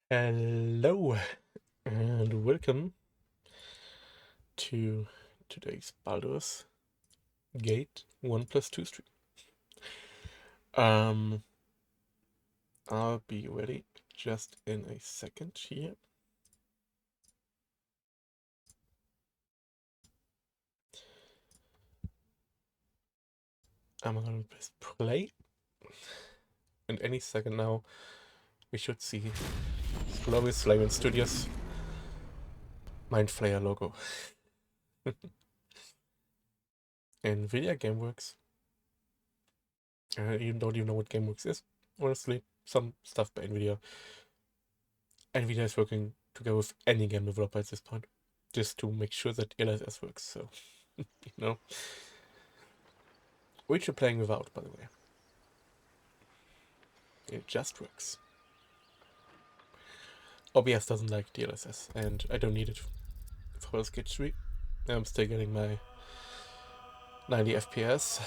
Hello and welcome to today's Baldurs Gate 1+2 stream. I'll be ready just in a second here. I'm gonna press play, and any second now we should see Glorious Slaven Studios Mind Flayer logo. Nvidia Gameworks. You don't even know what Gameworks is. Honestly, some stuff by Nvidia. Nvidia is working together with any game developer at this point, just to make sure that LSS works. So, you know, which you're playing without, by the way. It just works. OBS doesn't like DLSS, and I don't need it for Sketch 3. I'm still getting my 90 FPS.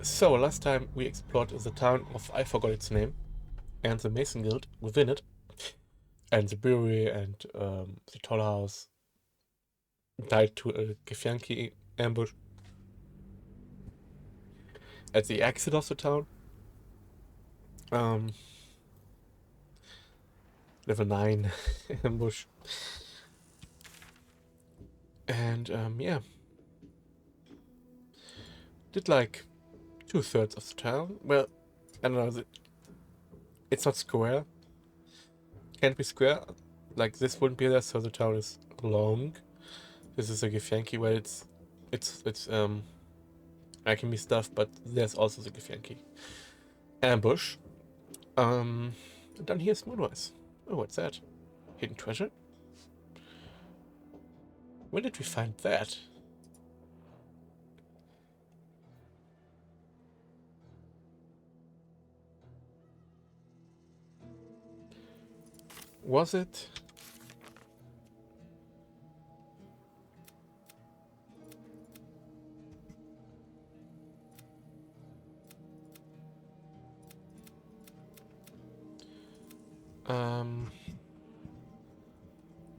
So, last time we explored the town of, I forgot its name, and the Mason Guild within it, and the brewery, and the toll house, died to a Githyanki ambush. At the exit of the town, level 9 ambush. And, yeah. Did like 2/3 of the town. Well, I don't know. It's not square. Can't be square. Like, this wouldn't be there, so the town is long. This is a Githyanki where it's alchemy stuff, but there's also the Githyanki ambush. Down here's moonrise. Oh, what's that? Hidden treasure? When did we find that? Was it?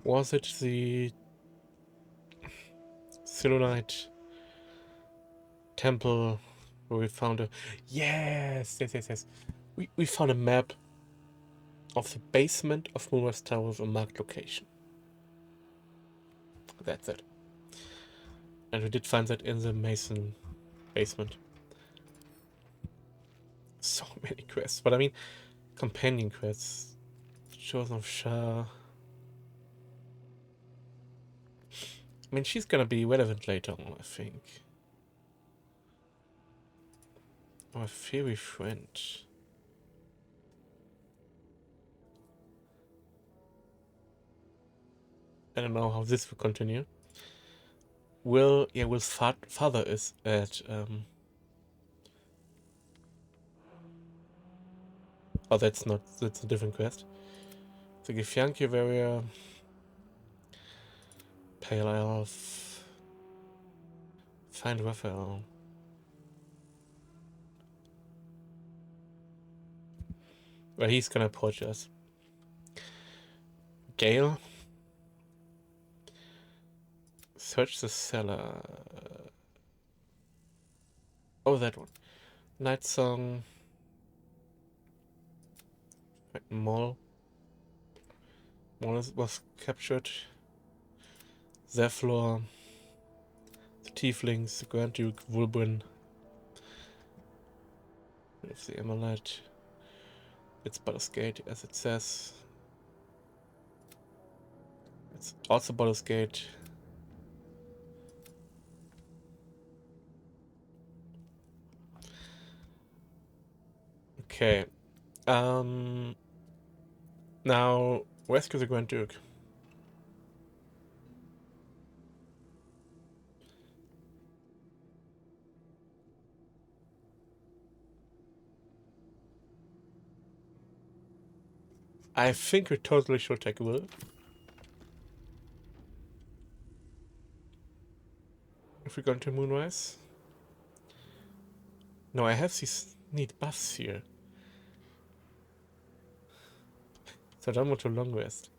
Was it the Silonite temple where we found a... Yes! We found a map of the basement of Moonrise Tower with a marked location. That's it. And we did find that in the Mason basement. So many quests. But I mean, companion quests. Chosen of Shah. I mean, she's gonna be relevant later on, I think. Our fairy friend. I don't know how this will continue. Will's father is at, oh, that's a different quest. The Githyanki warrior. Pale Elf. Find Raphael. Well, he's gonna approach us. Gale. Search the cellar. Oh, that one. Night Song. Moll. Moll was captured. Zephlor. The Tieflings. The Grand Duke. Wulbrin. It's the Amulet. It's Baldur's Gate, as it says. It's also Baldur's Gate. Okay. Now, rescue the Grand Duke. I think we totally should take Will. If we're going to Moonrise. No, I have these neat buffs here. So I don't want to long rest.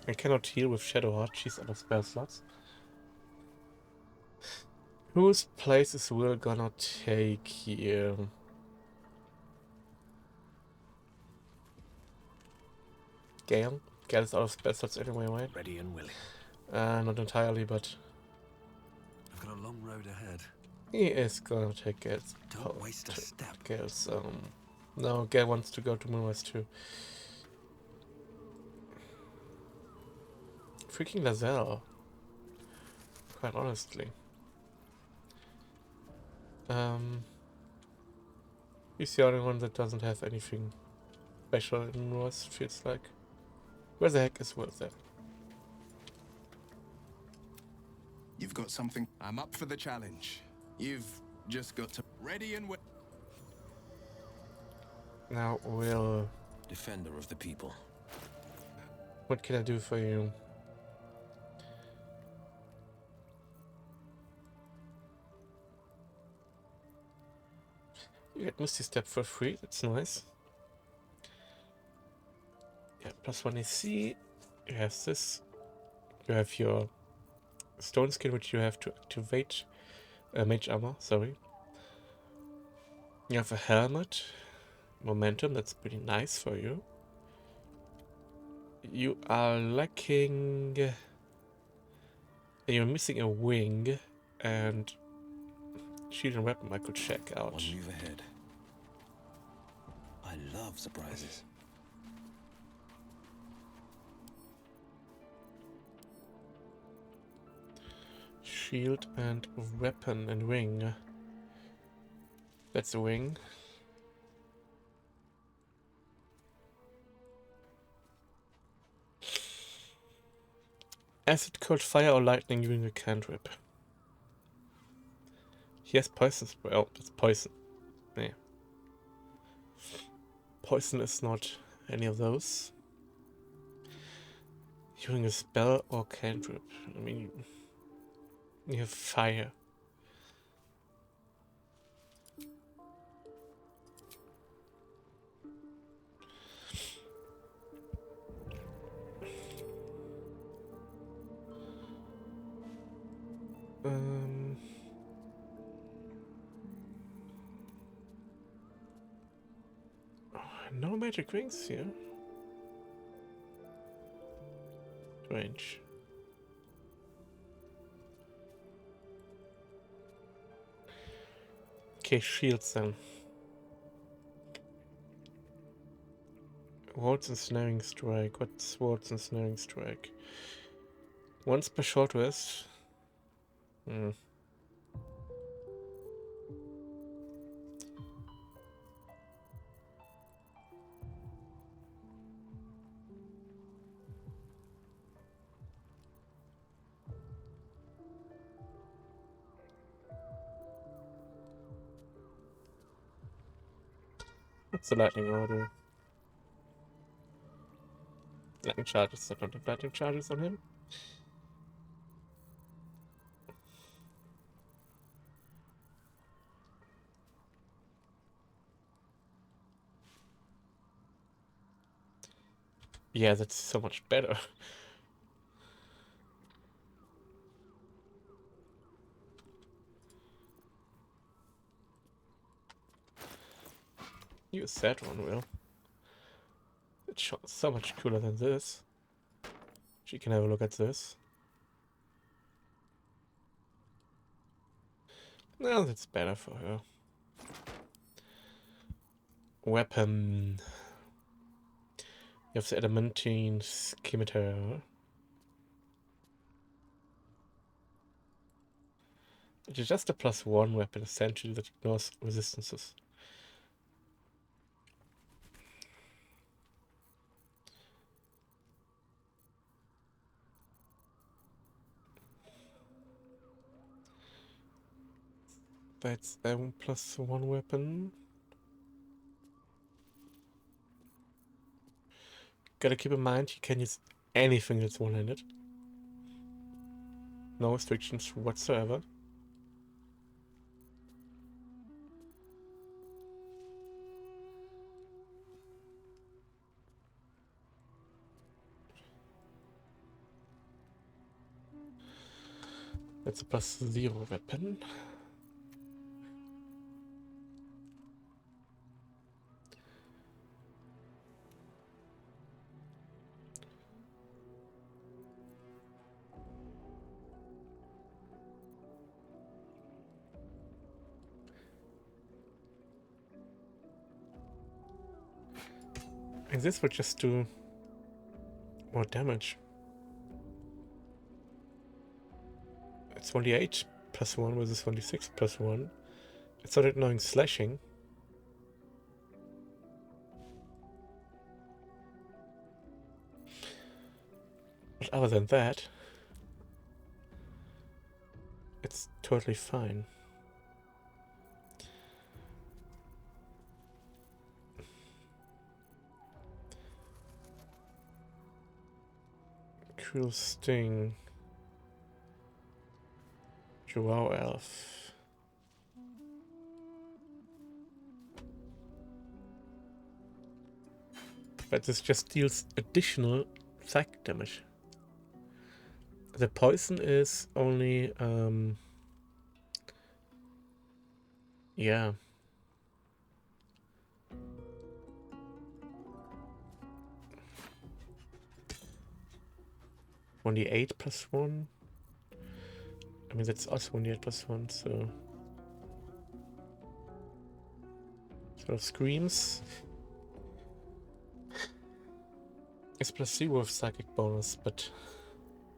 I cannot heal with Shadowheart. She's out of spell slots. Whose place is Will gonna take here? Gale? Gale is out of spell slots anyway, right? Ready and willing. Not entirely, but I've got a long road ahead. he is gonna take Gale's. Don't waste a step. Gale's, no, Gale wants to go to Moonrise too. Freaking Lazelle. Quite honestly. He's the only one that doesn't have anything special in Moonrise, feels like. Where the heck is Will then? You've got something. I'm up for the challenge. You've just got to ready and Now, Will, Defender of the people. what can I do for you? You get Misty Step for free, that's nice. Yeah, +1 AC. You have this. You have your stone skin, which you have to activate. Mage armor, sorry. You have a helmet. Momentum, that's pretty nice for you. You are lacking... You're missing a wing, and shield and weapon I could check out. One move ahead. I love surprises. Shield and weapon and wing. That's a wing. Acid, cold, fire, or lightning using a cantrip. He has poison spray. Oh, it's poison. Yeah. Poison is not any of those. Using a spell or cantrip. I mean, you have fire. No magic rings here. Strange. Okay, shields then. Wards and snaring strike. What's wards and snaring strike? Once per short rest. What's the lightning order? Lightning charges. I don't have lightning charges on him. Yeah, that's so much better. Use that one, Will. It's so much cooler than this. She can have a look at this. No, that's better for her. Weapon. You have the adamantine scimitar. It is just a +1 weapon, essentially, that ignores resistances. That's a +1 weapon. Gotta keep in mind, you can use anything that's one-handed. No restrictions whatsoever. That's a +0 weapon. And this would just do more damage. It's 28 +1 versus 26 +1. It started knowing slashing. But other than that, it's totally fine. Cruel Sting. Joao Elf. But this just deals additional psychic damage. The poison is only, yeah. Only 8 +1. I mean, that's also only 8 +1, so. Sort of screams. It's +0 with psychic bonus, but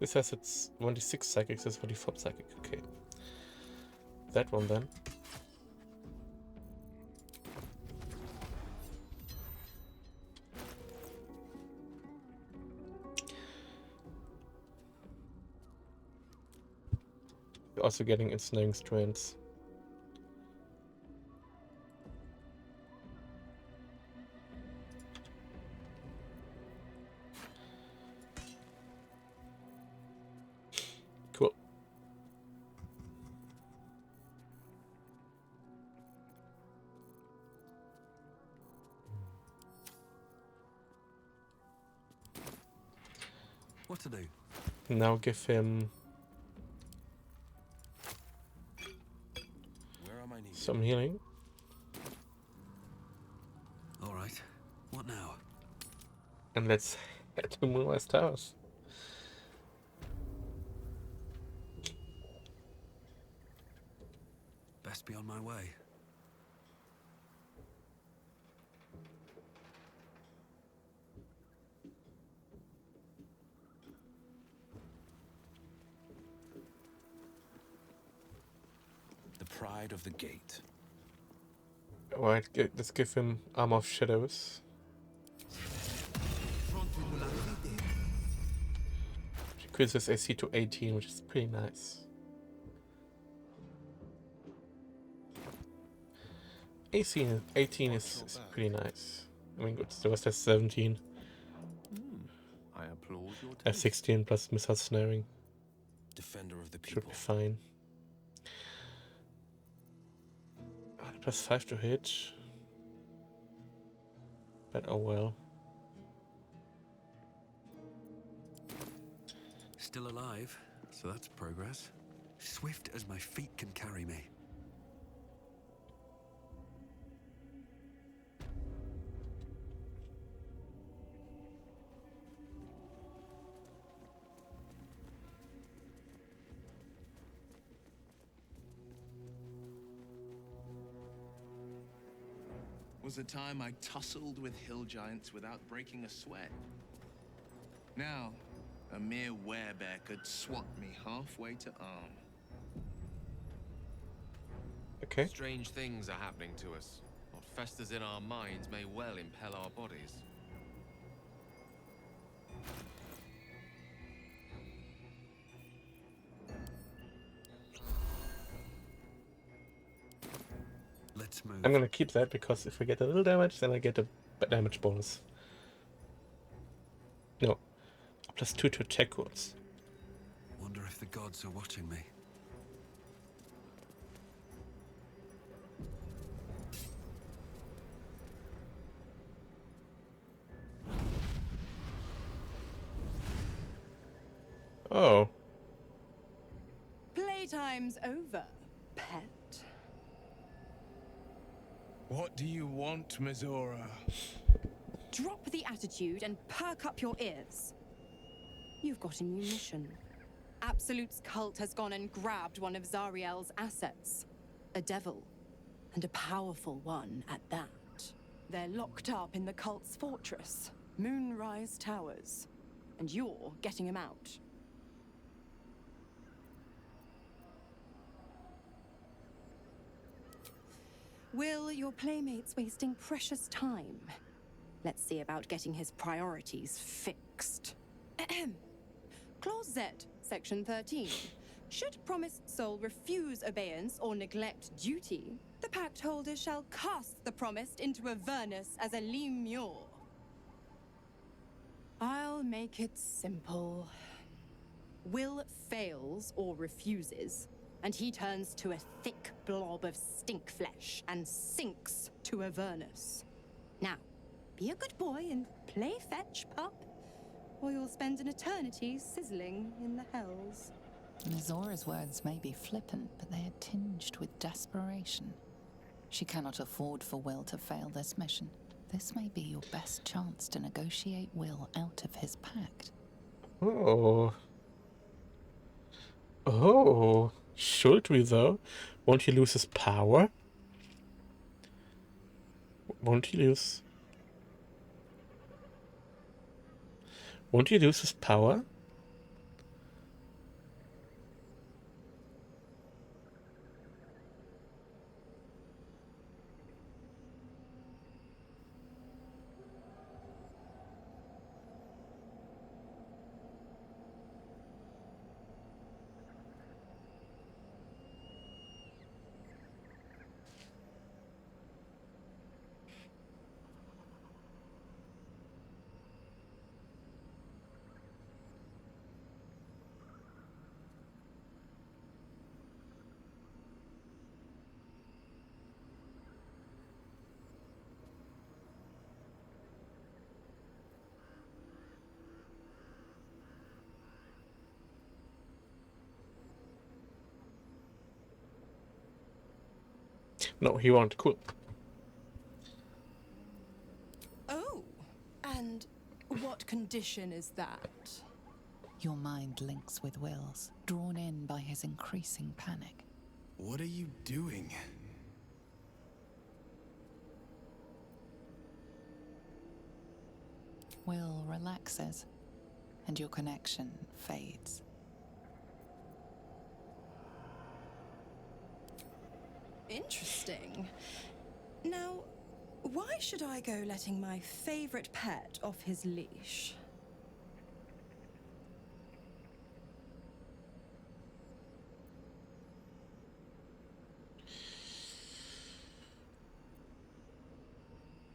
this has its 1d6 psychic, this is 1d4 psychic. Okay. That one then. You're also getting ensnaring strands. Cool. What to do? Now give him Where am I needed? some healing. All right. What now? And let's head to Moonrise Towers. Best be on my way. The pride of the gate. Alright, let's give him Armor of Shadows. She increases AC to 18, which is pretty nice. AC 18 is pretty nice. I mean, good, the rest has 17. I applaud your I have 16 plus missile snaring. Defender of the Should people. be fine. +5 to hit. But oh well. Still alive, so that's progress. Swift as my feet can carry me. Was a time I tussled with hill giants without breaking a sweat. Now, a mere werebear could swat me halfway to arm. Okay. Strange things are happening to us. What festers in our minds may well impel our bodies. Let's move. I'm gonna keep that because if I get a little damage, then I get a damage bonus. No. +2 to attack rolls. Wonder if the gods are watching me. Oh. Play Playtime's over, pet. What do you want, Mizora? Drop the attitude and perk up your ears. You've got a new mission. Absolute's cult has gone and grabbed one of Zariel's assets. A devil, and a powerful one at that. They're locked up in the cult's fortress, Moonrise Towers, and you're getting him out. Will, your playmate's wasting precious time. Let's see about getting his priorities fixed. Clause Z, Section 13. Should promised soul refuse obeyance or neglect duty, the pact holder shall cast the promised into Avernus as a lemure. I'll make it simple. Will fails or refuses, and he turns to a thick blob of stink flesh and sinks to Avernus. Now, be a good boy and play fetch, pup, or you'll spend an eternity sizzling in the hells. Mizora's words may be flippant, but they are tinged with desperation. She cannot afford for Will to fail this mission. This may be your best chance to negotiate Will out of his pact. Oh. Oh. Should we, though? Won't he lose his power? Won't he lose... Won't he lose his power? No, he won't. Cool. Oh, and what condition is that? Your mind links with Will's, drawn in by his increasing panic. What are you doing? Will relaxes, and your connection fades. Interesting. Now, why should I go letting my favorite pet off his leash?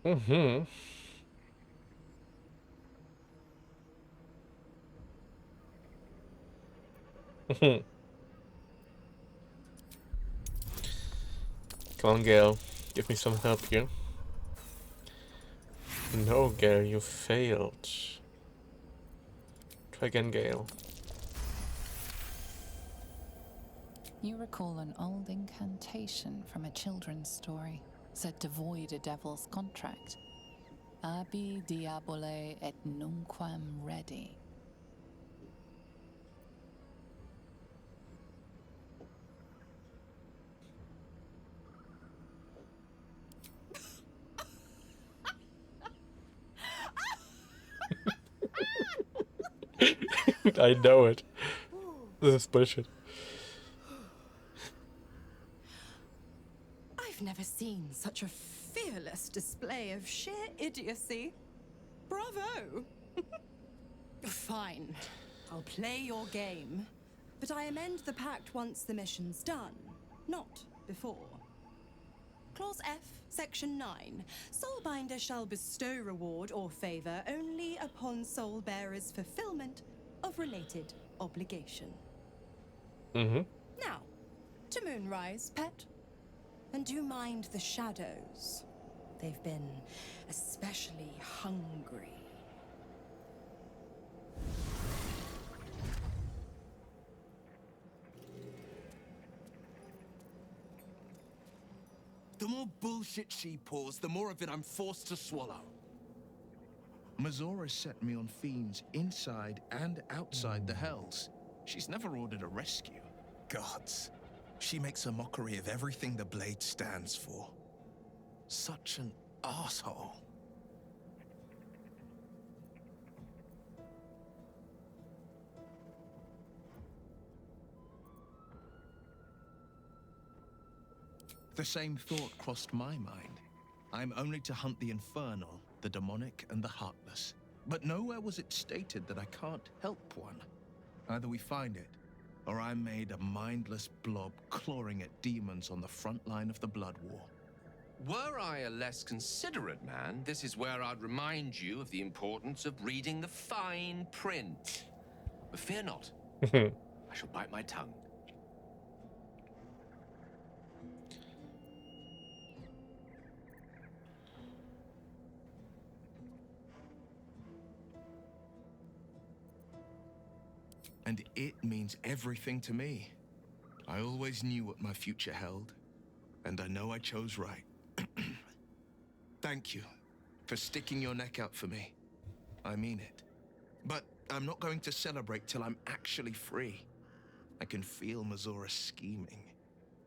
Mm-hmm. Mm-hmm. Come on, Gale. Give me some help here. No, Gale, you failed. Try again, Gale. You recall an old incantation from a children's story, said to void a devil's contract. Abi diabole et nunquam redi. I know it. This is bullshit. I've never seen such a fearless display of sheer idiocy. Bravo! Fine. I'll play your game. But I amend the pact once the mission's done, not before. Clause F, Section 9. Soulbinder shall bestow reward or favor only upon soul-bearer's fulfillment of related obligation. Mm-hmm. Now, to Moonrise, pet. And do mind the shadows. They've been especially hungry. The more bullshit she pours, the more of it I'm forced to swallow. Mazora set me on fiends inside and outside the Hells. She's never ordered a rescue. Gods. She makes a mockery of everything the Blade stands for. Such an asshole. The same thought crossed my mind. I'm only to hunt the infernal, the demonic, and the heartless. But nowhere was it stated that I can't help one. Either we find it, or I'm made a mindless blob clawing at demons on the front line of the Blood War. Were I a less considerate man, this is where I'd remind you of the importance of reading the fine print. But fear not, I shall bite my tongue. And it means everything to me. I always knew what my future held, and I know I chose right. Thank you for sticking your neck out for me. I mean it. But I'm not going to celebrate till I'm actually free. I can feel Mazora scheming,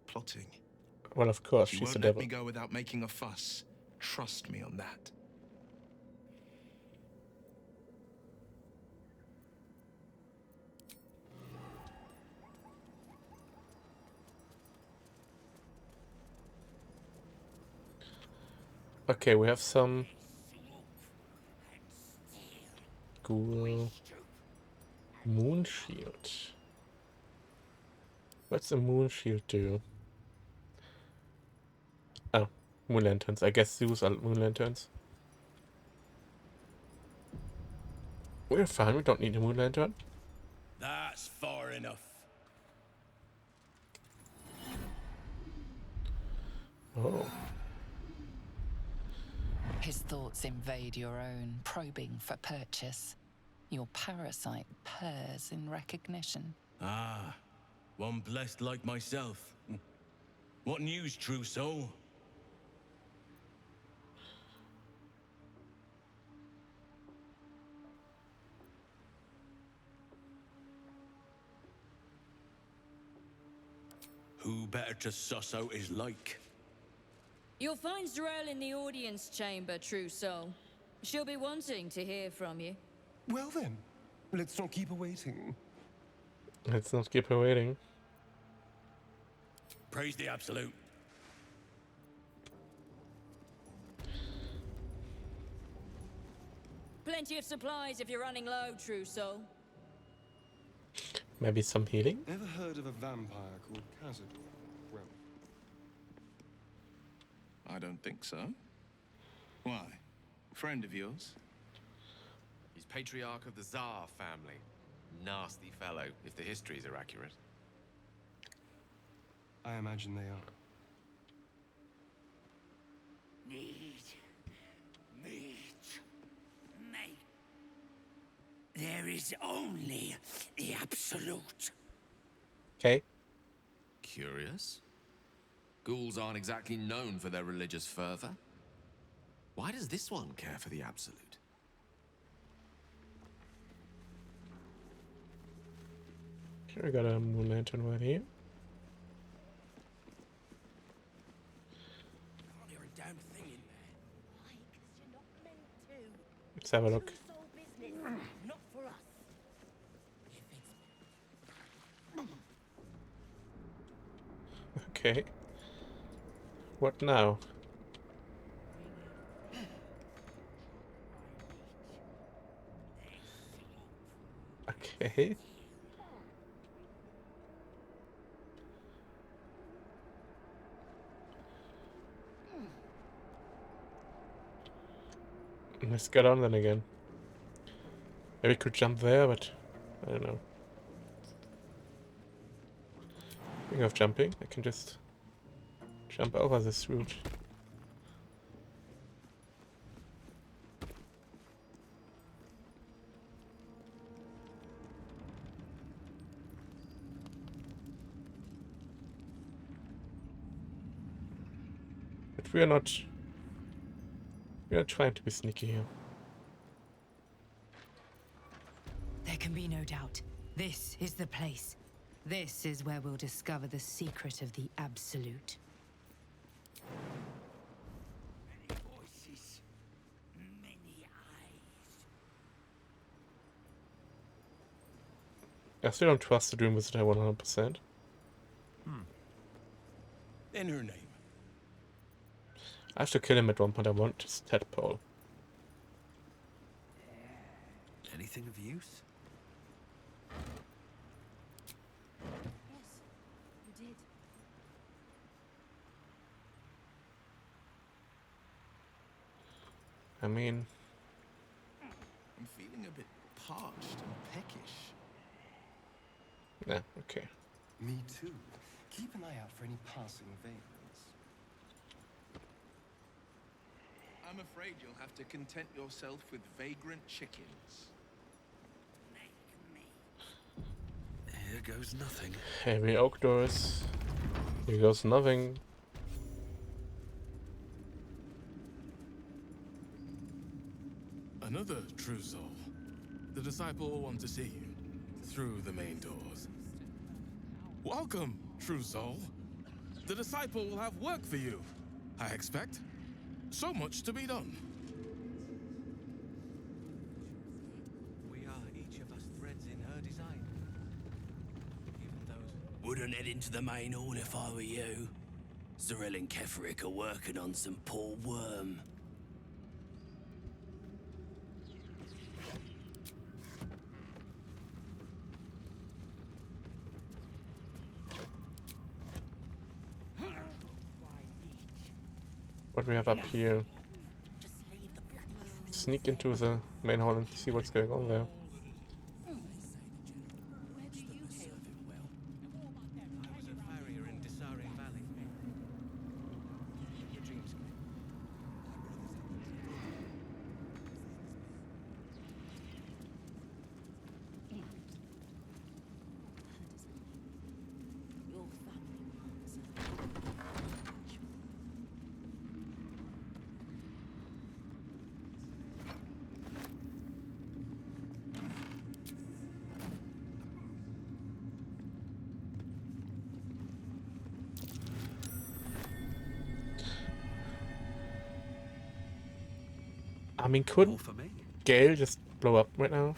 plotting. Well, of course, She she's won't the let devil. me go without making a fuss. Trust me on that. Okay, we have some ghoul moon shield. What's a moon shield do? Oh, moon lanterns. I guess those are moon lanterns. We're fine. We don't need a moon lantern. That's far enough. Oh. His thoughts invade your own, probing for purchase. Your parasite purrs in recognition. Ah, one blessed like myself. What news, true soul? Who better to suss out his like? You'll find Zarel in the audience chamber, true soul. She'll be wanting to hear from you. Well then, let's not keep her waiting. Let's not keep her waiting. Praise the absolute. Plenty of supplies if you're running low, true soul. Maybe some healing? Ever heard of a vampire called Cazador? Well, I don't think so. Why? Friend of yours? He's patriarch of the Tsar family. Nasty fellow, if the histories are accurate. I imagine they are. Meat. There is only the absolute. Okay. Curious. Ghouls aren't exactly known for their religious fervor. Why does this one care for the absolute? Here we got a moon lantern right here. Can't hear a damn thing in there. Why? 'Cause you're not meant to. Let's have a look. True soul business, not for us. Okay. What now? Okay. Let's get on then again. Maybe we could jump there, but I don't know. Speaking of jumping, I can just jump over this route. But we are not. We are trying to be sneaky here. There can be no doubt. This is the place. This is where we'll discover the secret of the Absolute. Many voices, many eyes. I still don't trust the Dream Visitor 100%. In her name. I have to kill him at one point. I want his tadpole. Anything of use? Yes, you did. I mean, I'm feeling a bit parched and peckish. yeah, okay. Me too. Keep an eye out for any passing vagrants. I'm afraid you'll have to content yourself with vagrant chickens. Here goes nothing. Heavy oak doors. Here goes nothing. Another true soul. The disciple will want to see you through the main doors. Welcome, true soul. The disciple will have work for you, I expect. So much to be done. We are each of us threads in her design. Even those... Wouldn't head into the main hall if I were you. Zarel and Kefric are working on some poor worm. What we have up here? Sneak into the main hall and see what's going on there. I mean, couldn't Gale just blow up right now?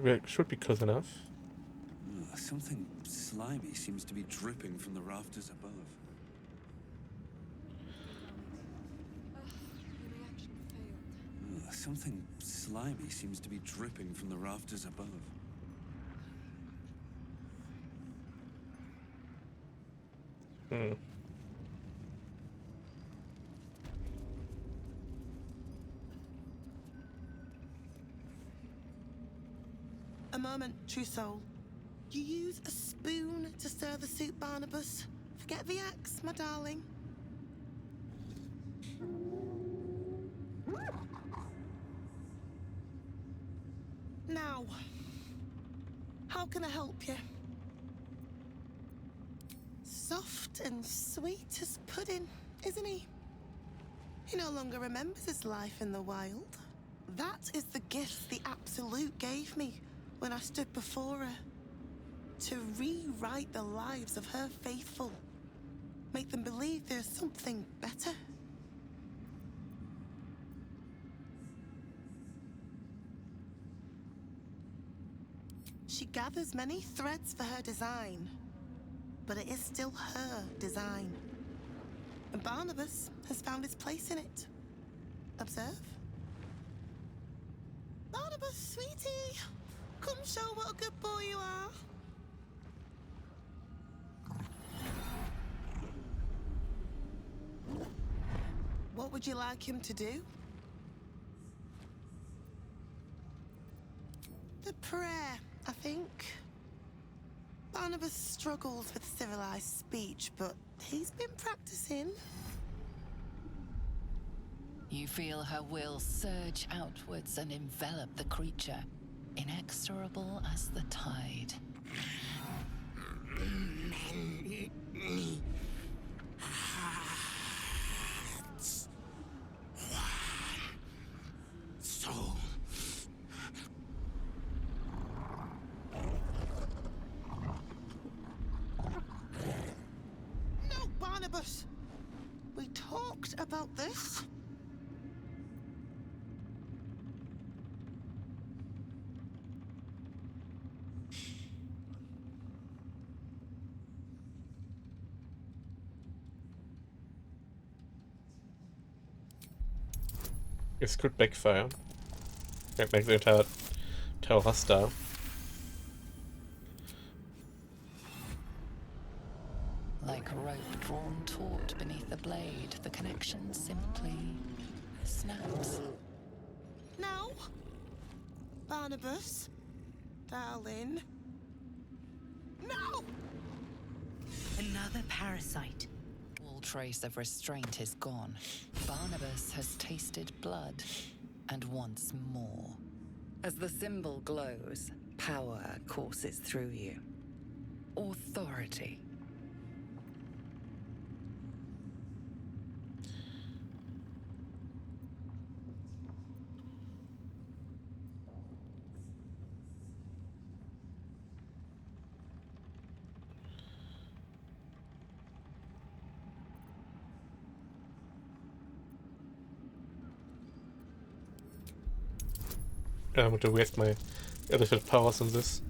It should be close enough. Something slimy seems to be dripping from the rafters above. Something slimy seems to be dripping from the rafters above. A moment, true soul. You use a spoon to stir the soup, Barnabas. Forget the axe, my darling. Now, how can I help you? Soft and sweet as pudding, isn't he? He no longer remembers his life in the wild. That is the gift the Absolute gave me when I stood before her. To rewrite the lives of her faithful. Make them believe there's something better. She gathers many threads for her design, but it is still her design. And Barnabas has found his place in it. Observe. Barnabas, sweetie, come show what a good boy you are. What would you like him to do? The prayer, I think. Barnabas struggles with civilized speech, but he's been practicing. You feel her will surge outwards and envelop the creature, inexorable as the tide. Barnabas, we talked about this. This could backfire. It makes the entire hostile. Like a rope drawn taut beneath the blade, the connection simply snaps. Now, Barnabas, darling. No! Another parasite. All trace of restraint is gone. Barnabas has tasted blood and wants more. As the symbol glows, power courses through you. Authority. I'm going to waste my elephant powers on this.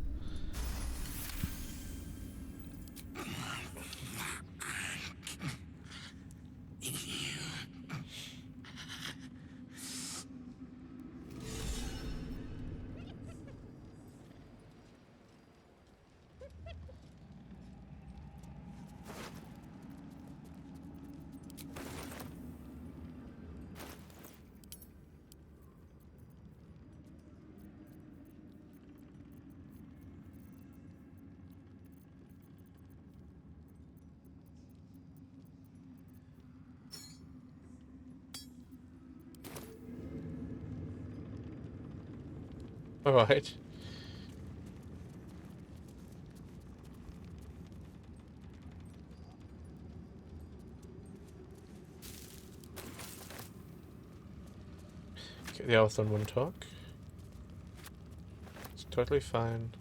Alright. Okay, the hours don't want to talk. It's totally fine.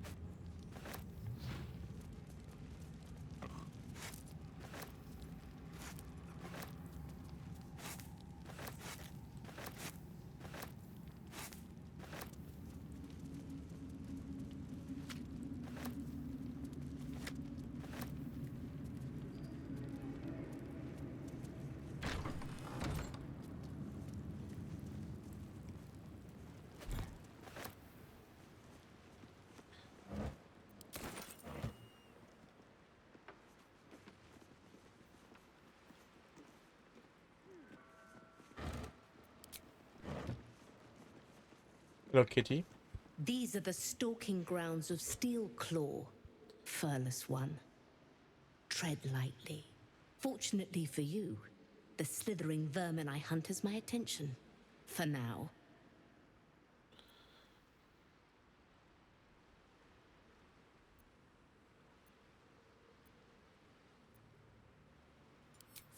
Hello, Kitty. These are the stalking grounds of Steelclaw, furless one. Tread lightly. Fortunately for you, the slithering vermin I hunt has my attention. For now.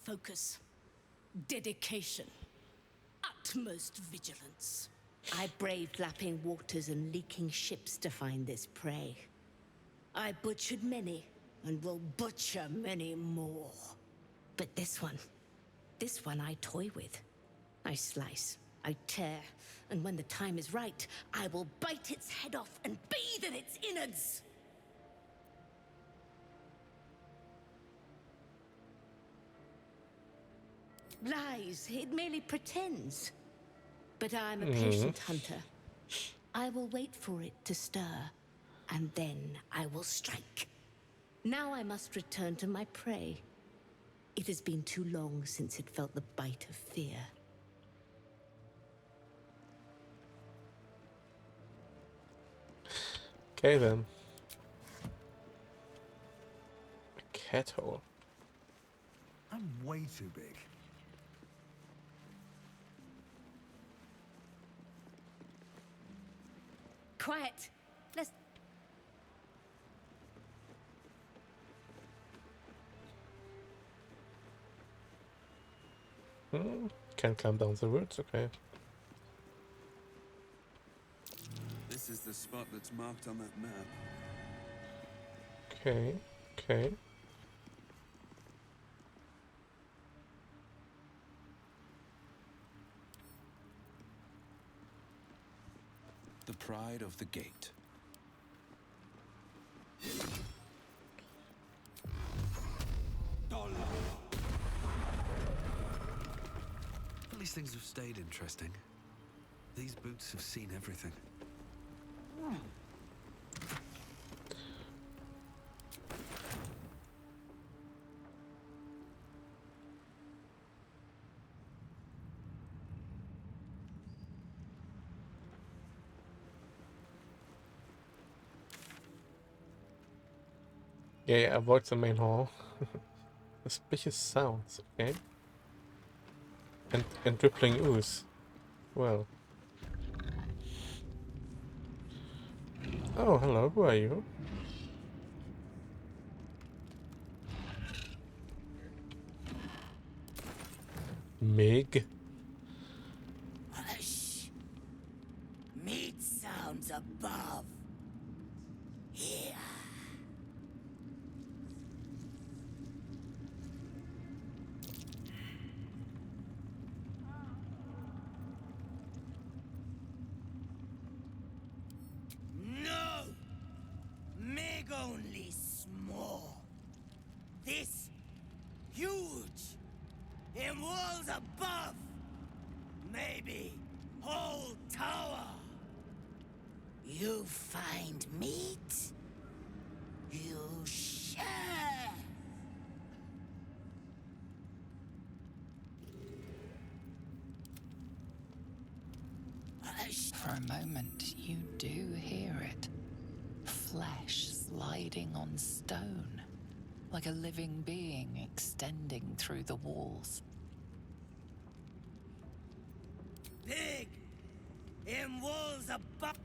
Focus. Dedication. Utmost vigilance. I braved lapping waters and leaking ships to find this prey. I butchered many, and will butcher many more. But this one I toy with. I slice, I tear, and when the time is right, I will bite its head off and bathe in its innards! Lies, it merely pretends. But I'm a patient hunter. I will wait for it to stir, and then I will strike. Now I must return to my prey. It has been too long since it felt the bite of fear. Okay then. A cat hole. I'm way too big. Quiet. Let's... Can't climb down the roots, okay. This is the spot that's marked on that map. Okay, okay. pride of the gate. At least things have stayed interesting. These boots have seen everything. Yeah, avoid the main hall. Suspicious sounds, okay. And drippling ooze. Well. Oh, hello, who are you? Mig? Hush. Meat sounds above. Here. No! Meg only small. This huge. In walls above. Maybe whole tower. You find meat? You share. For a moment, you do hear it. Flesh sliding on stone, like a living being extending through the walls. Pig! In walls above.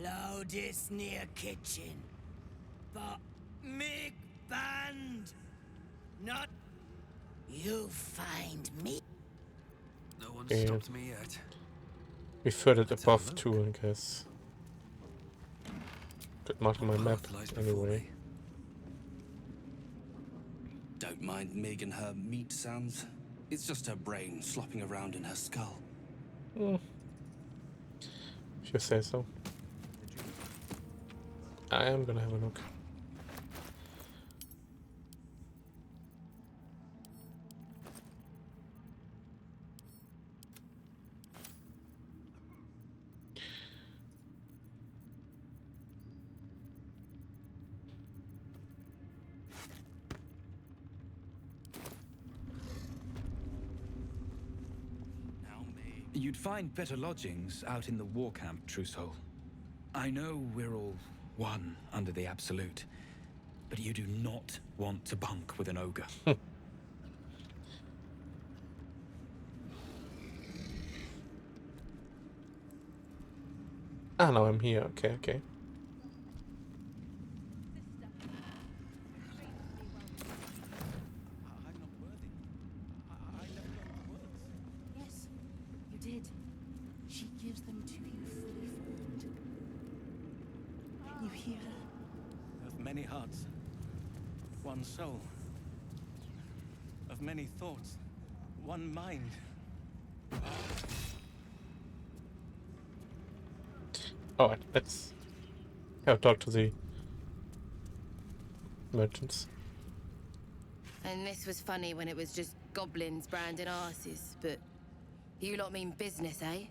Loudest near kitchen. But Mig band. Not. You find me. No one Yeah. stopped me yet. We furthered above too, I guess. Could mark on my map anyway. Don't mind Meg and her meat sounds. It's just her brain slopping around in her skull. If you say so. I am gonna have a look. You'd find better lodgings out in the war camp, True Soul. I know we're all one under the Absolute, but you do not want to bunk with an ogre. Ah, now I'm here. Okay, okay. Yes, you did. She gives them to you fully formed. You hear her? Of many hearts, one soul. Of many thoughts, one mind. Alright, let's have a talk to the merchants. And this was funny when it was just goblins branding arses, but you lot mean business, eh?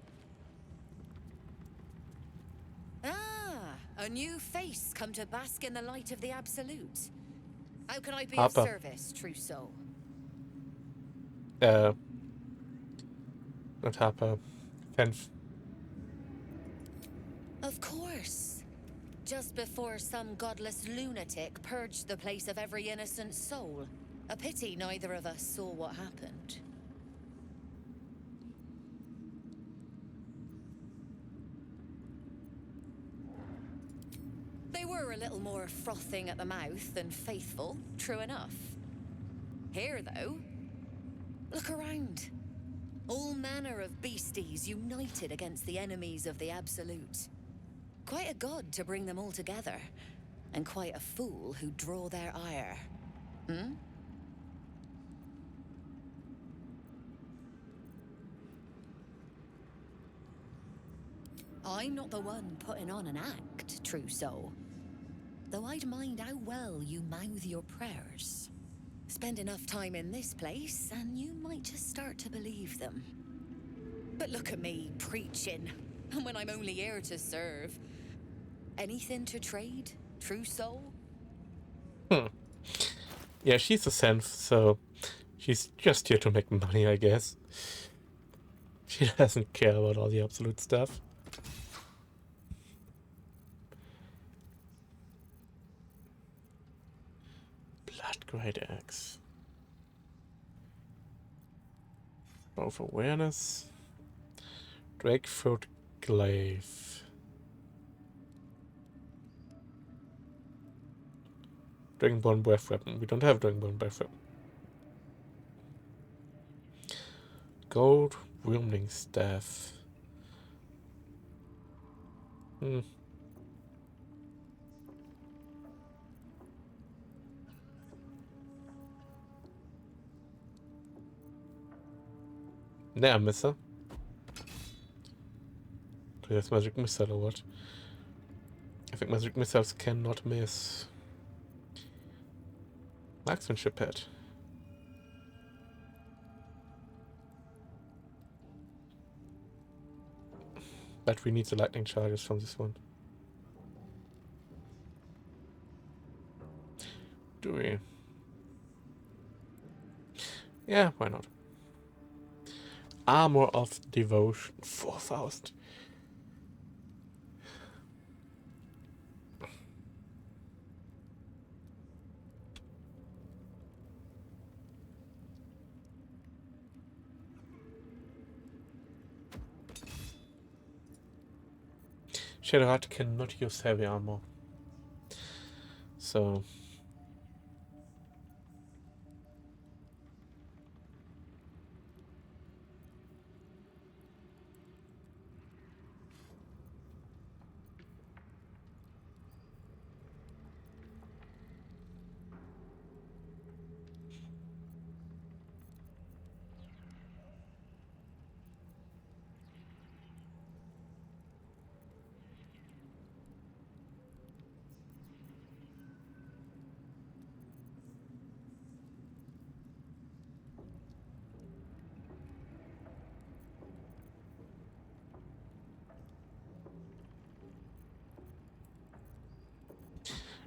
Ah, a new face come to bask in the light of the Absolute. How can I be of Harper. service, True Soul? Not Harper. Fenf. Of course. Just before some godless lunatic purged the place of every innocent soul. A pity neither of us saw what happened. They were a little more frothing at the mouth than faithful, true enough. Here, though, look around. All manner of beasties united against the enemies of the Absolute. Quite a god to bring them all together, and quite a fool who draw their ire. Hmm? I'm not the one putting on an act, true soul. Though I'd mind how well you mouth your prayers. Spend enough time in this place, and you might just start to believe them. But look at me, preaching. And when I'm only here to serve. Anything to trade, true soul? Yeah, she's a synth, so she's just here to make money, I guess. She doesn't care about all the absolute stuff. Blood Great Axe. Both awareness. Drakeford Glaive. Dragonborn Breath Weapon. We don't have Dragonborn Breath Weapon. Gold Wyrmling Staff. Naja, Messer. That's Magic Missile or what? I think Magic Missiles cannot miss. Marksmanship Pad. But we need the lightning charges from this one. Do we? Yeah, why not? Armor of Devotion. 4,000. Shadowheart cannot use heavy armor. So...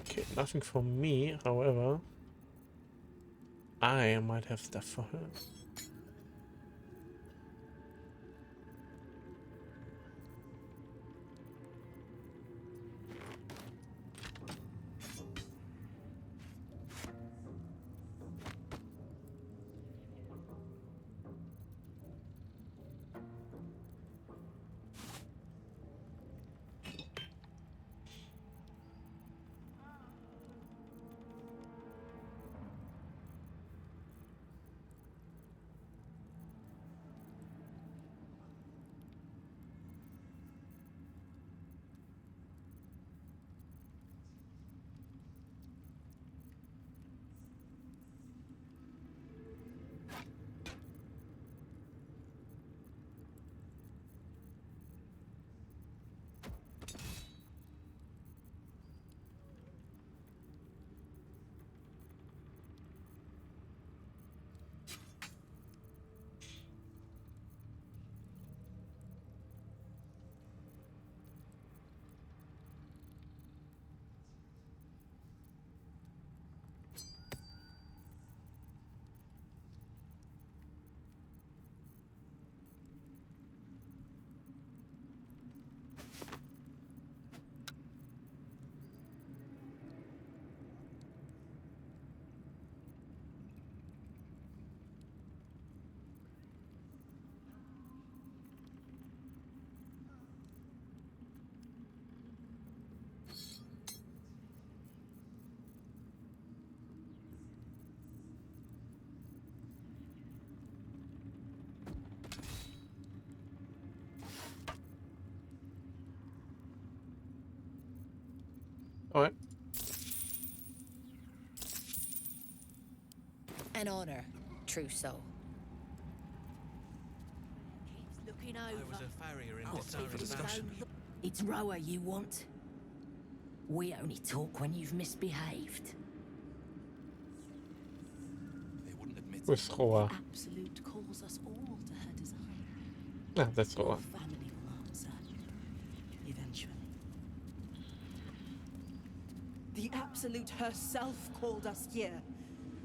Okay, nothing for me, however. I might have stuff for her. Alright. An honor, true soul. Looking over. I was a farrier in What's up for discussion? It's Roa you want. We only talk when you've misbehaved. They wouldn't admit With Roa. Absolute calls us all to her design. Ah, that's Roa. Your family will answer. Eventually. The Absolute herself called us here.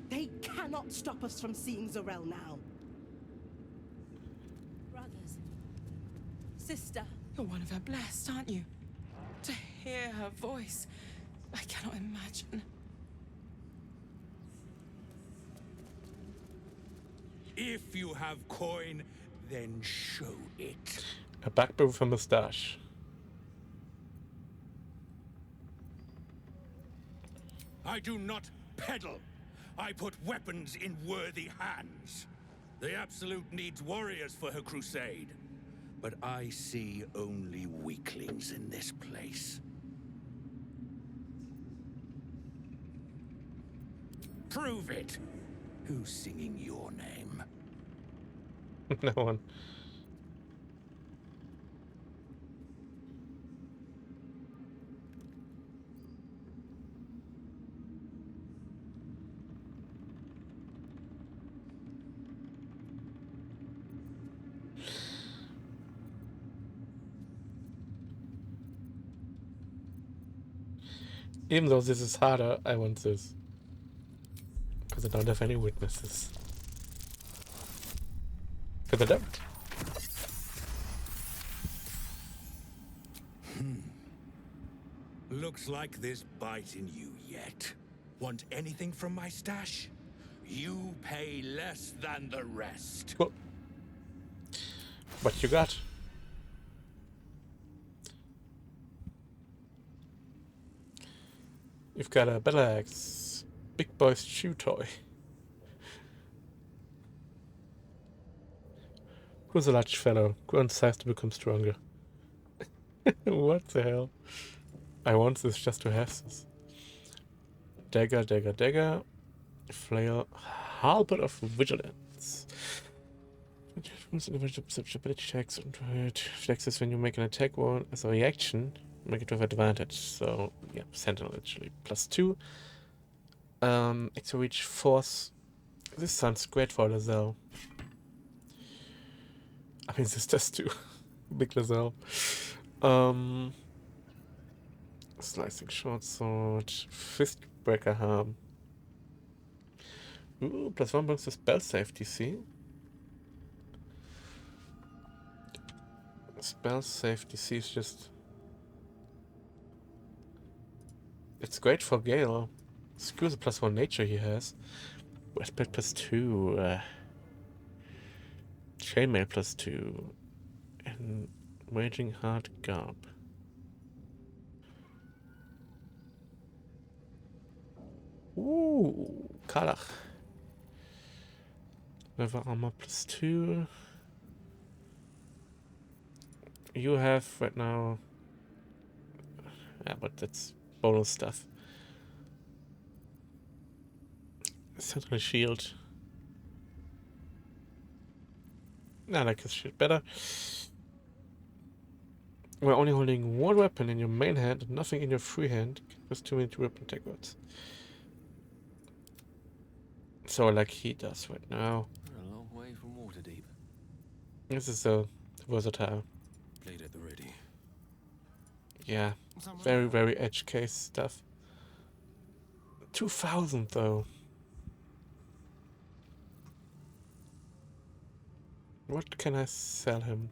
They cannot stop us from seeing Zarel now. Brothers. Sister. You're one of her blessed, aren't you? To hear her voice, I cannot imagine. If you have coin, then show it. A backbone with a mustache. I do not peddle. I put weapons in worthy hands. The Absolute needs warriors for her crusade. But I see only weaklings in this place. Prove it. Who's singing your name? No one. Even though this is harder, I want this. Because I don't have any witnesses. Because I don't. Looks like there's bite in you yet. Want anything from my stash? You pay less than the rest. Cool. What you got? You've got a battle axe. Big boy's chew toy. Who's a large fellow? Grow in size to become stronger. What the hell? I want this just to have this. Dagger, dagger, dagger. Flail. Halberd of Vigilance. Ability checks and flexes when you make an attack roll as a reaction. Make it with advantage. So, yeah, Sentinel actually. +2. Extra reach force. This sounds great for Lazelle. I mean, this does too. Big Lazelle. Slicing short sword. Fist breaker harm. Ooh, +1 brings the spell save DC. Spell save DC is just... It's great for Gale. Screw the +1 nature he has. Breastplate +2. Chainmail +2. And Raging Heart Garb. Ooh, Kalach. Leather armor +2. You have right now... Yeah, but that's bonus stuff. Sentinel shield. I like his shield better. We're only holding one weapon in your main hand and nothing in your free hand. There's too many two-weapon tech words. So like he does right now. A long way from Waterdeep. This is so versatile. Blade at the ready. Yeah, very, very edge case stuff. 2,000 though. What can I sell him?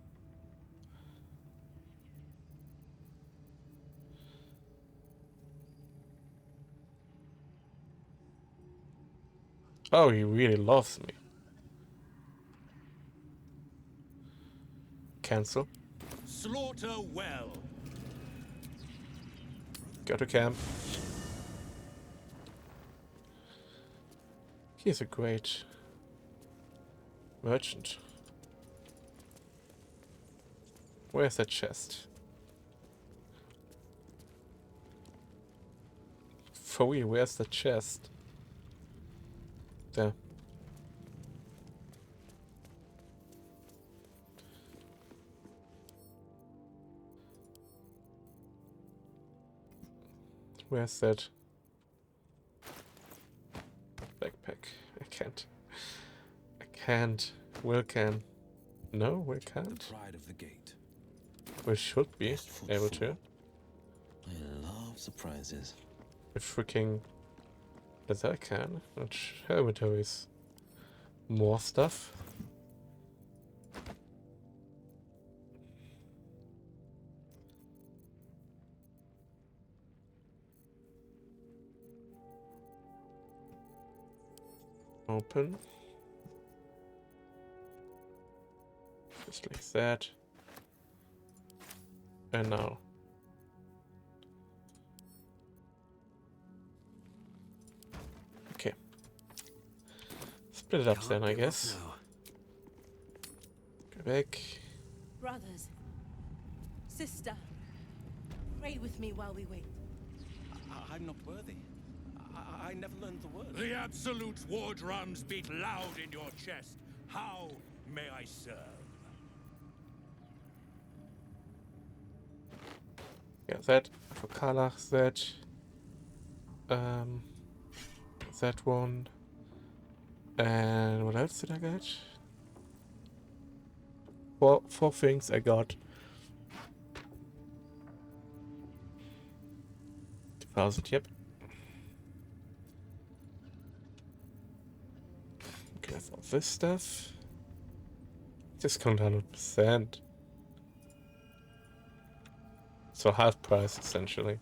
Oh, he really loves me. Cancel. Slaughter well. Go to camp. He's a great merchant. Where's that chest? For real, where's the chest? There. Where's that backpack? I can't. I can't. Will can. No, we can't. The pride of the gate. We should be able to. I love surprises. The freaking. Yes, I can. Which inventories? More stuff. Open. Just like that. And now. Okay. Split it up then, I guess. Go back. Brothers, sister, pray with me while we wait. I'm not worthy. I never learned the word. The Absolute's war drums beat loud in your chest. How may I serve? Yeah, that. For Karlach, that. That one. And what else did I get? Four things I got. 2,000, yep. Okay, that's all this stuff. Discount 100%. So half price, essentially.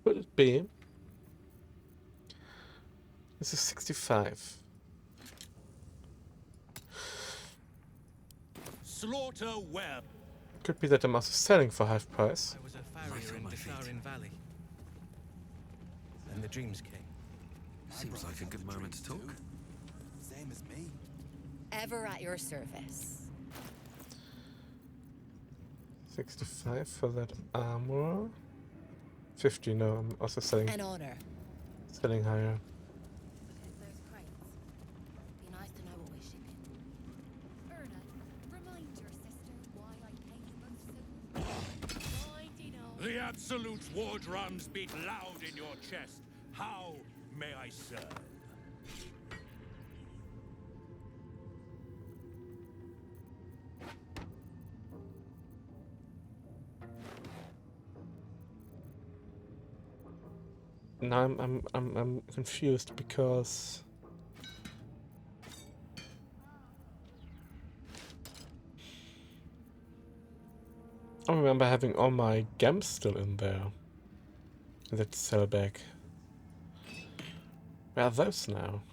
Would it be? This is 65. Slaughter well. Could be that I'm also selling for half price. I was a farrier in the Sarin Valley. And the dreams came. Seems like a good moment to talk. Same as me. Ever at your service. 65 for that armor. 50, no, I'm also selling. An honor. Selling higher. Those crates. Be nice to know what we're shipping. Erna, remind your sister why I pay you both so mighty no. The Absolute's war drums beat loud in your chest. How may I serve? Now I'm confused because I remember having all my gems still in there. Let's sell back. Where are those now?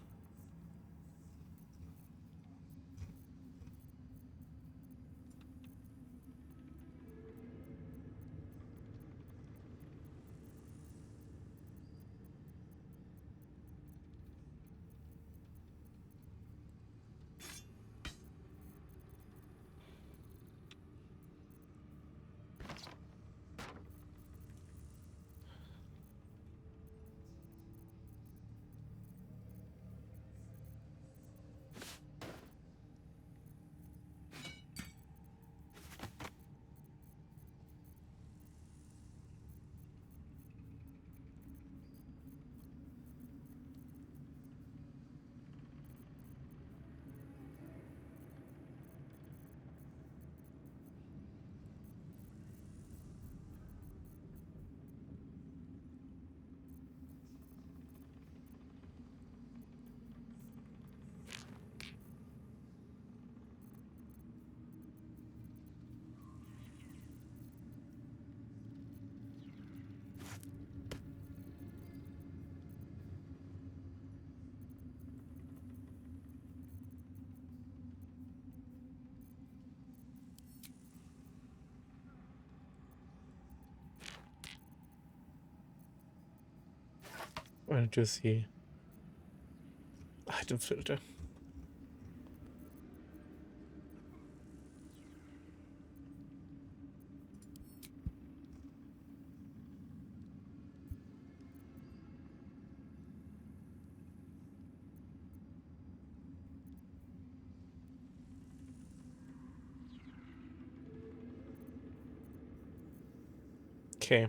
Why don't you see item filter? Okay.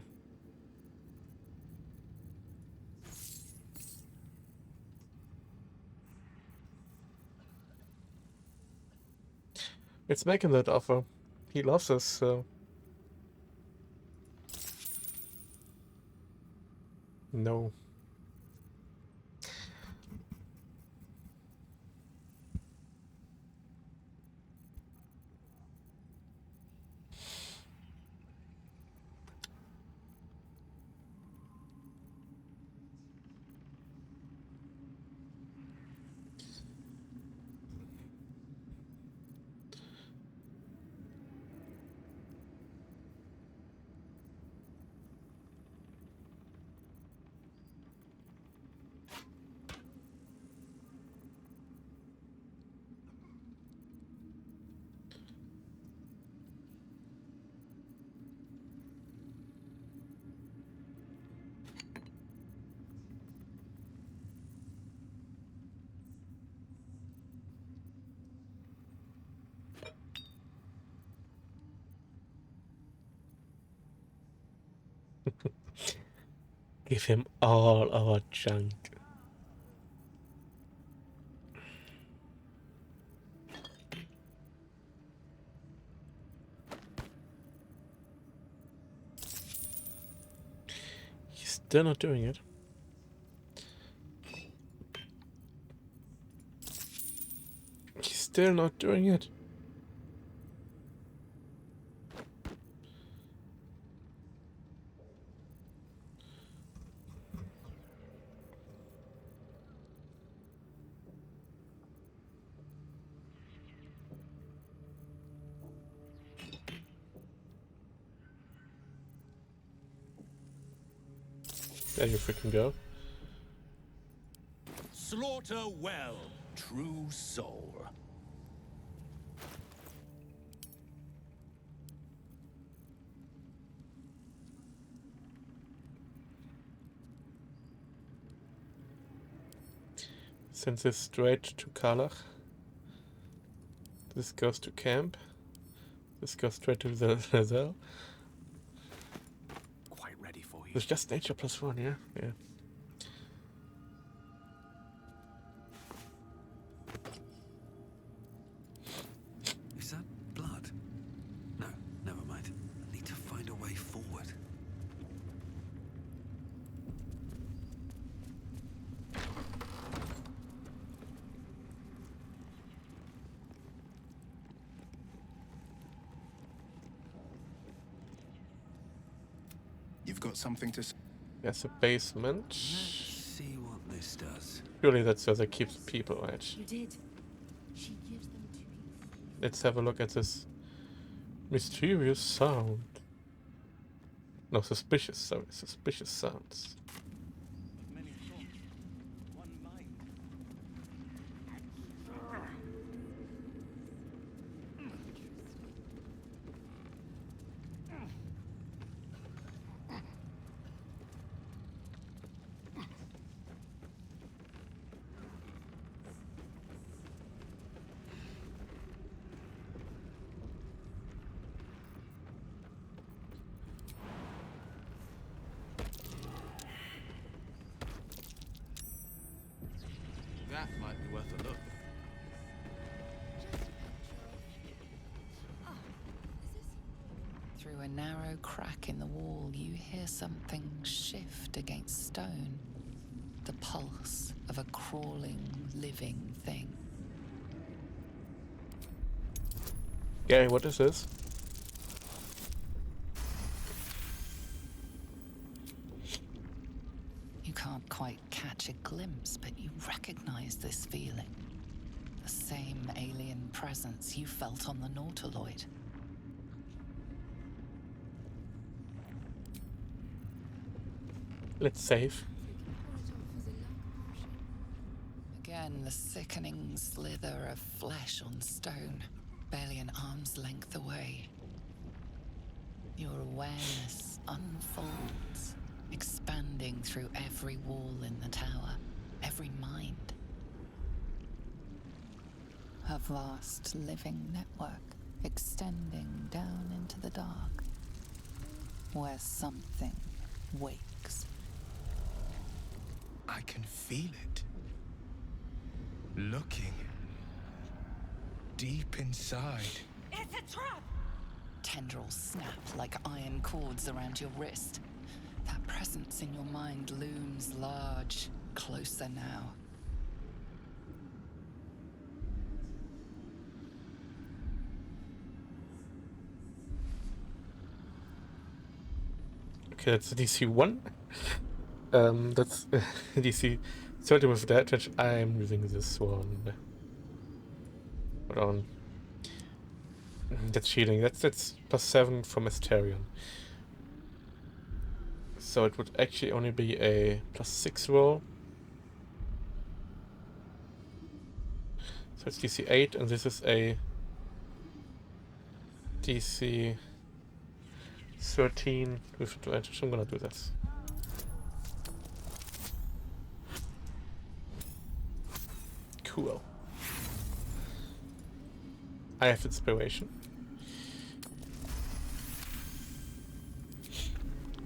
It's making that offer. He loves us, so... No. Give him all our junk. He's still not doing it. He's still not doing it. There you freaking go. Slaughter well, true soul. Sends this straight to Karlach. This goes to camp. This goes straight to the Zell. Quite ready for you. It's just nature +1, yeah? Yeah. Is that blood? No, never mind. I need to find a way forward. You've got something to say? There's a basement. Let's see what this does. Surely that's where they keep the people, right? You did. She gives them to you. Let's have a look at this mysterious sound. No, suspicious, sorry, suspicious sounds. Many thoughts, one mind. That might be worth a look. Through a narrow crack in the wall, you hear something shift against stone. The pulse of a crawling, living thing. Gary, what is this? You can't quite catch a glimpse, but you recognize this feeling. The same alien presence you felt on the Nautiloid. Let's save. Then the sickening slither of flesh on stone, barely an arm's length away. Your awareness unfolds, expanding through every wall in the tower, every mind. A vast living network extending down into the dark, where something wakes. I can feel it. Looking. Deep inside. It's a trap! Tendrils snap like iron cords around your wrist. That presence in your mind looms large, closer now. Okay, that's DC 1. That's DC 30 with damage. I'm using this one. Hold on. That's shielding. That's +7 from Asterion. So it would actually only be a +6 roll. So it's DC 8, and this is a DC 13 with advantage. I'm gonna do this. Cool. I have inspiration.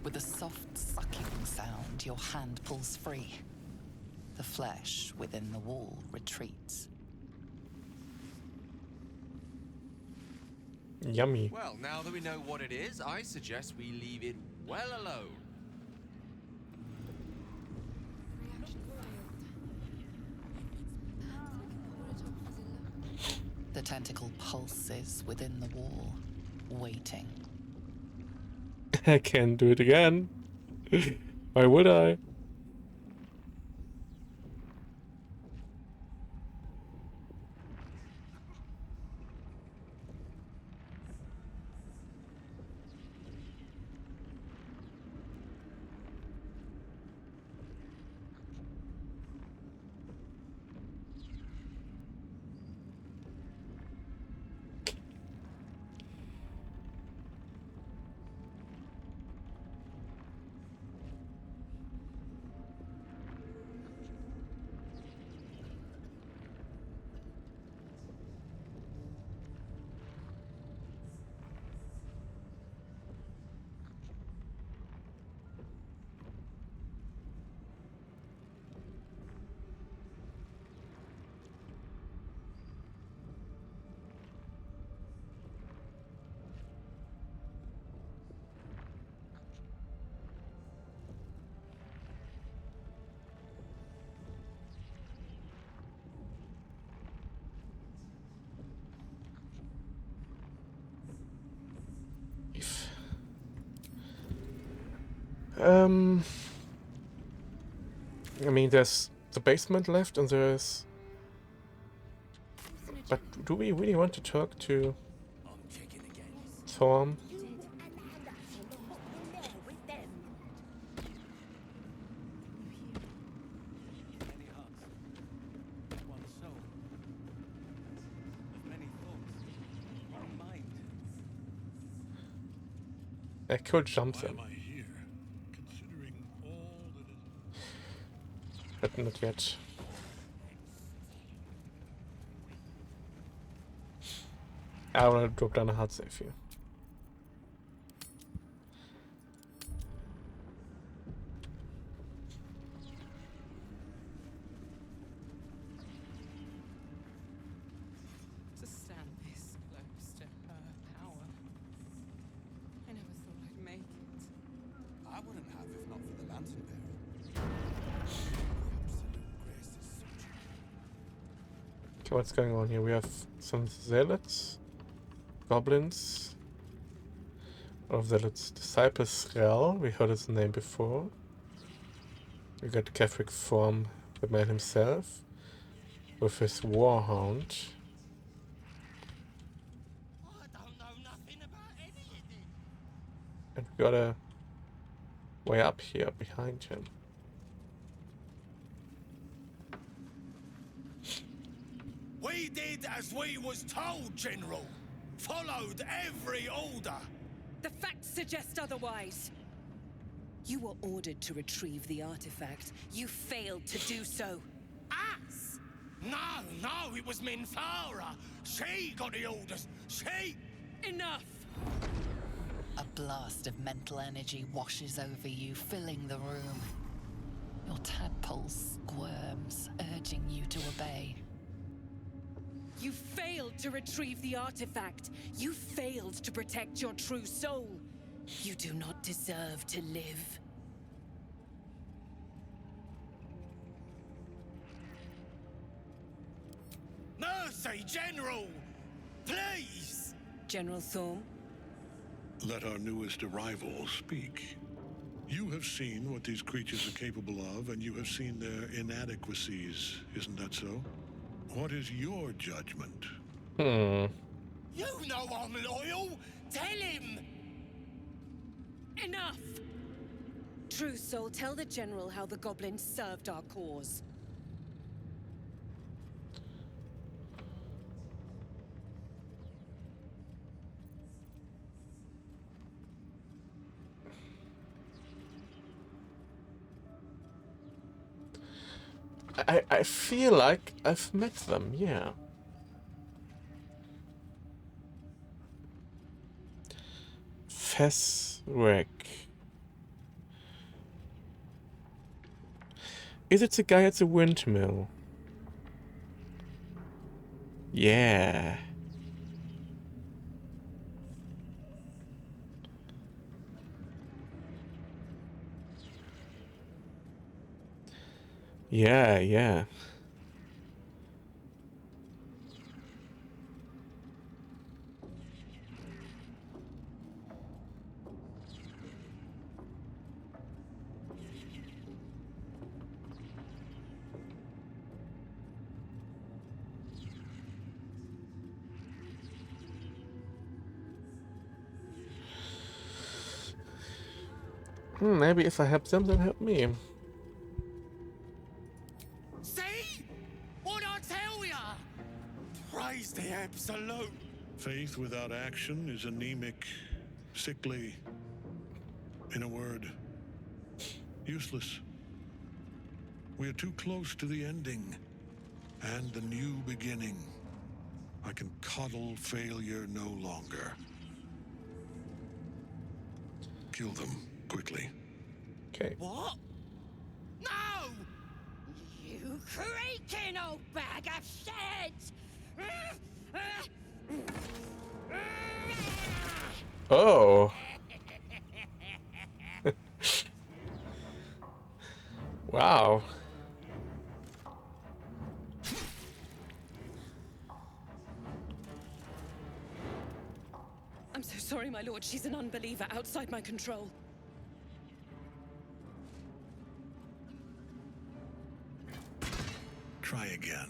With a soft sucking sound, your hand pulls free. The flesh within the wall retreats. Yummy. Well, now that we know what it is, I suggest we leave it well alone. The tentacle pulses within the wall, waiting. I can't do it again. Why would I? I mean, there's the basement left, and there's... But do we really want to talk to Thorm? I could jump them. But not yet. I want to drop down a hard save here. To stand this close to her power. I never thought I'd make it. I wouldn't have if not for the lantern bearer. Okay, what's going on here? We have some zealots, goblins, of zealots, disciples Rel, we heard his name before. We got Kefric from the man himself, with his warhound. And we got a way up here behind him. We did as we was told, General. Followed every order. The facts suggest otherwise. You were ordered to retrieve the artifact. You failed to do so. Us? No, it was Minthara. She got the orders. She... Enough! A blast of mental energy washes over you, filling the room. Your tadpole squirms, urging you to obey. You failed to retrieve the artifact. You failed to protect your true soul. You do not deserve to live. Mercy, General! Please! General Thorm? Let our newest arrival speak. You have seen what these creatures are capable of, and you have seen their inadequacies, isn't that so? What is your judgment? You know I'm loyal! Tell him! Enough! True Soul, tell the General how the goblins served our cause. I feel like I've met them, yeah. Fesric. Is it the guy at the windmill? Yeah. Yeah. Maybe if I help them, they'll help me. See? What'd I tell ya? Praise the Absolute. Faith without action is anemic, sickly. In a word, useless. We are too close to the ending and the new beginning. I can coddle failure no longer. Kill them quickly. Okay. What? No! You creaking old bag of shit! Oh. Wow. I'm so sorry, my lord. She's an unbeliever outside my control. Try again.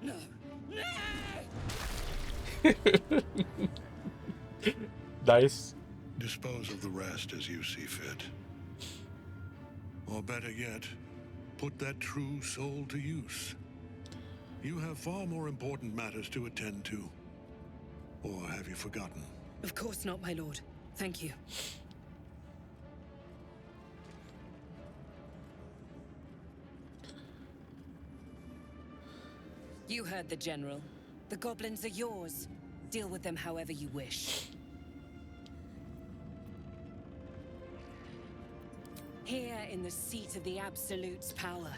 No. Nice. Dispose of the rest as you see fit. Or better yet, put that true soul to use. You have far more important matters to attend to. Or have you forgotten? Of course not, my lord. Thank you. You heard the General. The goblins are yours. Deal with them however you wish. Here in the seat of the Absolute's power,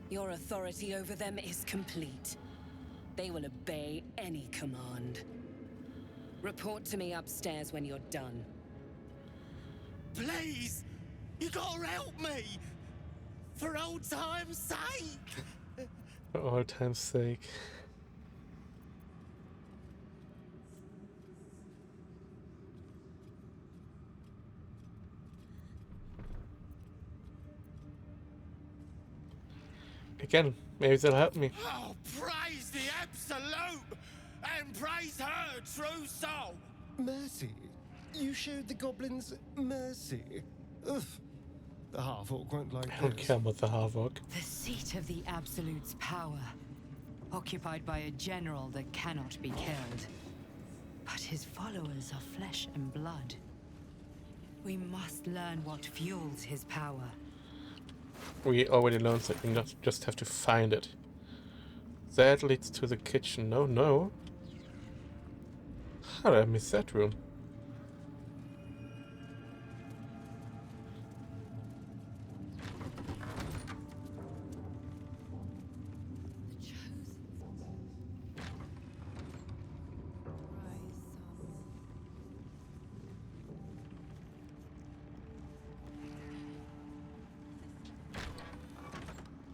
your authority over them is complete. They will obey any command. Report to me upstairs when you're done. Please! You gotta help me! For old time's sake! For all time's sake. Again, maybe they'll help me. Oh, praise her, true soul! Mercy? You showed the goblins mercy? Ugh. The half-orc won't like I don't this. care about the half-orc. The seat of the Absolute's power, occupied by a general that cannot be killed. But his followers are flesh and blood. We must learn what fuels his power. We already learned that we just have to find it. That leads to the kitchen. No, no. How did I miss that room?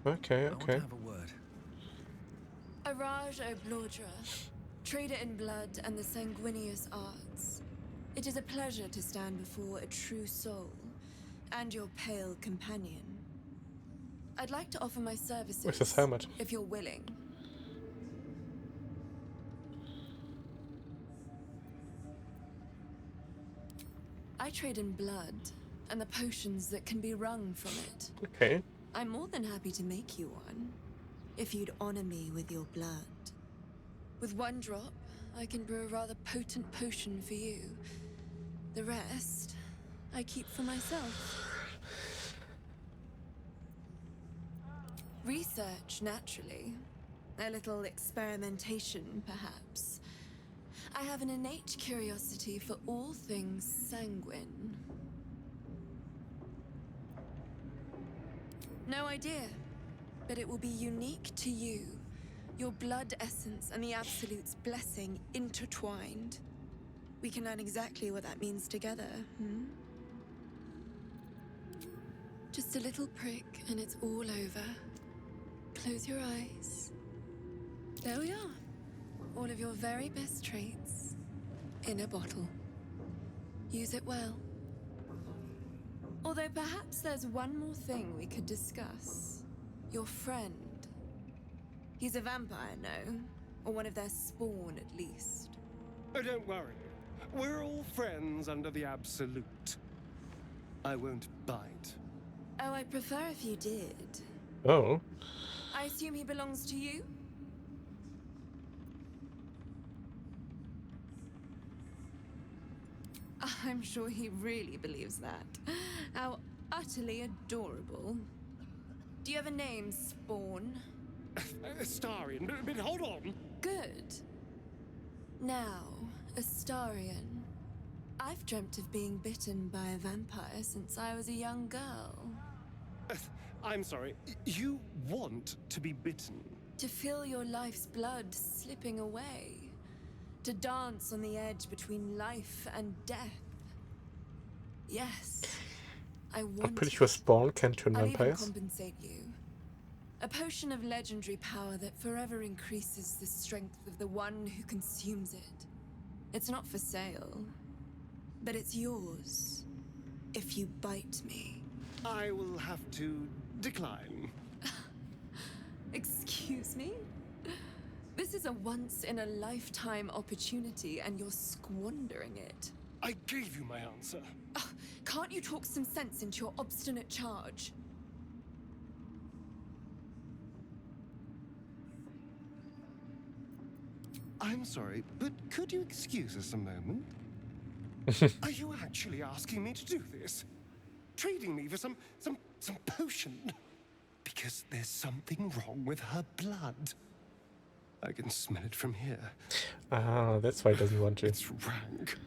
Okay, I want to okay. have a word. Araj O'Blordra, trader in blood and the sanguineous arts. It is a pleasure to stand before a true soul and your pale companion. I'd like to offer my services, Where's his helmet? if you're willing. I trade in blood and the potions that can be wrung from it. Okay. I'm more than happy to make you one, if you'd honor me with your blood. With one drop, I can brew a rather potent potion for you. The rest, I keep for myself. Research, naturally. A little experimentation, perhaps. I have an innate curiosity for all things sanguine. No idea, but it will be unique to you. Your blood essence and the Absolute's blessing intertwined. We can learn exactly what that means together, hmm? Just a little prick and it's all over. Close your eyes. There we are. All of your very best traits in a bottle. Use it well. Although perhaps there's one more thing we could discuss. Your friend. He's a vampire, no? Or one of their spawn, at least. Oh, don't worry. We're all friends under the Absolute. I won't bite. Oh, I'd prefer if you did. Oh. I assume he belongs to you? I'm sure he really believes that. How utterly adorable. Do you have a name, Spawn? Astarion, but hold on. Good. Now, Astarion. I've dreamt of being bitten by a vampire since I was a young girl. I'm sorry. You want to be bitten? To feel your life's blood slipping away. To dance on the edge between life and death. Yes. I'm pretty sure Spawn can turn I'll even vampires. compensate you. A potion of legendary power that forever increases the strength of the one who consumes it. It's not for sale, but it's yours if you bite me. I will have to decline. Excuse me? This is a once-in-a-lifetime opportunity, and you're squandering it. I gave you my answer. Can't you talk some sense into your obstinate charge? I'm sorry, but could you excuse us a moment? Are you actually asking me to do this? Trading me for some potion? Because there's something wrong with her blood. I can smell it from here. Ah, that's why he doesn't want to. It's rank.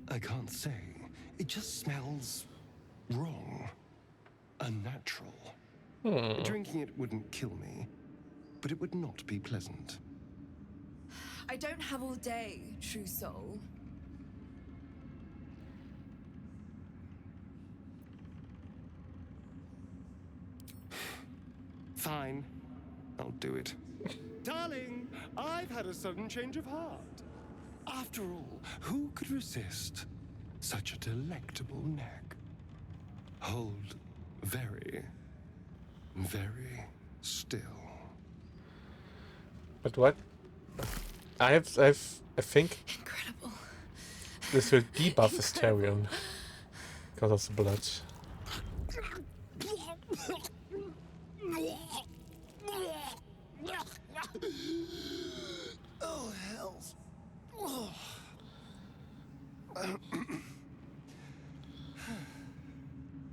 I can't say. It just smells wrong. Unnatural. Drinking it wouldn't kill me, but it would not be pleasant. I don't have all day, true soul. Fine. I'll do it. Darling, I've had a sudden change of heart. After all, who could resist such a delectable neck? Hold very still. But what? I think Incredible. this will debuff Asterion because of the blood. Oh, hells. Oh.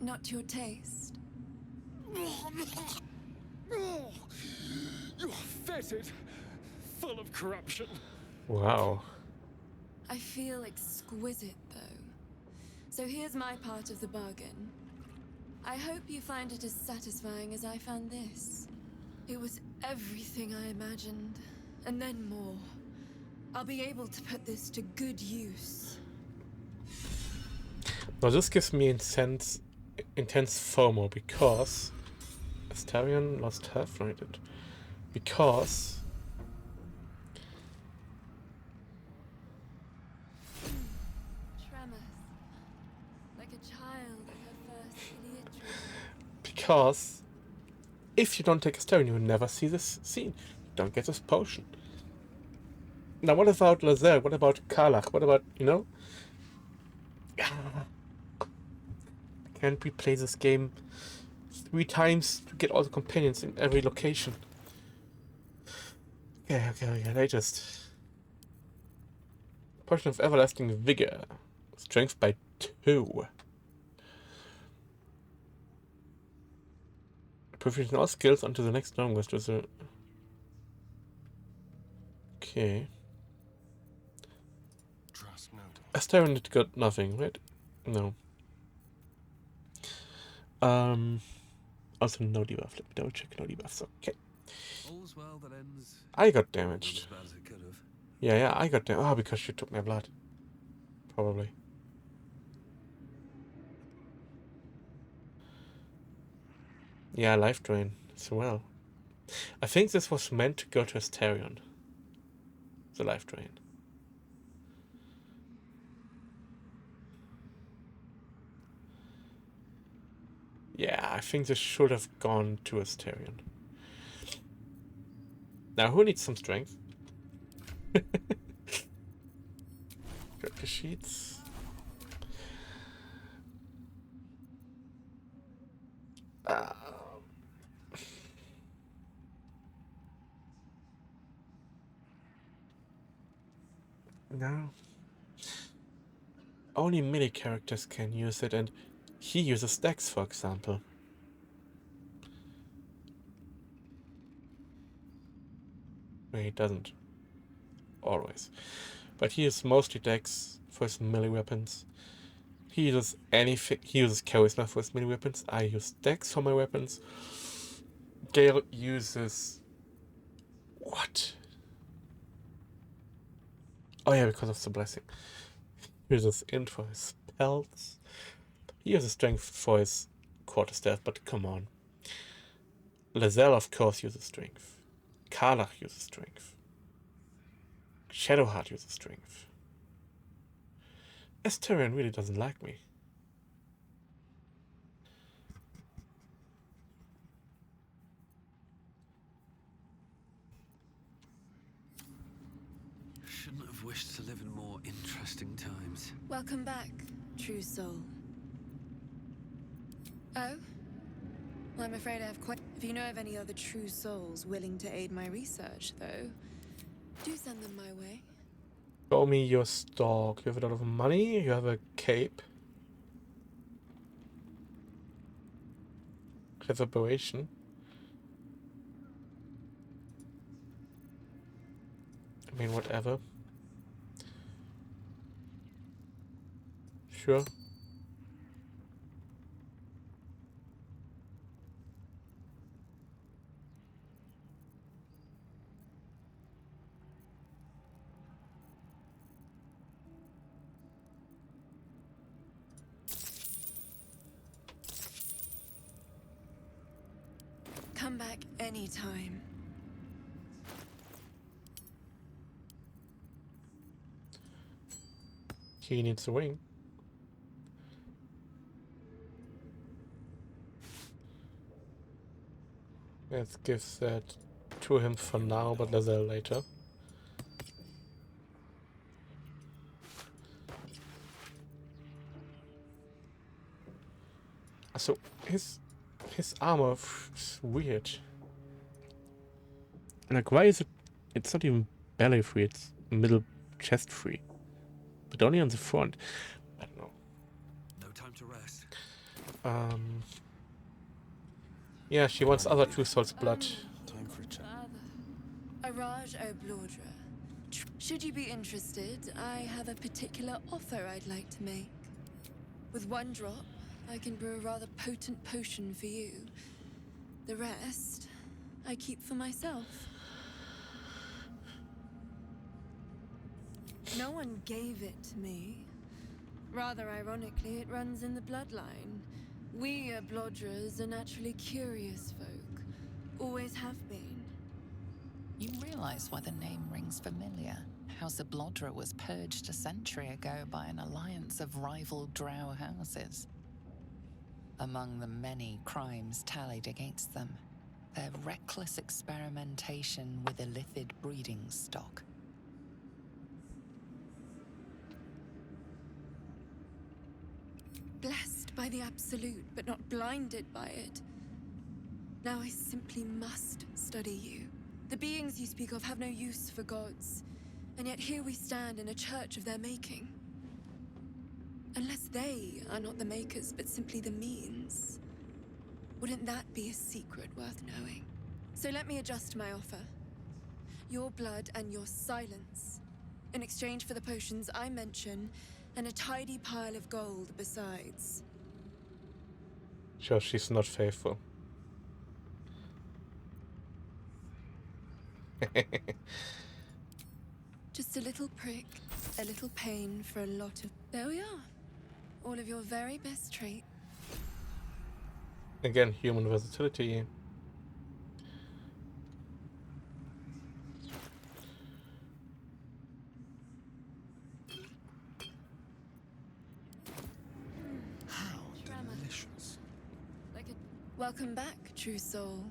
Not to your taste. You're fetid, full of corruption. Wow. I feel exquisite, though. So here's my part of the bargain. I hope you find it as satisfying as I found this. It was everything I imagined, and then more. I'll be able to put this to good use. Now this gives me intense FOMO because Asterion lost half rated. Because Tremors. Like a child at her first idiotry. because if you don't take Asterion, you will never see this scene. You don't get this potion. Now what about Lazel? What about Karlach? What about, you know? Can't we play this game 3 times to get all the companions in every location? Okay, latest. Potion of Everlasting Vigor. Strength by 2. Proficient all skills onto the next long rest with a... Okay. Asterion did got nothing, right? No. Also no debuff. Let me double check no debuffs. Okay. All's well that ends I got as damaged. bad as it could have. Yeah, I got damaged. Oh, because she took my blood. Probably. Yeah, life drain as well. I think this was meant to go to Asterion. The life drain. Yeah, I think this should have gone to Asterion. Now, who needs some strength? Character sheets. No. Only melee characters can use it, and he uses Dex, for example. No, he doesn't. Always. But he uses mostly Dex for his melee weapons. He uses anything. He uses Charisma for his melee weapons. I use Dex for my weapons. Gale uses... What? Oh yeah, because of the blessing. He uses Int for his spells. He uses Strength for his quarterstaff, but come on. Lazel, of course, uses Strength. Karlach uses Strength. Shadowheart uses Strength. Asterion really doesn't like me. Shouldn't have wished to live in more interesting times. Welcome back, true soul. Oh? Well, I'm afraid I have quite... If you know of any other true souls willing to aid my research, though, do send them my way. Show me your stock. You have a lot of money. You have a cape. Reverberation. I mean, whatever. Sure. Come back anytime. He needs a wing. Let's give that to him for now, but later. So his armor is weird. Like, why is it? It's not even belly free. It's middle chest free, but only on the front. I don't know. No time to rest. Yeah, she wants other True Soul's blood. Time for a chat. Araj O'Blaudra. Should you be interested, I have a particular offer I'd like to make. With one drop, I can brew a rather potent potion for you. The rest, I keep for myself. No one gave it to me. Rather ironically, it runs in the bloodline. We O'Blaudras are naturally curious folk. Always have been. You realize why the name rings familiar? House Baldurs was purged a century ago by an alliance of rival drow houses. Among the many crimes tallied against them, their reckless experimentation with illithid breeding stock. Blessed by the Absolute, but not blinded by it. Now I simply must study you. The beings you speak of have no use for gods, and yet here we stand in a church of their making. Unless they are not the makers, but simply the means, wouldn't that be a secret worth knowing? So let me adjust my offer. Your blood and your silence, in exchange for the potions I mention, and a tidy pile of gold besides. Sure, she's not faithful. Just a little prick, a little pain for a lot of... There we are. All of your very best traits. Again, human versatility. How delicious. Welcome back, true soul.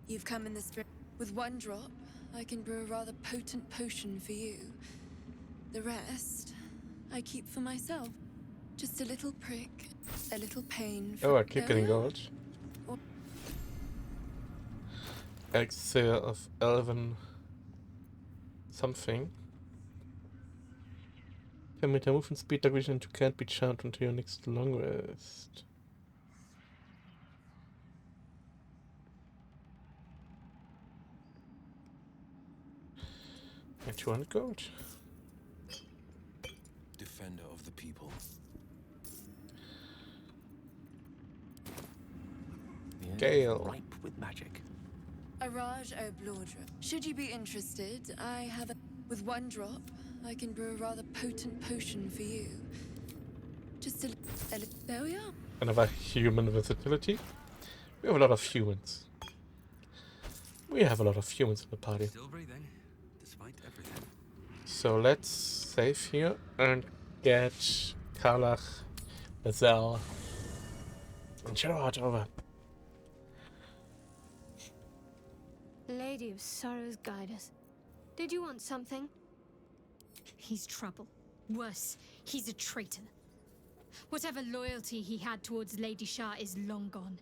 You've come in the spirit. With one drop, I can brew a rather potent potion for you. The rest, I keep for myself. Just a little prick, a little pain. Oh, I keep getting gold. Elixir of Elven something. 10-meter movement speed, dark vision, you can't be charmed until your next long rest. And 200 gold. Defender of the people. Gale. Ripe with magic. Araj O'Blaudra. Should you be interested, I have a... With one drop, I can brew a rather potent potion for you. Just a... There we are. Another human versatility. We have a lot of humans. We have a lot of humans in the party. Still breathing, despite everything. So let's save here and get Karlach, Lazelle, and Gerard over. Lady of Sorrows, guide us. Did you want something? He's trouble. Worse, he's a traitor. Whatever loyalty he had towards Lady Shah is long gone.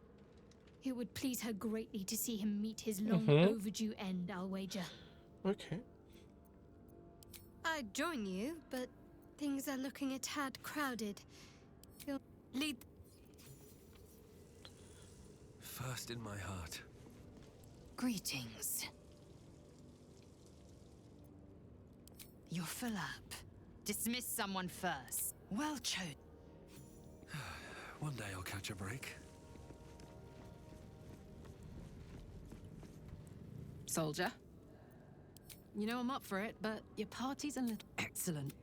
It would please her greatly to see him meet his long overdue end, I'll wager. Okay. I'd join you, but things are looking a tad crowded. You'll lead... First in my heart. Greetings. You're full up. Dismiss someone first. Well chosen. One day I'll catch a break. Soldier. You know I'm up for it, but your party's a little... Excellent.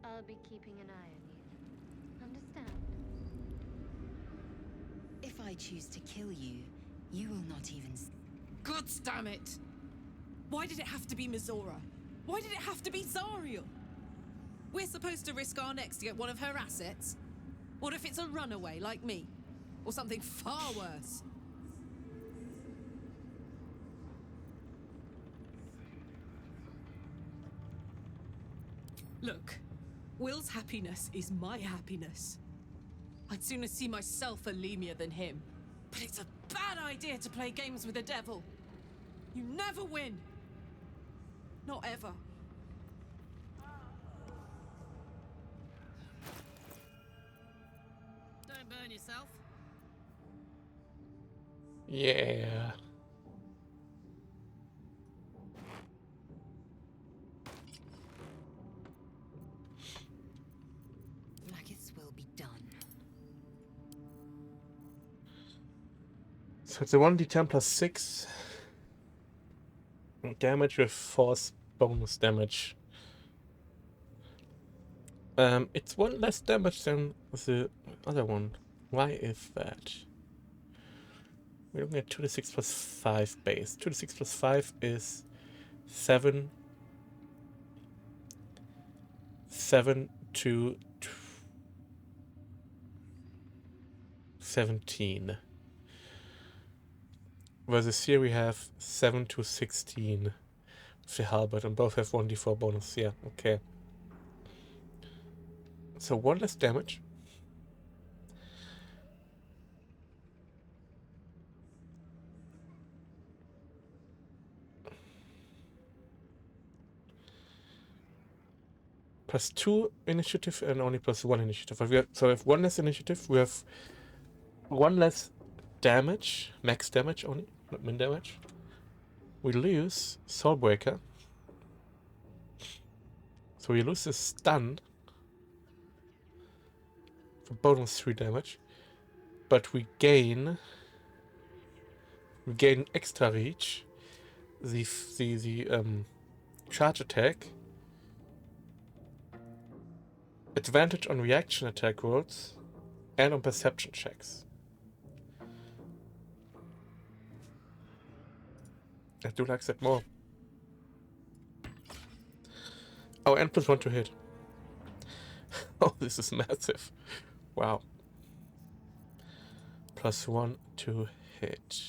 I'll be keeping an eye on you. Understand? If I choose to kill you, you will not even... God damn it! Why did it have to be Mizora? Why did it have to be Zariel? We're supposed to risk our necks to get one of her assets? What if it's a runaway like me? Or something far worse? Look, Will's happiness is my happiness. I'd sooner see myself a lemur than him. But it's a bad idea to play games with the devil. You never win. Not ever. Don't burn yourself. Yeah. Blackets will be done. So it's a 1d10 plus 6 damage with force bonus damage. It's one less damage than the other one. Why is that? We're looking at 2d6 plus 5 base. 2d6 plus 5 is 7. 7 to 17. Versus here we have 7 to 16 with the halberd, and both have 1d4 bonus. Yeah, okay. So one less damage. Plus 2 initiative and only plus 1 initiative. So we have 1 less initiative, we have 1 less damage, max damage only, not min damage. We lose Soulbreaker. So we lose the stun for bonus 3 damage. But we gain extra reach, the charge attack, advantage on reaction attack rolls, and on perception checks. I do like that more. Oh, and plus 1 to hit. Oh, this is massive. Wow. Plus 1 to hit.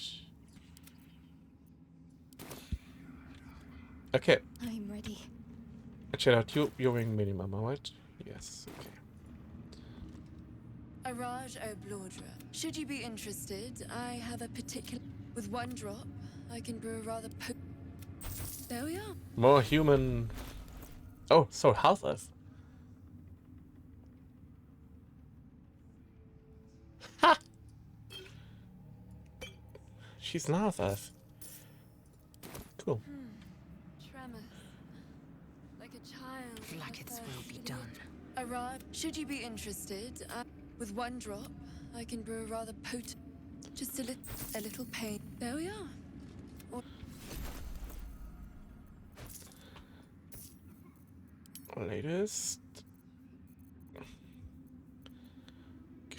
Okay. I'm ready. Check out, you're wearing minimum, right? Yes, okay. Araj O'Blaudra. Should you be interested, I have a particular... With 1 drop, I can brew a rather There we are. More human... Oh, so half elf. Ha! She's an half elf. Cool. Tremor. Like a child. Blackets will be done. Araj, should you be interested, with 1 drop, I can brew a rather potent... Just a little pain. There we are. Latest.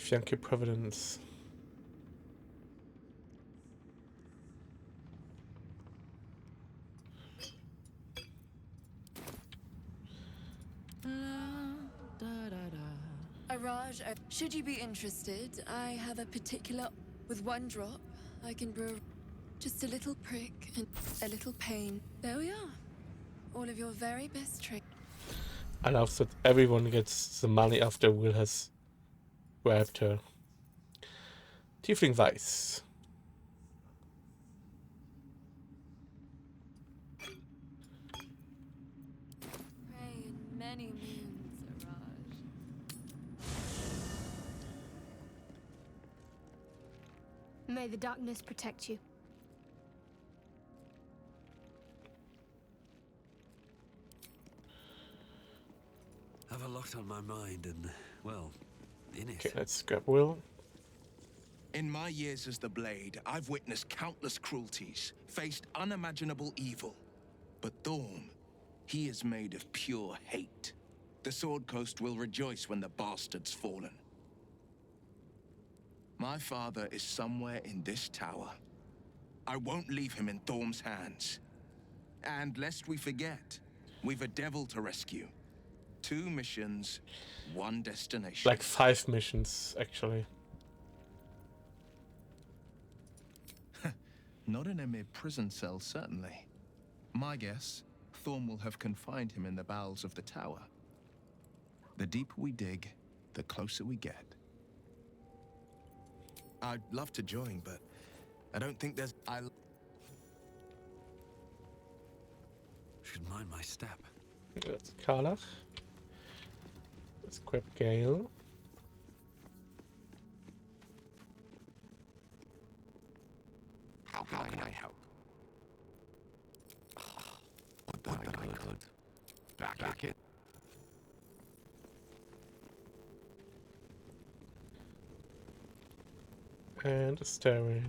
Yankee Providence. Araj, should you be interested, I have a particular... With 1 drop, I can brew just a little prick and a little pain. There we are. All of your very best tricks. I love that everyone gets the money after Will has grabbed her. Tiefling Weiss. Pray in many moons, Araj. May the darkness protect you. I have a lot on my mind and, well, in it. Okay, let's grab Will. In my years as the Blade, I've witnessed countless cruelties, faced unimaginable evil. But Thorm, he is made of pure hate. The Sword Coast will rejoice when the bastard's fallen. My father is somewhere in this tower. I won't leave him in Thorm's hands. And lest we forget, we've a devil to rescue. 2 missions, 1 destination. Like 5 missions, actually. Not in a mere prison cell, certainly. My guess, Thorm will have confined him in the bowels of the tower. The deeper we dig, the closer we get. I'd love to join, but I don't think there's... Should mind my step. That's Karlach. Let's grab Gale. How can I help? What that I could. Back it. And a stereo.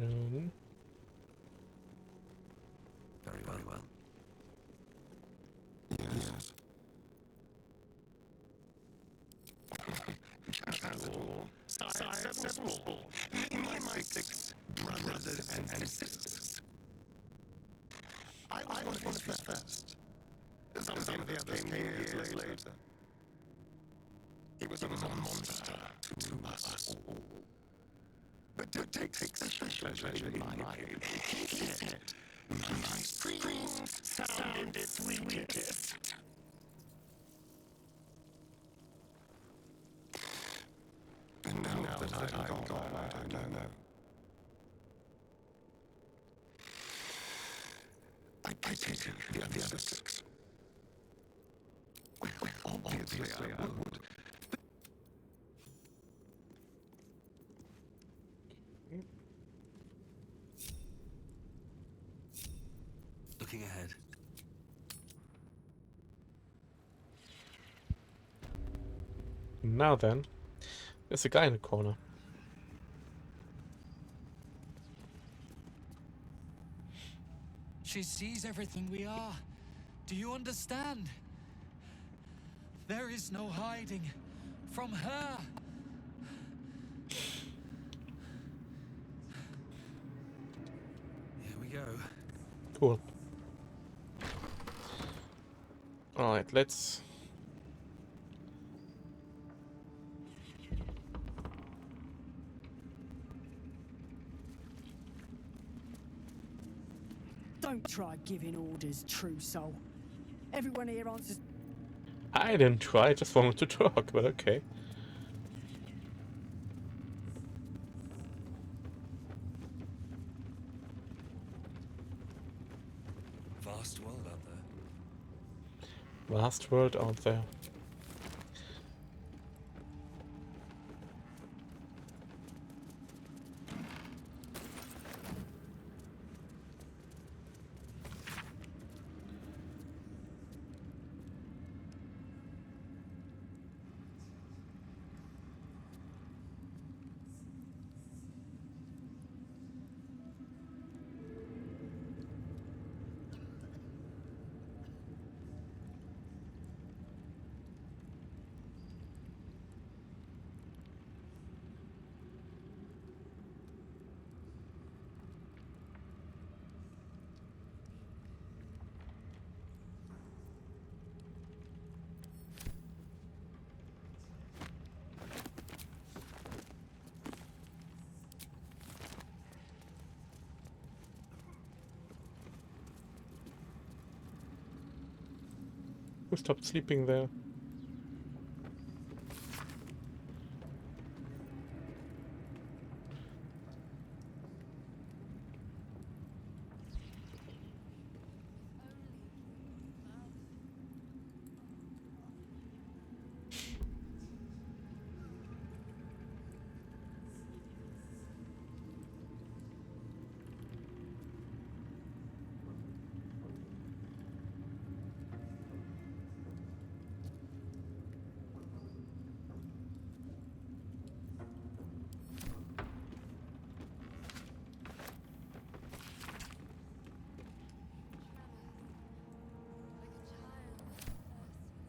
Very well. Yes. Just as all, several. My 6 brothers and sisters. I was one of his first. Some of the others came years later. He was a monster to us all. But to take special pleasure in my pain, he said, my screams sounded sweetest. And now that I'm gone, I don't know. I pity the other 6. Well, obviously I would. Looking ahead. Now then, there's a guy in the corner. She sees everything we are. Do you understand? There is no hiding from her. Here we go. Cool. Alright, let's... Don't try giving orders, true soul. Everyone here answers... I didn't try, I just wanted to talk, but okay. Vast world out there. Vast world out there. Who stopped sleeping there?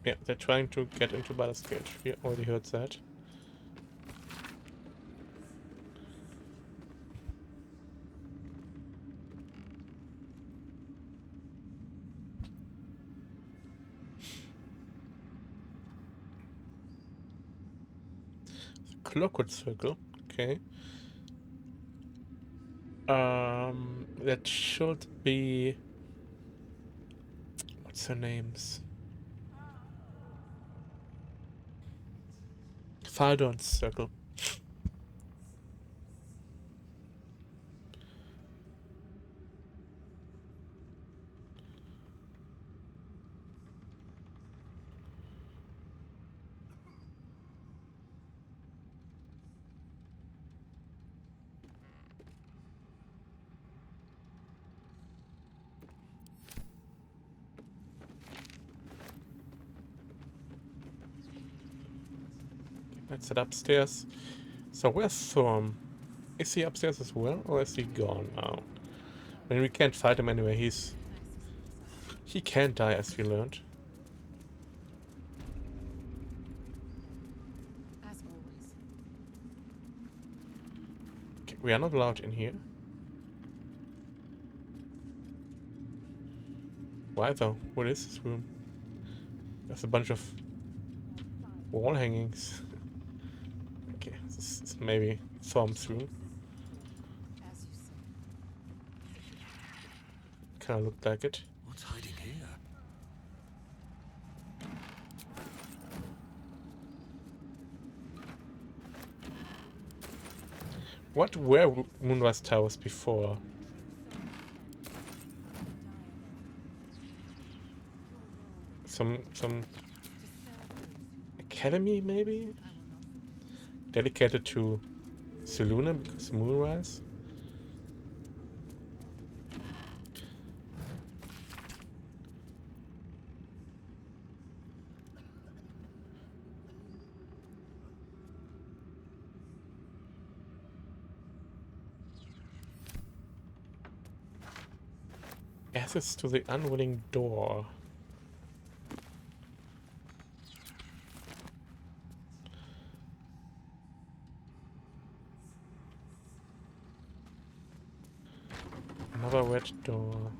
Yeah, they're trying to get into Baldur's Gate. We already heard that. Clockwood Circle. Okay. That should be... What's her name's? Faldorn's Circle. Let's head upstairs. So where's Thorm? Is he upstairs as well, or is he gone now? I mean, we can't fight him anyway. He can die, as we learned. As always. Okay, we are not allowed in here. Why though? What is this room? There's a bunch of wall hangings. Okay, this is maybe Thorm's room. Kinda looked like it. What's hiding here? What were moonrise towers before? Some academy maybe? Dedicated to Seluna because moonrise? Access to the unwilling door. Another red door.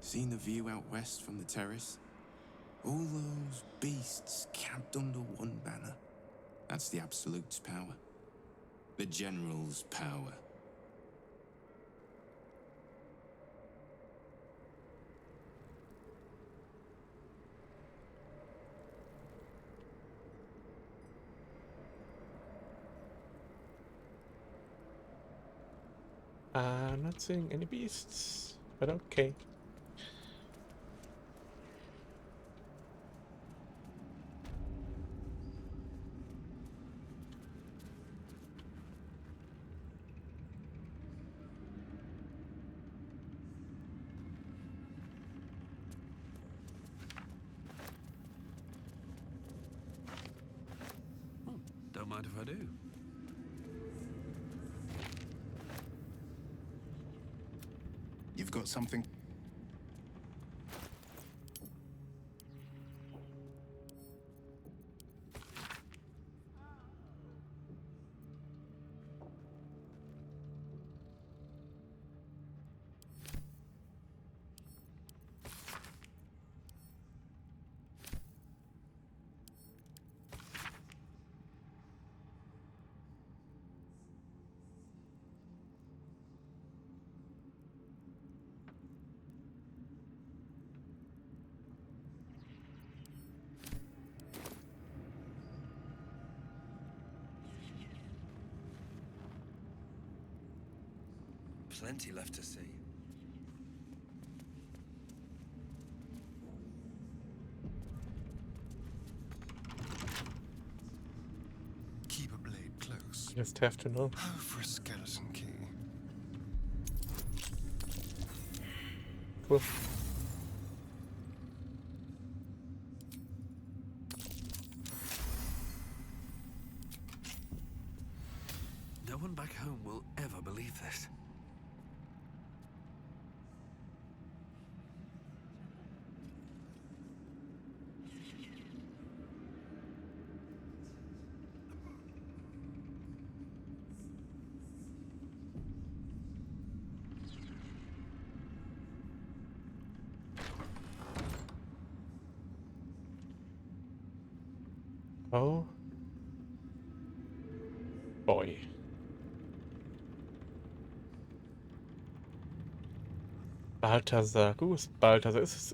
Seen the view out west from the terrace? All those beasts camped under one banner. That's the Absolute's power. The General's power. I'm not seeing any beasts, but okay. Don't mind if I do. You've got something? Plenty left to see. Keep a blade close. Just have to know. Oh, for a skeleton key. Cool. No one back home will ever believe this. Oh boy. Balthazar. Who is Balthazar? Is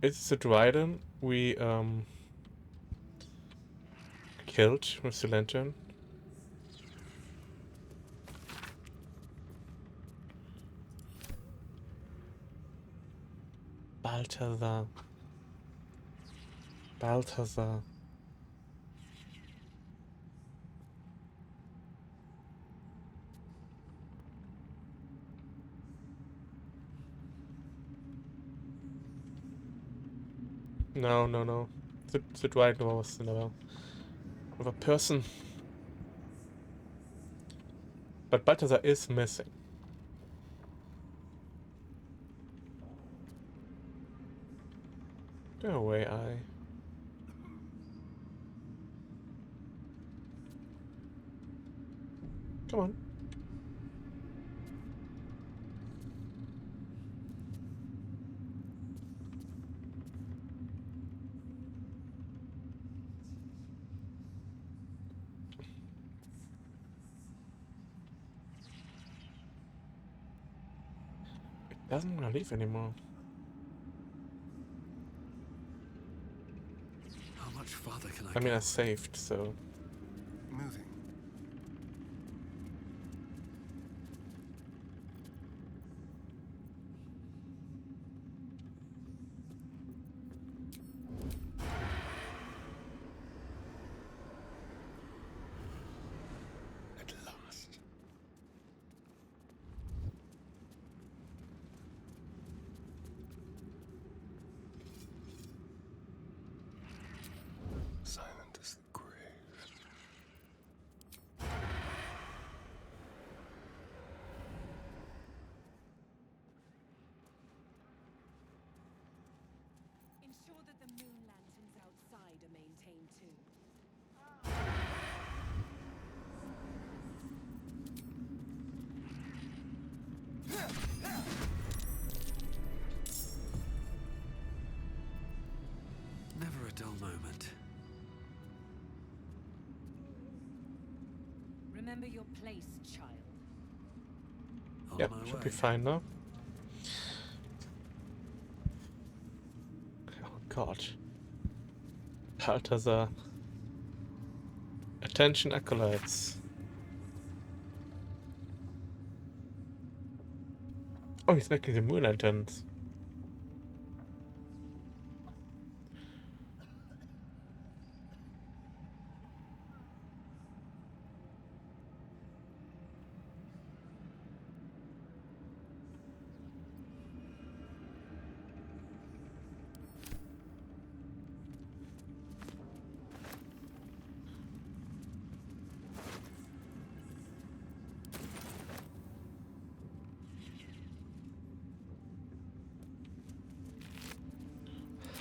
this a Dryden we killed with the lantern? Balthazar. Balthazar. No, no, no. The Dryden was another person. But Balthazar is missing. Go away, I. Come on. It doesn't want to leave anymore. How much farther can I mean, go? I saved, so. Moving. At last. Silent as the grave. Ensure that the moon lanterns outside are maintained too. Never a dull moment. Remember your place, child. On Yep, my should way. be fine now. Oh god. Balthazar. Attention, acolytes. Oh, he's making the moon lanterns.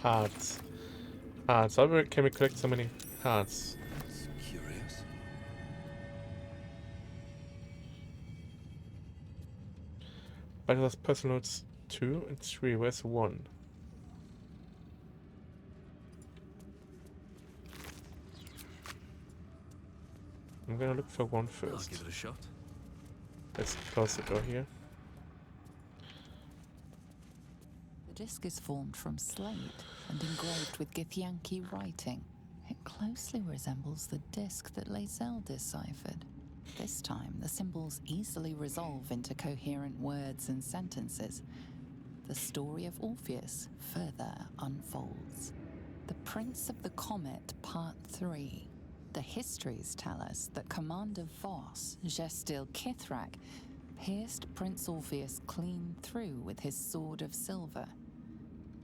Hearts. Hearts. How can we collect so many hearts? That's curious. Balthazar's personal notes 2 and 3. Where's 1? I'm gonna look for 1 I'll first. give it a shot. Let's close the door here. The disc is formed from slate and engraved with Githyanki writing. It closely resembles the disc that Lae'zel deciphered. This time, the symbols easily resolve into coherent words and sentences. The story of Orpheus further unfolds. The Prince of the Comet, Part 3. The histories tell us that Commander Voss, Gestil Kithrak, pierced Prince Orpheus clean through with his sword of silver,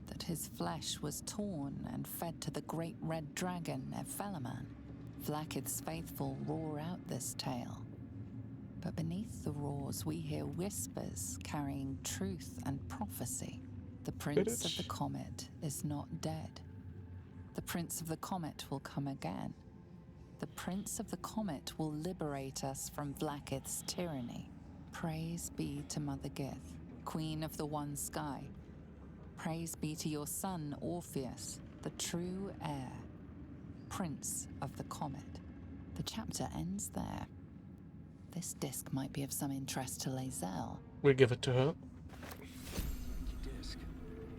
that his flesh was torn and fed to the great red dragon Ephelaman. Vlaakith's faithful roar out this tale. But beneath the roars we hear whispers carrying truth and prophecy. The Prince of the Comet is not dead. The Prince of the Comet will come again. The Prince of the Comet will liberate us from Vlaakith's tyranny. Praise be to Mother Gith, Queen of the One Sky. Praise be to your son, Orpheus, the true heir. Prince of the Comet. The chapter ends there. This disc might be of some interest to Lae'zel. We'll give it to her. Disc.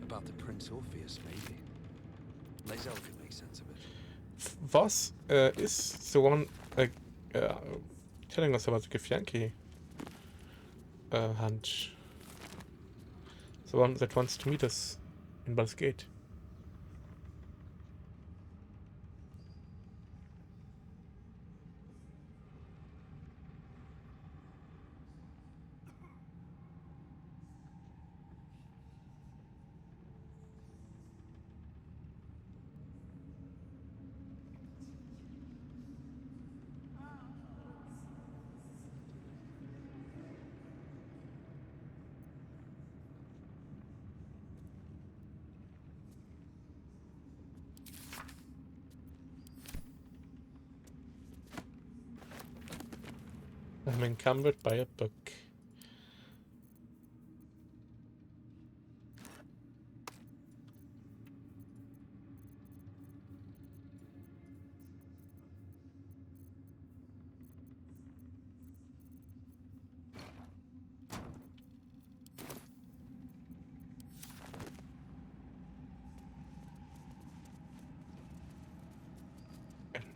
About the Prince Orpheus, maybe. Lae'zel could make sense of it. Voss is the one telling us about the Githyanki hunt. The one that wants to meet us in Baldur's Gate. I'm encumbered by a book.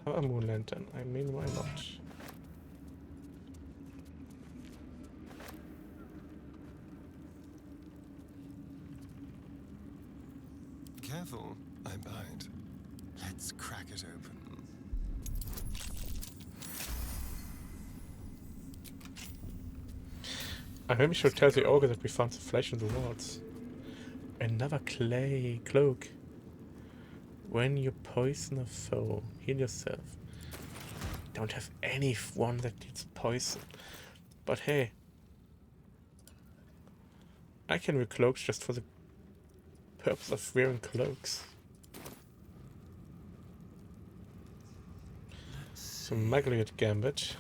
Another moon lantern. I mean, why not? Careful, I bite. Let's crack it open. I maybe should tell the ogre that we found the flesh in the walls. Another clay cloak. When you poison a foe, heal yourself. Don't have anyone that needs poison. But hey, I can wear cloaks just for the purpose of wearing cloaks. So Magliot Gambit.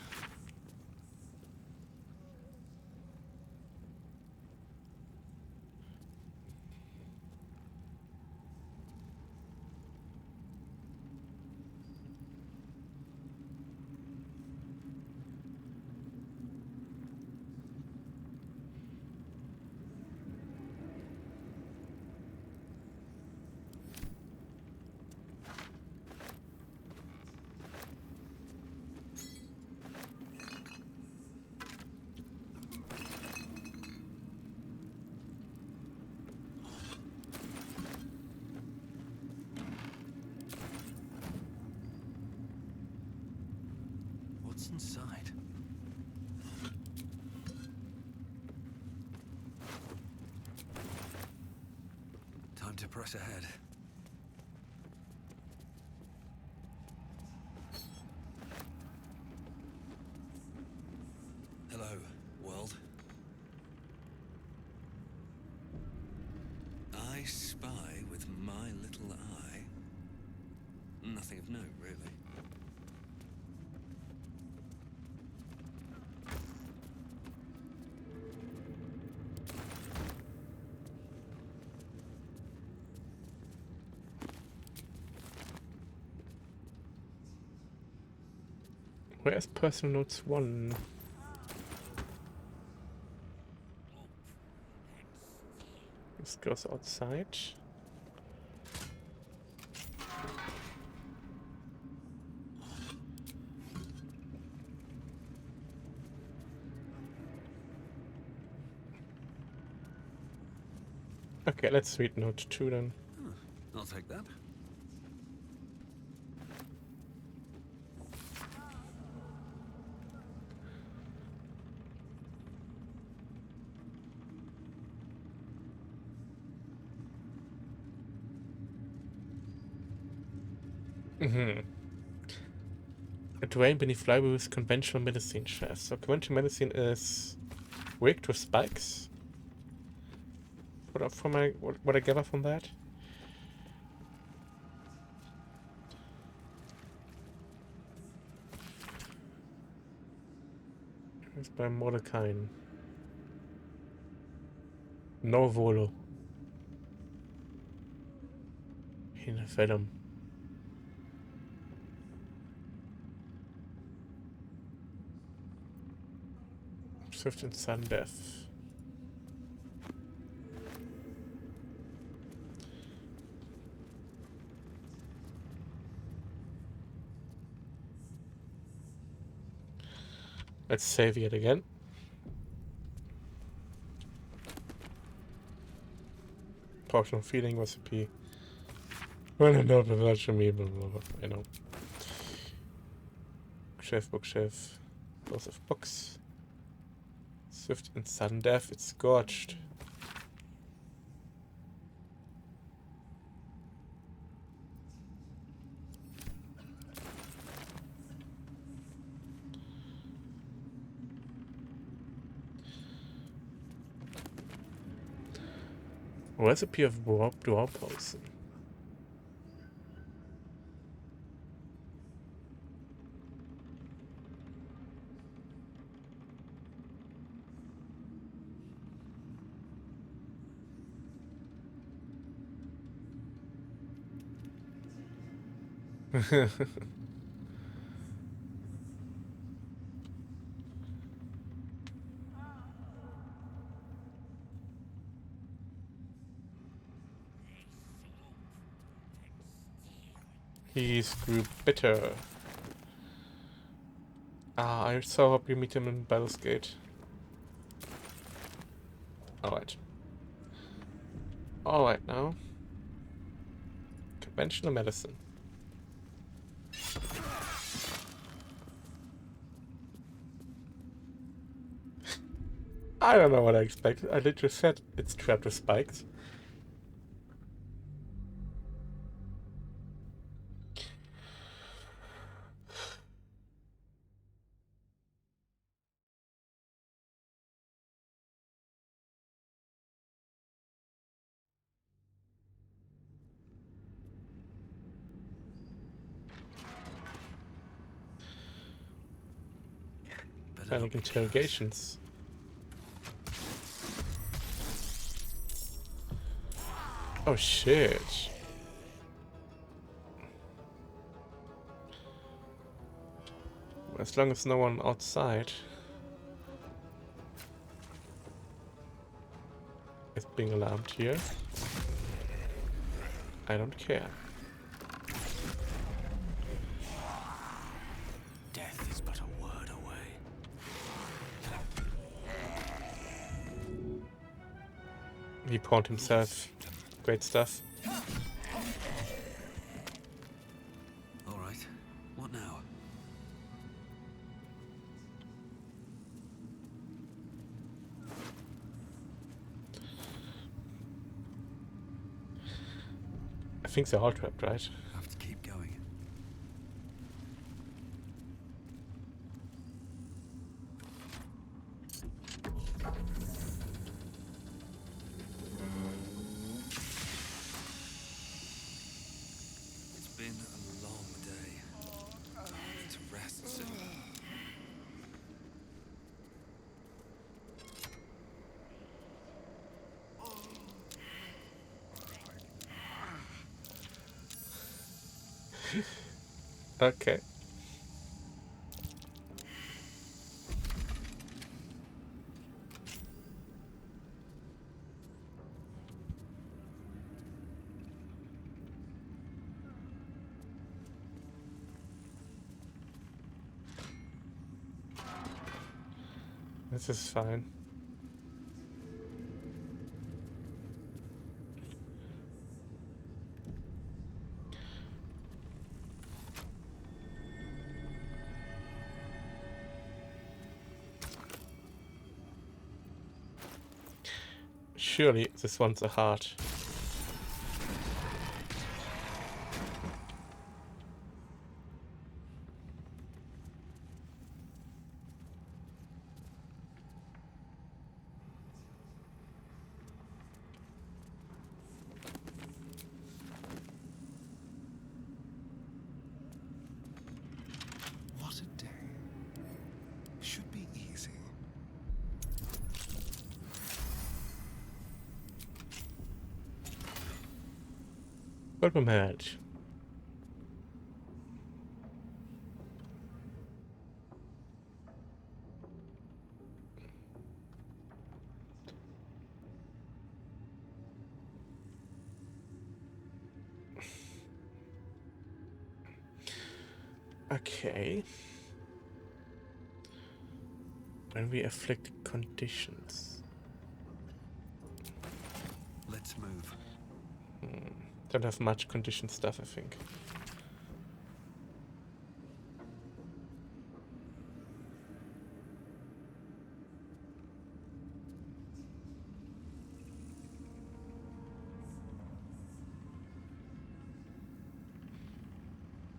What's inside? Time to press ahead. Hello, world. I spy with my little eye. Nothing of note, really. Where's personal notes 1? This goes outside. Okay, let's read note 2 then. I'll take that. A drain beneath library with conventional medicine chest. So conventional medicine is rigged with spikes. What I gather from that. It's by Mordecai. No volo. In a venom. Swift and sudden death. Let's save it again. Potion of feeling recipe. When I know the virtual me, blah, blah, blah. I know. Chef, bookshelf. Both of books. Swift and sudden death. It's scorched. Recipe of dwarf potion. He grew bitter. Ah, I so hope you meet him in Baldur's Gate. Alright. Alright now. Conventional medicine. I don't know what I expected. I literally said it's trapped with spikes. Panic interrogations. Oh shit. As long as no one outside is being alarmed here, I don't care. Death is but a word away. He pawned himself. Great stuff. All right. What now? I think they're all trapped, right? Have to keep going. It's been a long day. I need to rest soon. Okay. This is fine. Surely this one's a heart. What a day. Should be easy. Purple match. Okay. When we afflict conditions. Let's move. Don't have much condition stuff, I think.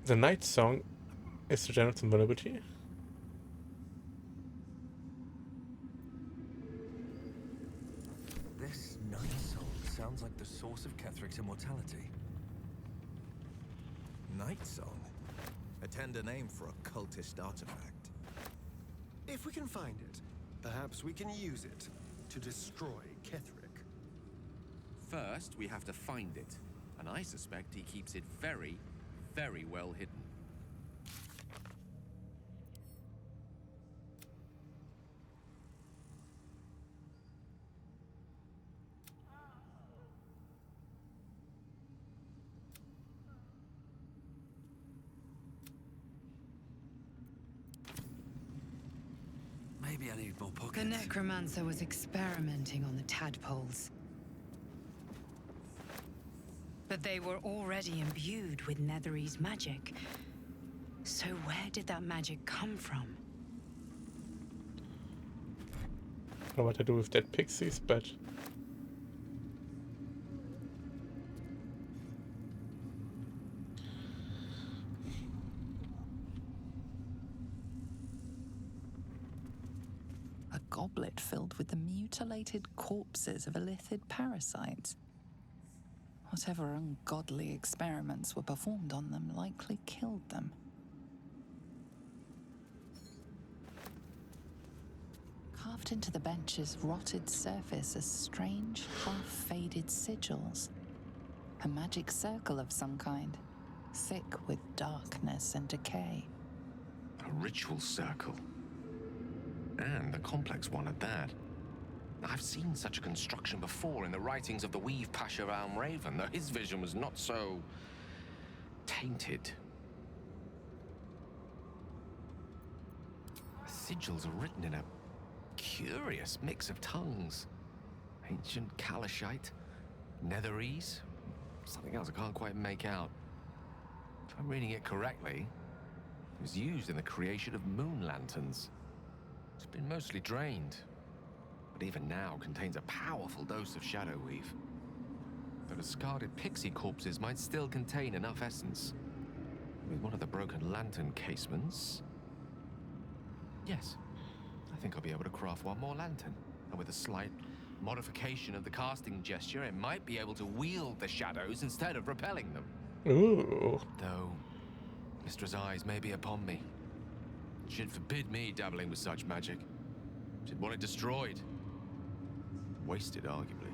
The night song is to generate some vulnerability. This night song sounds like the source of Kethric's immortality. Night Song? A tender name for a cultist artifact. If we can find it, perhaps we can use it to destroy Ketheric. First, we have to find it, and I suspect he keeps it very, very well hidden. Maybe I need more pockets. The necromancer was experimenting on the tadpoles. But they were already imbued with Netherese magic. So where did that magic come from? I don't know what to do with dead pixies, but... A goblet filled with the mutilated corpses of illithid parasites. Whatever ungodly experiments were performed on them likely killed them. Carved into the bench's rotted surface are strange, half-faded sigils. A magic circle of some kind, thick with darkness and decay. A ritual circle. And a complex one at that. I've seen such a construction before in the writings of the Weave Pasha Raven, though his vision was not so... tainted. The sigils are written in a curious mix of tongues. Ancient Kalashite, Netherese, something else I can't quite make out. If I'm reading it correctly, it was used in the creation of moon lanterns. It's been mostly drained, but even now contains a powerful dose of shadow weave. The discarded pixie corpses might still contain enough essence. With one of the broken lantern casements... Yes, I think I'll be able to craft one more lantern. And with a slight modification of the casting gesture, it might be able to wield the shadows instead of repelling them. Ooh. Though, Mistress' eyes may be upon me. She'd forbid me dabbling with such magic. She'd want it destroyed. Wasted, arguably.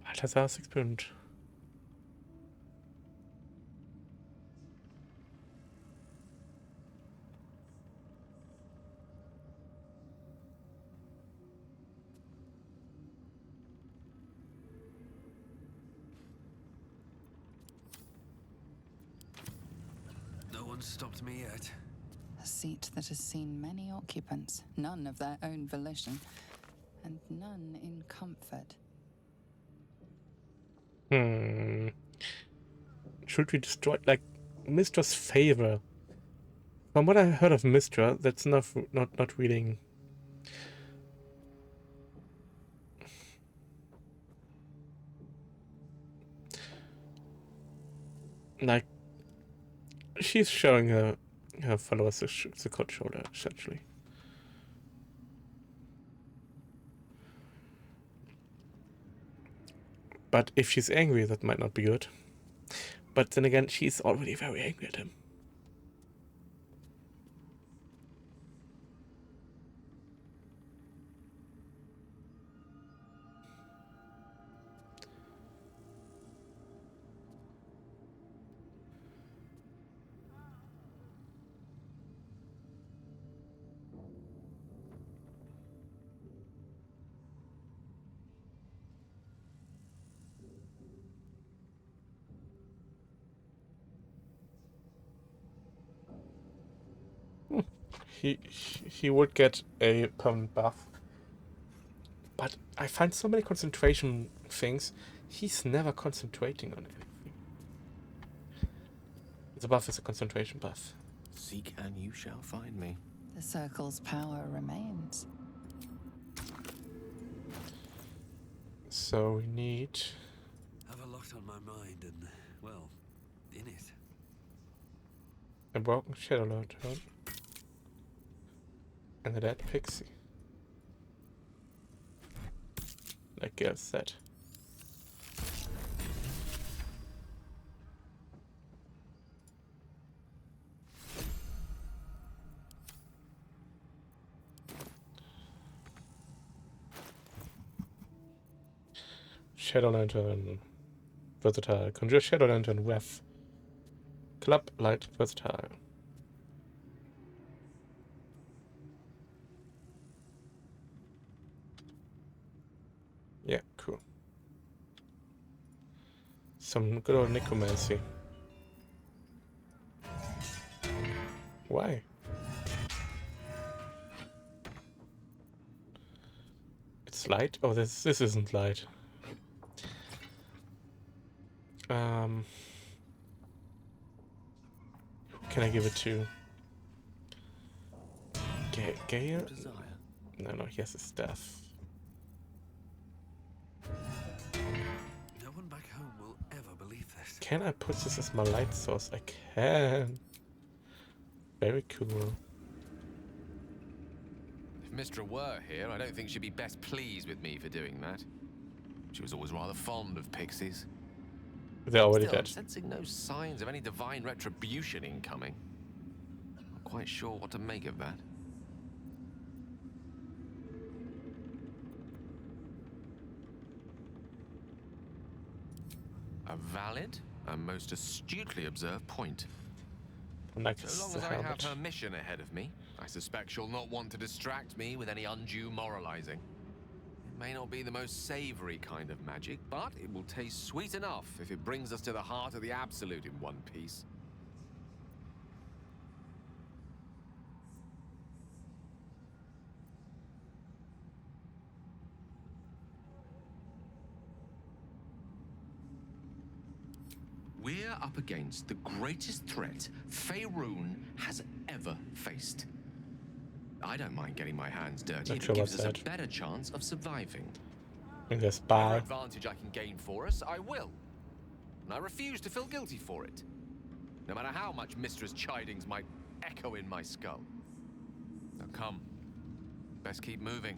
Balthasar's experiment. No one's stopped me yet. A seat that has seen many occupants, none of their own volition, and none in comfort. Should we destroy, like, Mistra's favor? From what I heard of Mistra, that's not reading. Like, she's showing her followers the cold shoulder, essentially. But if she's angry, that might not be good. But then again, she's already very angry at him. he would get a permanent buff. But I find so many concentration things. He's never concentrating on anything. The buff is a concentration buff. Seek and you shall find me. The circle's power remains. So we need... I have a lot on my mind and, well, in it. a broken shadow lantern. And a dead pixie. Like GER said. Shadow lantern, versatile. Conjure shadow lantern with club light, versatile. Yeah, cool. Some good old necromancy. Why? It's light? Oh, this isn't light. Who can I give it to? GER? No, he has his staff. No one back home will ever believe this. Can I put this as my light source? I can. Very cool. If Mistra were here, I don't think she'd be best pleased with me for doing that. She was always rather fond of pixies. They're already Still, I'm dead. sensing no signs of any divine retribution incoming. Not quite sure what to make of that. A valid and most astutely observed point. So long as I have her mission ahead of me, I suspect she'll not want to distract me with any undue moralizing. It may not be the most savory kind of magic, but it will taste sweet enough if it brings us to the heart of the Absolute in one piece. We're up against the greatest threat Faerun has ever faced. I don't mind getting my hands dirty if it gives us a better chance of surviving. In this Whatever bar. advantage I can gain for us, I will. And I refuse to feel guilty for it. No matter how much Mistra's chidings might echo in my skull. Now come. Best keep moving.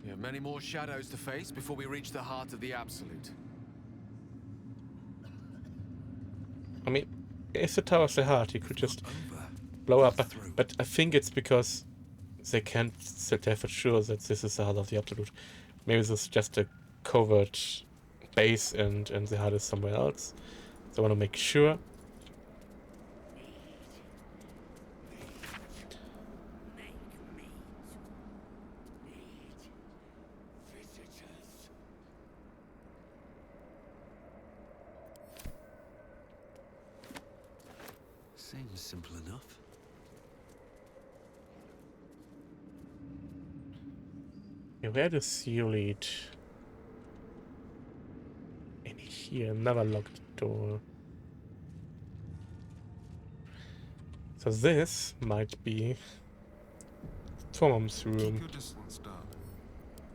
We have many more shadows to face before we reach the heart of the Absolute. I mean, if the tower's the heart, you could just blow up. But I think it's because they can't tell for sure that this is the heart of the Absolute. Maybe this is just a covert base and the heart is somewhere else. They want to make sure. Seems simple enough. Yeah, where does seal lead? In here, another locked door. So this might be Tom's room. Keep your distance, darling.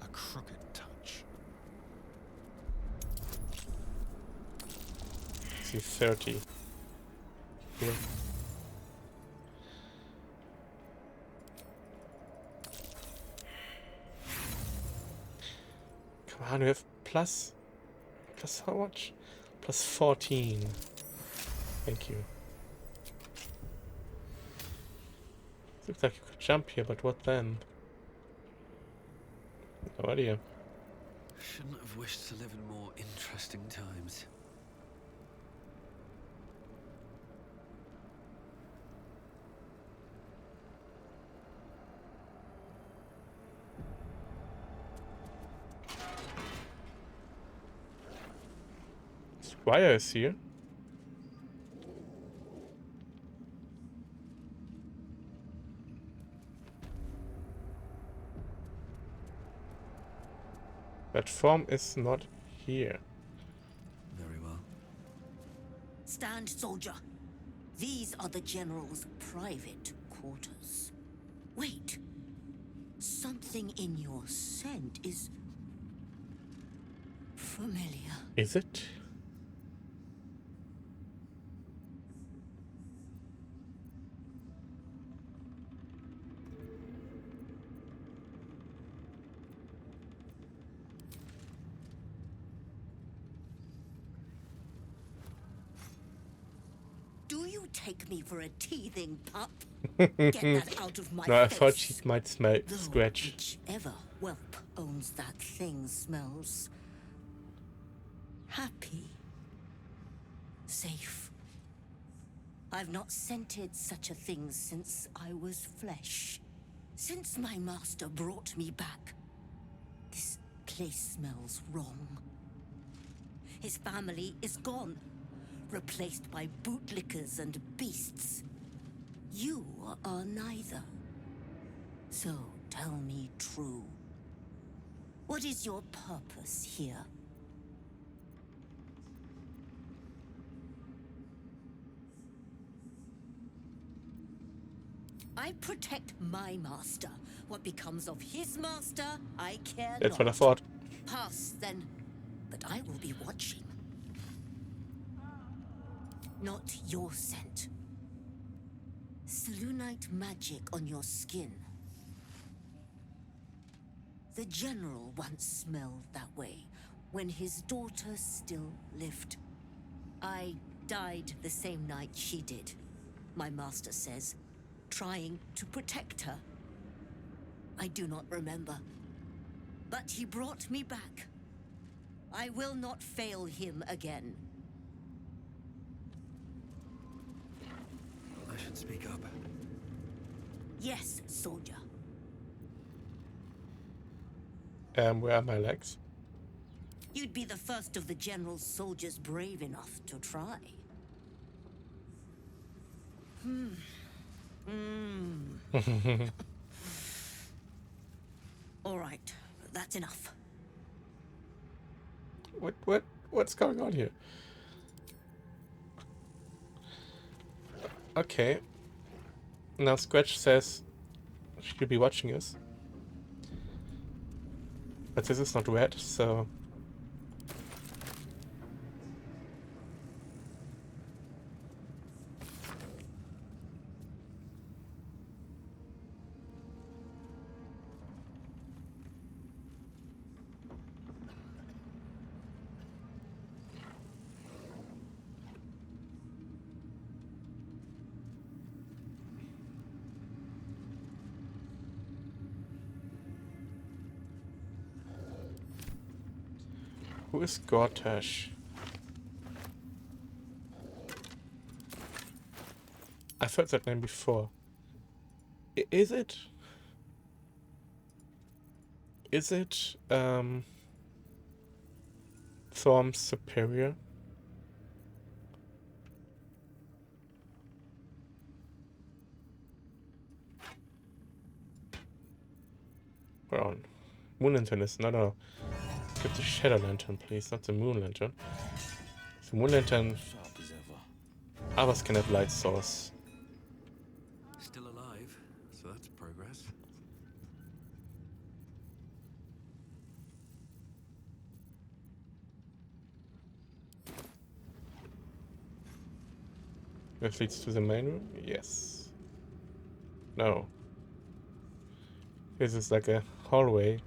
A crooked touch. See 30. Here. Come on, we have plus how much? Plus 14. Thank you. Looks like you could jump here, but what then? No idea. Shouldn't have wished to live in more interesting times. Squire is here. That form is not here. Very well. Stand, soldier. These are the General's private quarters. Wait. Something in your scent is familiar. Is it? Do you take me for a teething pup? Get that out of my No, I face. thought she might smell Though scratch. whichever whelp owns that thing smells happy, safe. I've not scented such a thing since I was flesh. Since my master brought me back, this place smells wrong. His family is gone, replaced by bootlickers and beasts. You are neither. So tell me true. What is your purpose here? I protect my master. What becomes of his master, I care That's what I not. thought. Pass, then. But I will be watching. Not your scent. Selunite magic on your skin. The General once smelled that way, when his daughter still lived. I died the same night she did, my master says, trying to protect her. I do not remember. But he brought me back. I will not fail him again. I should speak up. Yes, soldier. Where are my legs? You'd be the first of the General's soldiers brave enough to try. All right, that's enough. What's going on here? Okay. Now Scratch says she'll be watching us. But this is not red, so... Who is Gortash? I've heard that name before. Is it? Is it, Thorm's superior? Well, Moon Lantern is... No. Get the Shadow Lantern, please, not the Moon Lantern. The Moon Lantern... Others can have light source. Still alive, so that's progress. This leads to the main room? Yes. No. This is like a hallway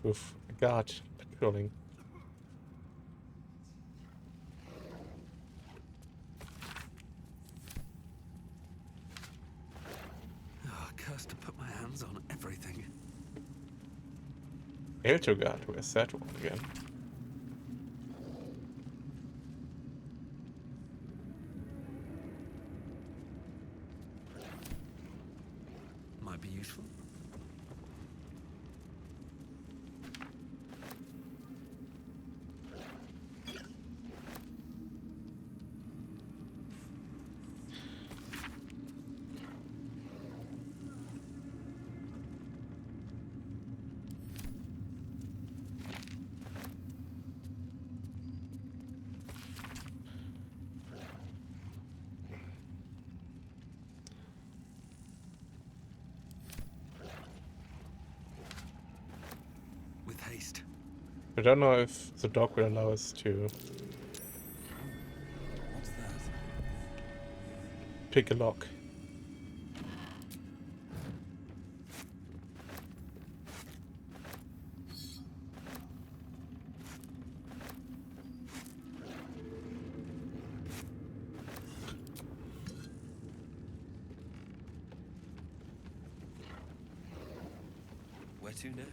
with a guard patrolling. Oh, cursed to put my hands on everything. Eltogard, where's that one again? Might be useful. I don't know if the dog will allow us to What's that? pick a lock. Where to next?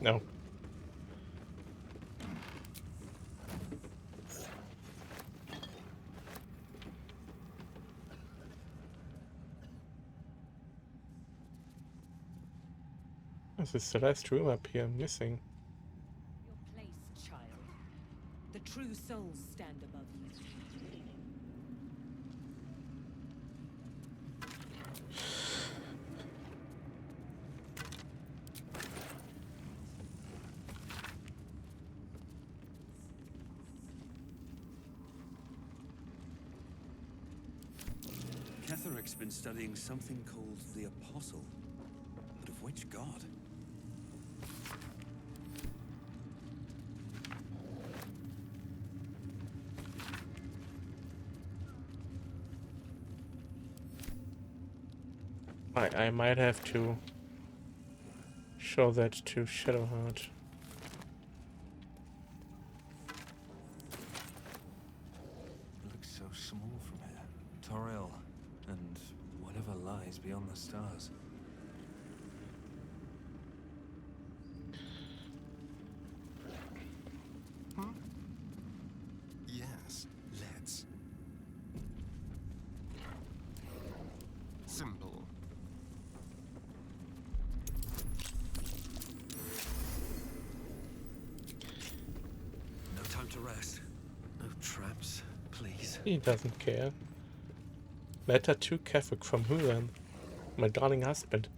No. This is the last room up here missing. Your place, child. The true souls stand above you. Ketheric's been studying something called the Apostle. But of which god? I might have to show that to Shadowheart. It looks so small from here. Toril, and whatever lies beyond the stars. Yes, let's. Simple. No time to rest. No traps, please. He doesn't care. Letter to Catherick from who then? My darling husband.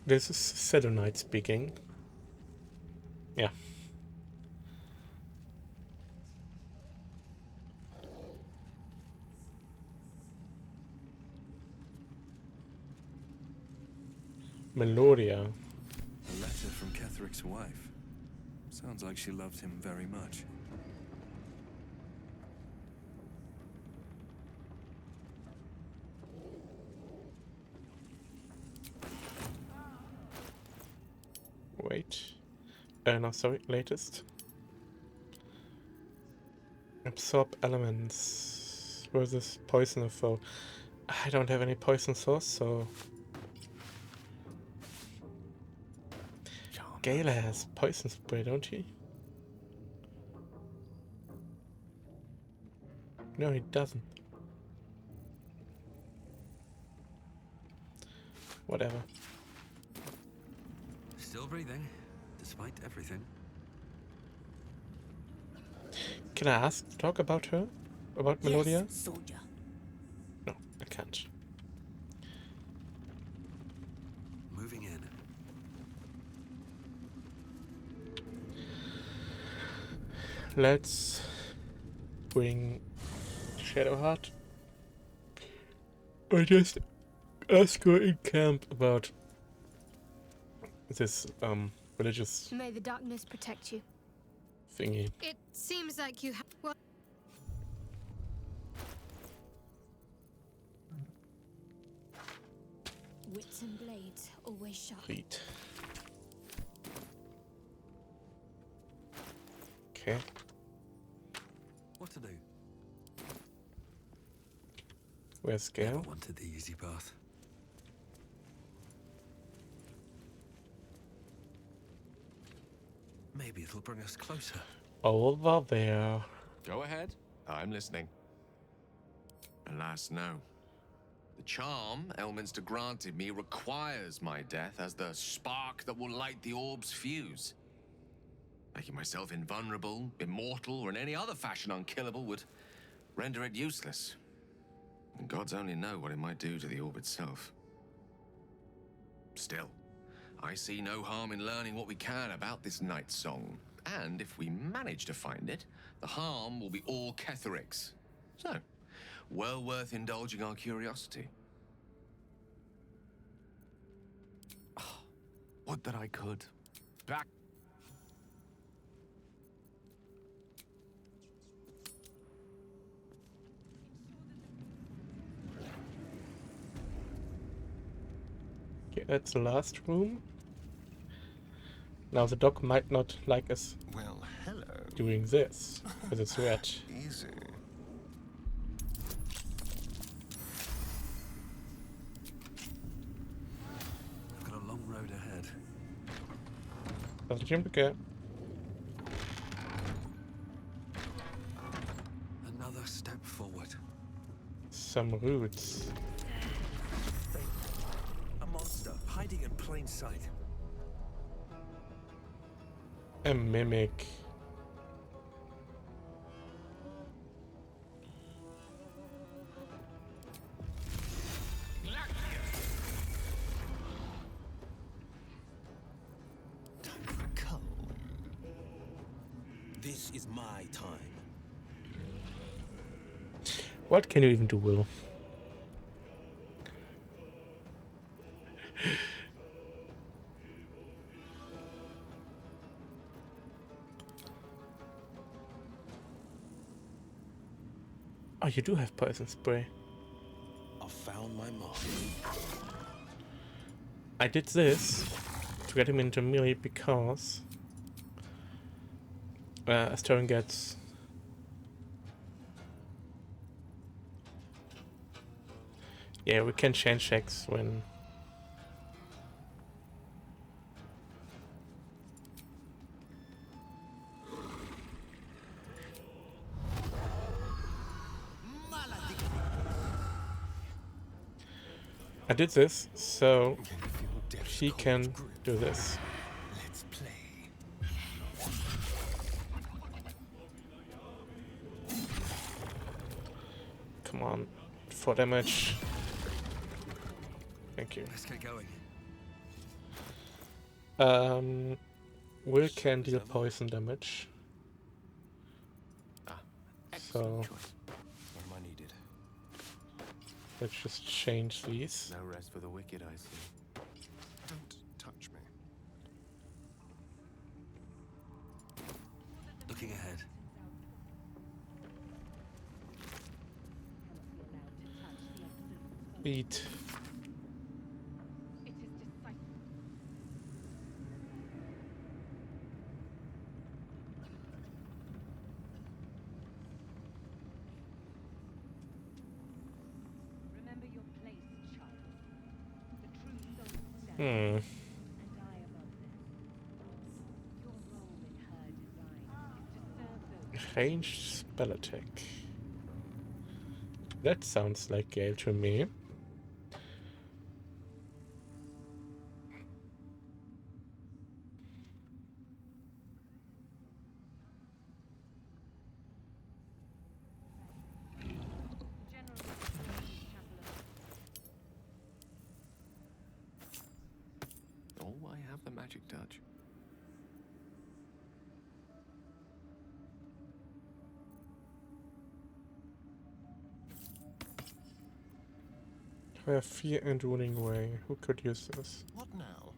This is Sedonite speaking. Yeah. Melodia. A letter from Ketheric's wife. Sounds like she loved him very much. Wait. No, sorry, latest. Absorb elements versus poison or foe. I don't have any poison source, so... Gala has poison spray, don't he? No, he doesn't. Whatever. Still breathing, despite everything. Can I talk about her? About Melodia? Yes, soldier. No, I can't. Moving in. Let's bring Shadowheart. I just ask her in camp about this religious May the darkness protect you. thingy. It seems like you have. Well, wits and blades always sharp. Read. Okay. What to do? Where's Gale? Never wanted the easy path. Maybe it'll bring us closer. Over there. Go ahead. I'm listening. Alas, no. The charm Elminster granted me requires my death as the spark that will light the orb's fuse. Making myself invulnerable, immortal, or in any other fashion unkillable would render it useless. And gods only know what it might do to the orb itself. Still, I see no harm in learning what we can about this night song, And if we manage to find it, the harm will be all Ketheric's. So, well worth indulging our curiosity. Would that I could. Back. Okay, that's the last room. Now the dog might not like us Well, hello. doing this, because it's red. Easy. I've got a long road ahead. Doesn't seem to care. Another step forward. Some roots. A monster hiding in plain sight. A mimic. This is my time. What can you even do, Will? Oh, you do have poison spray. I found my mark. I did this to get him into melee because as turn gets yeah, we can change checks when I did this so she can do this. Let's play. Come on, 4 damage. Thank you. Let's get going. Will can deal poison damage. So Where am I needed? let's just change these. No rest for the wicked, I see. Don't touch me. Looking ahead. Eat. Remember your place, child. The true soul stands, Hmm. and I above them. Your role in her design is to serve those. Ranged spell attack. That sounds like Gale to me. Oh, I have the magic touch. I have Fear and Ruling Way. Who could use this? What now?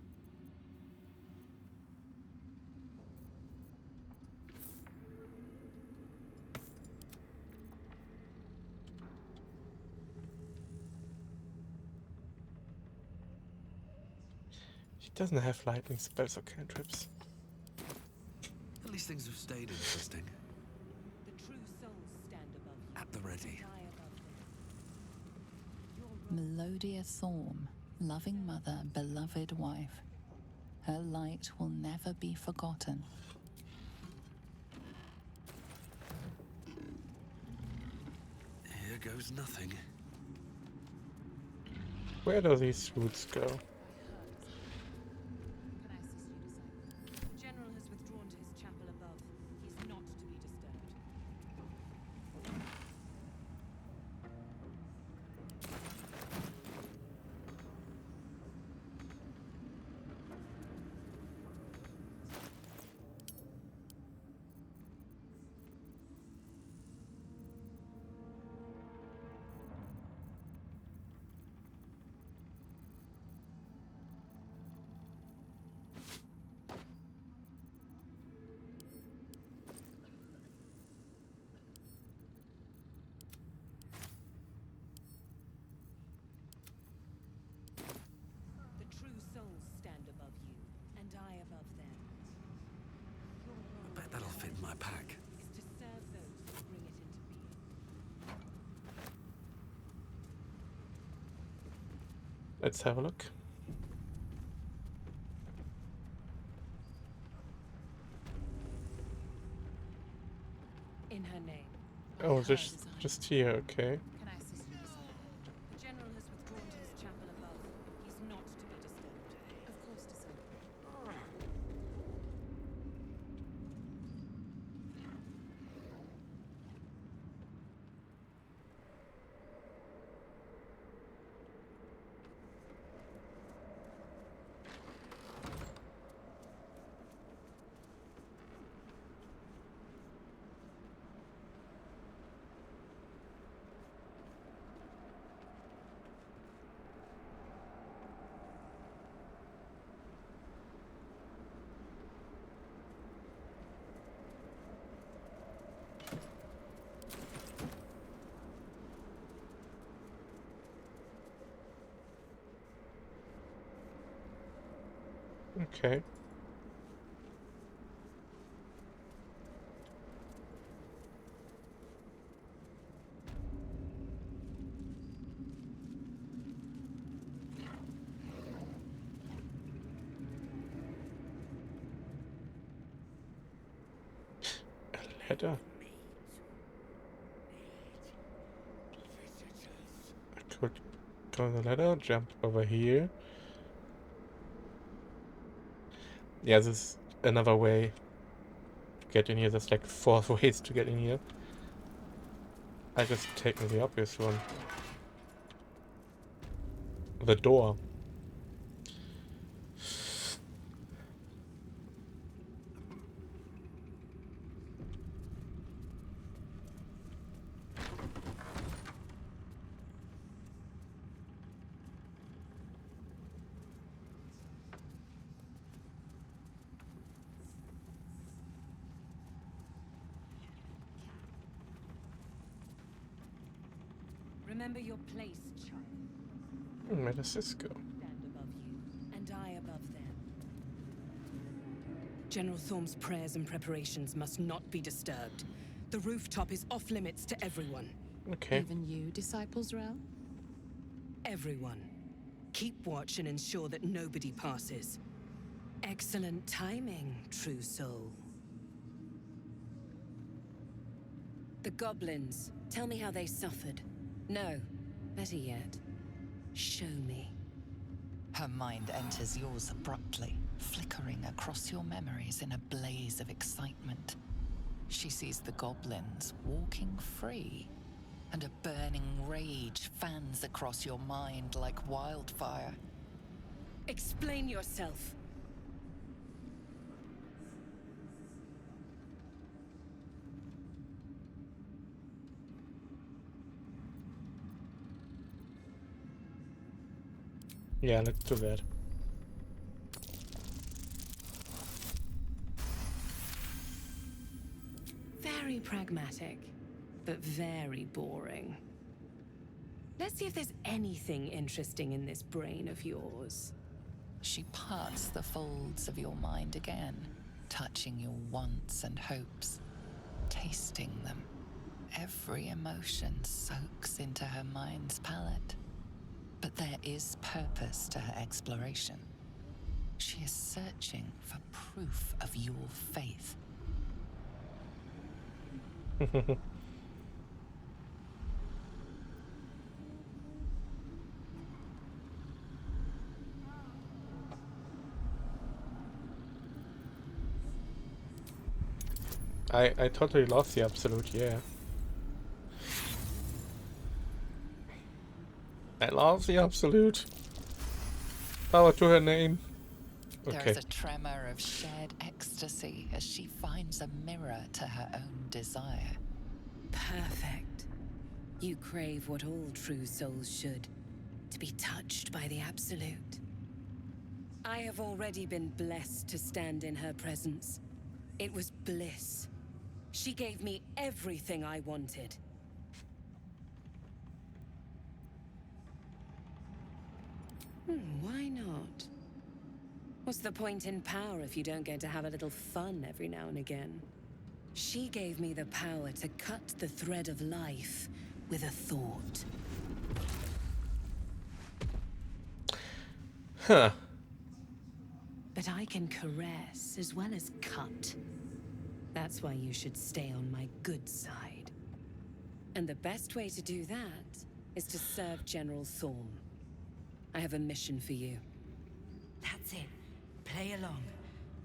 He doesn't have lightning spells or cantrips. At least things have stayed interesting. The true souls stand above you. At the ready. And I above them. Melodia Thorm, loving mother, beloved wife. Her light will never be forgotten. Here goes nothing. Where do these roots go? Can I assist you, disciple? The general has withdrawn to his chapel above. He's not to be disturbed. and I above them. I bet that'll fit in my pack. Is to serve those who bring it into being. Let's have a look. In her name. Oh, just here, okay. Can I assist you, sir? The general has withdrawn to his chapel above. He's not to be disturbed. Of course, sir. Okay. A ladder. I could go on the ladder, jump over here. Yeah, this is another way to get in here. There's like 4 ways to get in here. I just taken the obvious one. The door. Remember your place, child. Where does this go? Stand above you, and I above them. General Thorm's prayers and preparations must not be disturbed. The rooftop is off limits to everyone. Okay. Even you, Disciples Rel? Everyone. Keep watch and ensure that nobody passes. Excellent timing, true soul. The goblins. Tell me how they suffered. No. Better yet, show me. Her mind enters yours abruptly, flickering across your memories in a blaze of excitement. She sees the goblins walking free, and a burning rage fans across your mind like wildfire. Explain yourself. Yeah, let's do that. Very pragmatic, but very boring. Let's see if there's anything interesting in this brain of yours. She parts the folds of your mind again, touching your wants and hopes, tasting them. Every emotion soaks into her mind's palate. But there is purpose to her exploration. She is searching for proof of your faith. I totally lost the absolute, yeah. I love the absolute. Power to her name. There Okay. is a tremor of shared ecstasy as she finds a mirror to her own desire. Perfect. You crave what all true souls should, to be touched by the absolute. I have already been blessed to stand in her presence. It was bliss. She gave me everything I wanted. Why not? What's the point in power if you don't get to have a little fun every now and again? She gave me the power to cut the thread of life with a thought. Huh. But I can caress as well as cut. That's why you should stay on my good side. And the best way to do that is to serve General Thorm. I have a mission for you. That's it. Play along.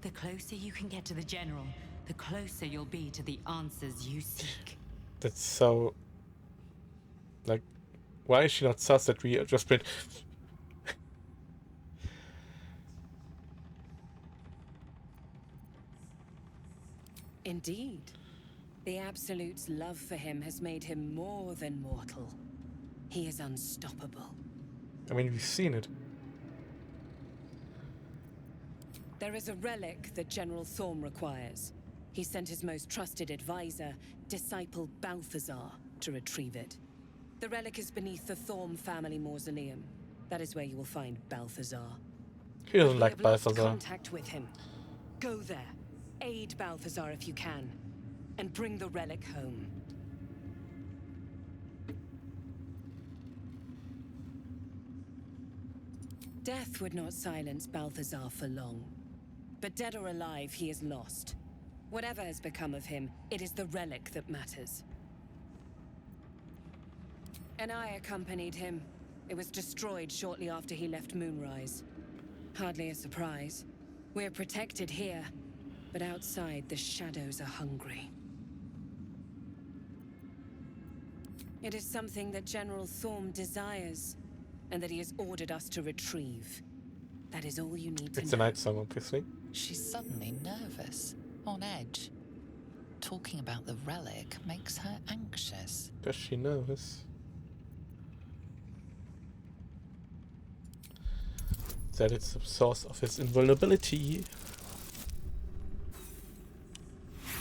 The closer you can get to the General, the closer you'll be to the answers you seek. That's so... Like, why is she not sus that we just been... Indeed. The Absolute's love for him has made him more than mortal. He is unstoppable. I mean, we've seen it. There is a relic that General Thorm requires. He sent his most trusted advisor, disciple Balthazar, to retrieve it. The relic is beneath the Thorm family mausoleum. That is where you will find Balthazar. He doesn't We like have lost Balthazar. contact with him. Go there, aid Balthazar if you can, and bring the relic home. Death would not silence Balthazar for long. But dead or alive, he is lost. Whatever has become of him, it is the relic that matters. And I accompanied him. It was destroyed shortly after he left Moonrise. Hardly a surprise. We're protected here, but outside the shadows are hungry. It is something that General Thorm desires, and that he has ordered us to retrieve. That is all you need to know. It's a night song, obviously. She's suddenly nervous, on edge. Talking about the relic makes her anxious. Does she nervous? That it's the source of his invulnerability.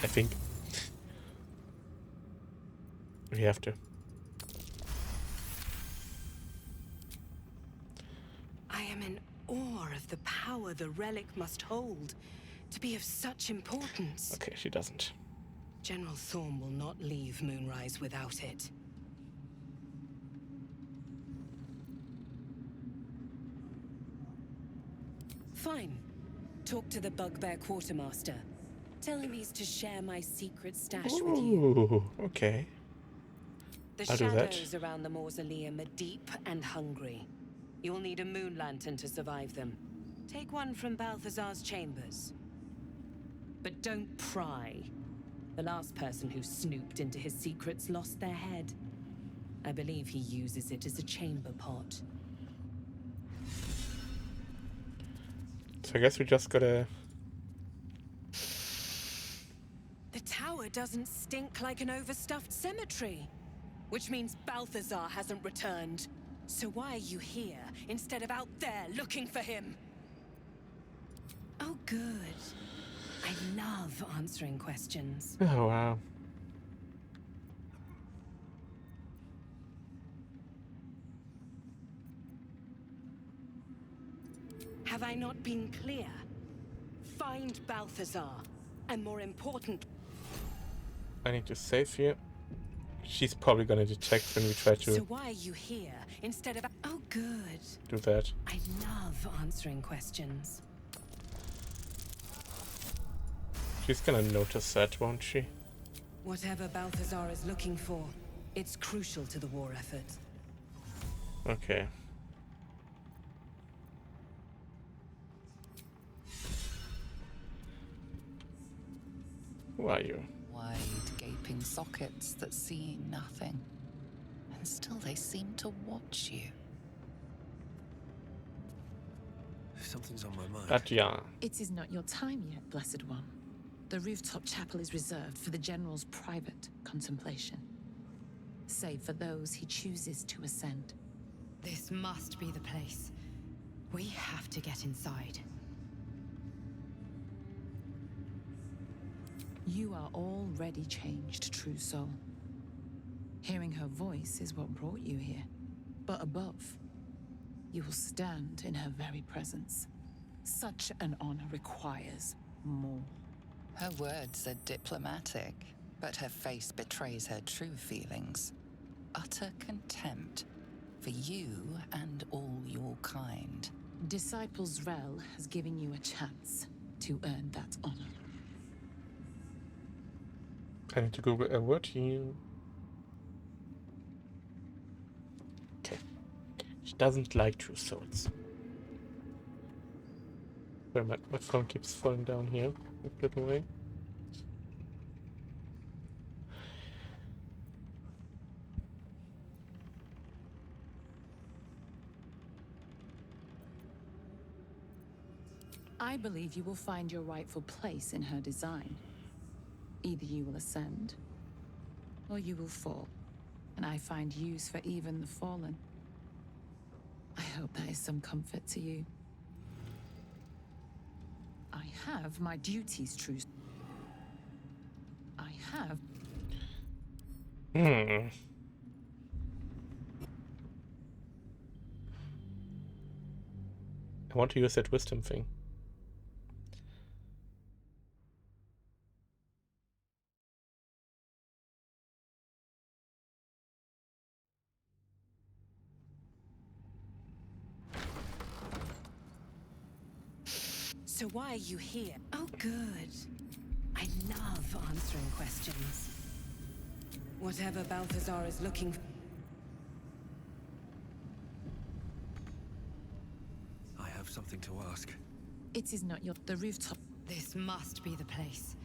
I think we have to. I am in awe of the power the relic must hold to be of such importance. Okay, she doesn't. General Thorm will not leave Moonrise without it. Fine. Talk to the Bugbear Quartermaster. Tell him he's to share my secret stash with you. Ooh, okay. The I'll do that. shadows around the mausoleum are deep and hungry. You'll need a moon lantern to survive them. Take one from Balthazar's chambers. But don't pry. The last person who snooped into his secrets lost their head. I believe he uses it as a chamber pot. So I guess we just gotta... The tower doesn't stink like an overstuffed cemetery. Which means Balthazar hasn't returned. So why are you here instead of out there looking for him? Oh, good. I love answering questions. Oh, wow. Have I not been clear? Find Balthazar, and more important... I need to save here. She's probably gonna detect when we try to... So why are you here instead of... Oh, good. Do that. I love answering questions. She's gonna notice that, won't she? Whatever Balthazar is looking for, it's crucial to the war effort. Okay. Who are you? Wide, gaping sockets that see nothing. And still they seem to watch you. Something's on my mind. That yeah. It is not your time yet, Blessed One. The rooftop chapel is reserved for the General's private contemplation, save for those he chooses to ascend. This must be the place. We have to get inside. You are already changed, true soul. Hearing her voice is what brought you here. But above, you will stand in her very presence. Such an honor requires more. Her words are diplomatic, but her face betrays her true feelings. Utter contempt for you and all your kind. Disciples Rel has given you a chance to earn that honor. I need to Google a word here. Okay. She doesn't like true souls. Where my phone keeps falling down here. Flip away. I believe you will find your rightful place in her design. Either you will ascend, or you will fall. And I find use for even the fallen. I hope that is some comfort to you. I have my duties, true. I have. I want to use that wisdom thing. So why are you here? Oh, good. I love answering questions. Whatever Balthazar is looking for. I have something to ask. It is not the rooftop. This must be the place.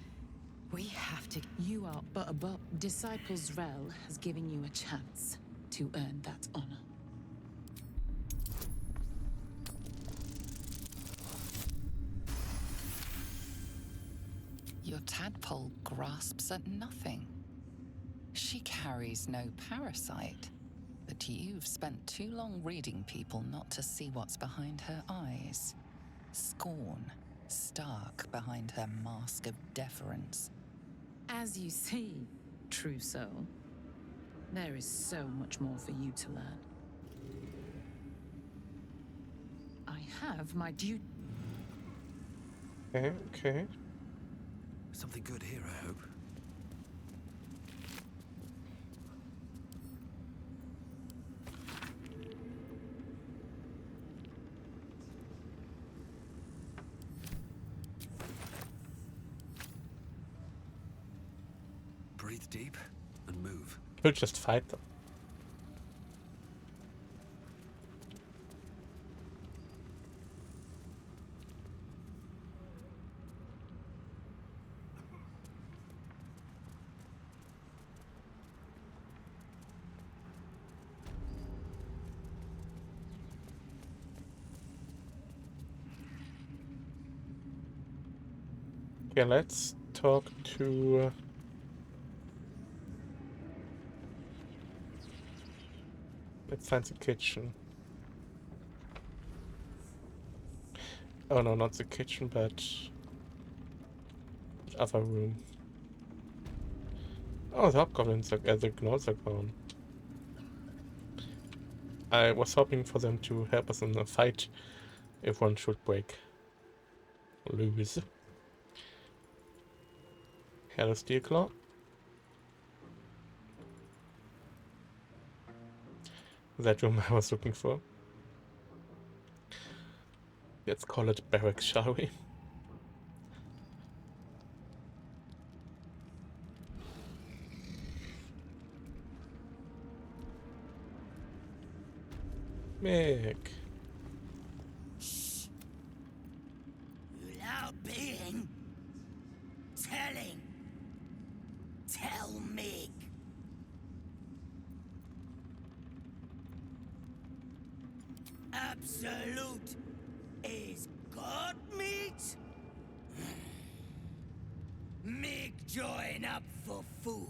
We have to. You are but above. Disciples Rel has given you a chance to earn that honor. Your tadpole grasps at nothing. She carries no parasite, but you've spent too long reading people not to see what's behind her eyes. Scorn, stark behind her mask of deference. As you see, true soul, there is so much more for you to learn. I have my duty. Okay. Something good here, I hope. Breathe deep and move. We'll just fight them. Okay, let's talk to let's find the kitchen. Oh no, not the kitchen, but the other room. Oh, the hobgoblins are, the gnolls are gone. I was hoping for them to help us in the fight if one should break loose. Hello, Steelclaw. That room I was looking for. Let's call it barracks, shall we? Mick. Loud being. Telling. Tell me. Absolute is God meat? Mig join up for food.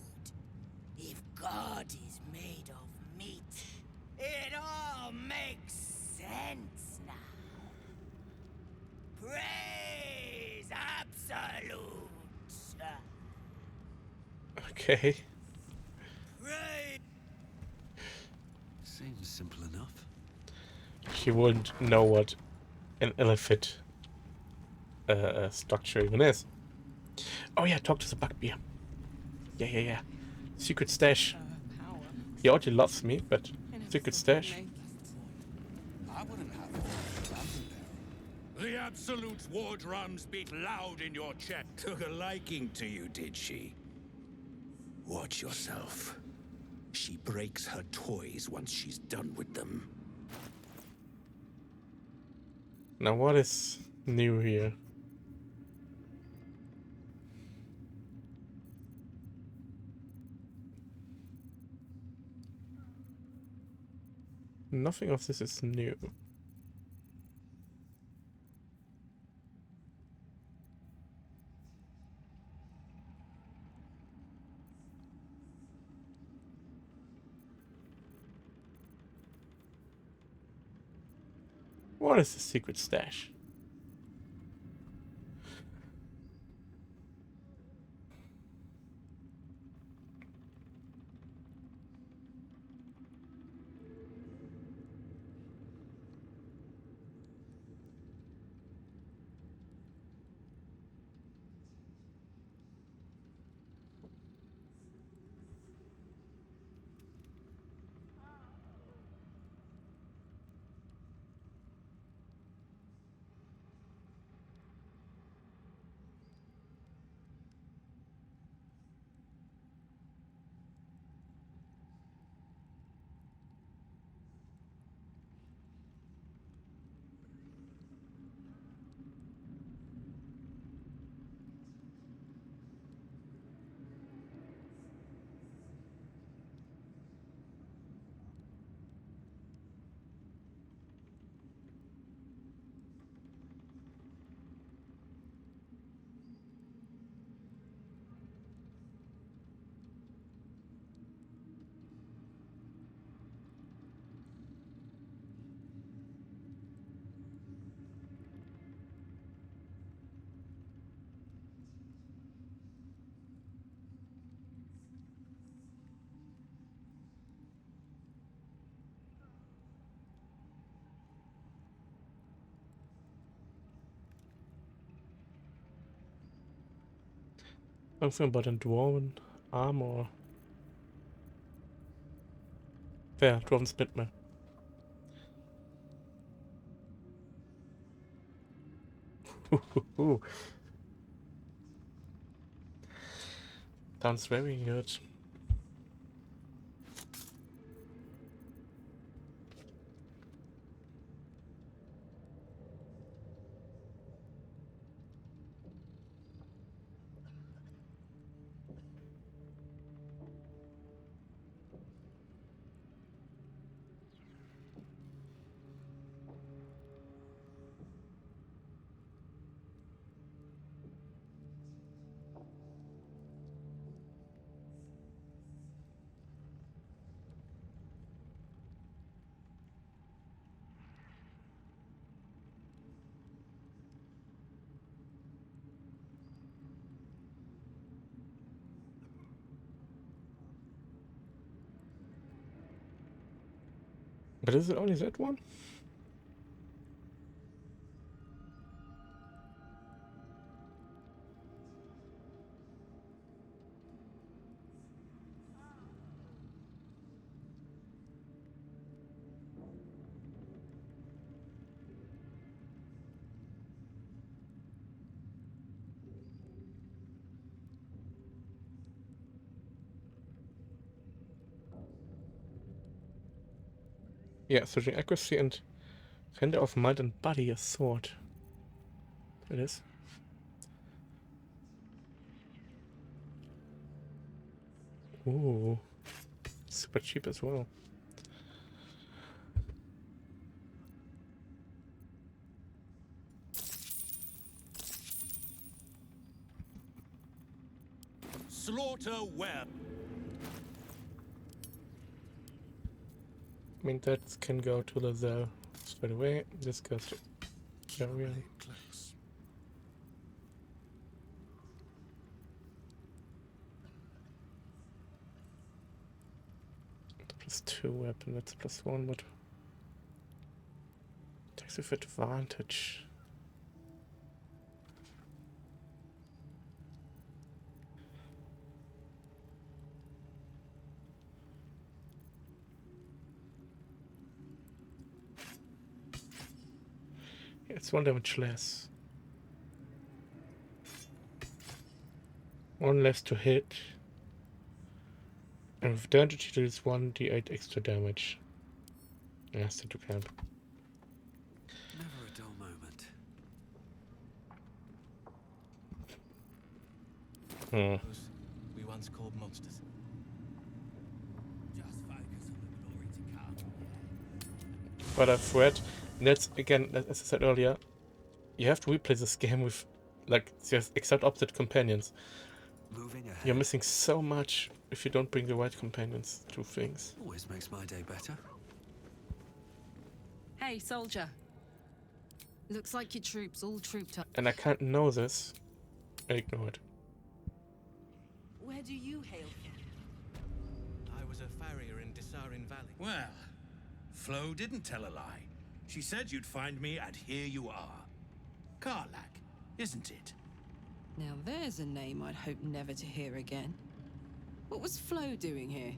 If God is made of meat, it all makes sense now. Praise Absolute. Okay. Praise. Seems simple enough. She wouldn't know what an elephant structure even is. Oh yeah, talk to the bugbear. Yeah. Secret stash. He already loves me, but secret stash. I wouldn't have all the Absolute's war drums beat loud in your chest. Took a liking to you, did she? Watch yourself. She breaks her toys once she's done with them. Now what is new here? Nothing of this is new. What is the secret stash? Something about a dwarven armor. There, dwarven splitman. Sounds very good. But is it only that one? Yeah, searching accuracy and render of mind and body, a sword. It is. Ooh, super cheap as well. Slaughter web. I mean, that can go to Lazelle straight away. This goes to Arian. +2 weapon, that's +1, but takes with advantage. It's 1 damage less. 1 less to hit. And with damage, it is 1d8 extra damage. Yes, that you can. Never a dull moment. Those we once called monsters. Just focus on the glory to come. But I've read, and that's again, as I said earlier, you have to replay this game with, like, just exact opposite companions. Moving ahead. You're missing so much if you don't bring the right companions to things. Always makes my day better. Hey, soldier. Looks like your troops all trooped up. And I can't know this. I ignore it. Where do you hail from? I was a farrier in Desarin Valley. Well, Flo didn't tell a lie. She said you'd find me, and here you are. Karlak, isn't it? Now there's a name I'd hope never to hear again. What was Flo doing here?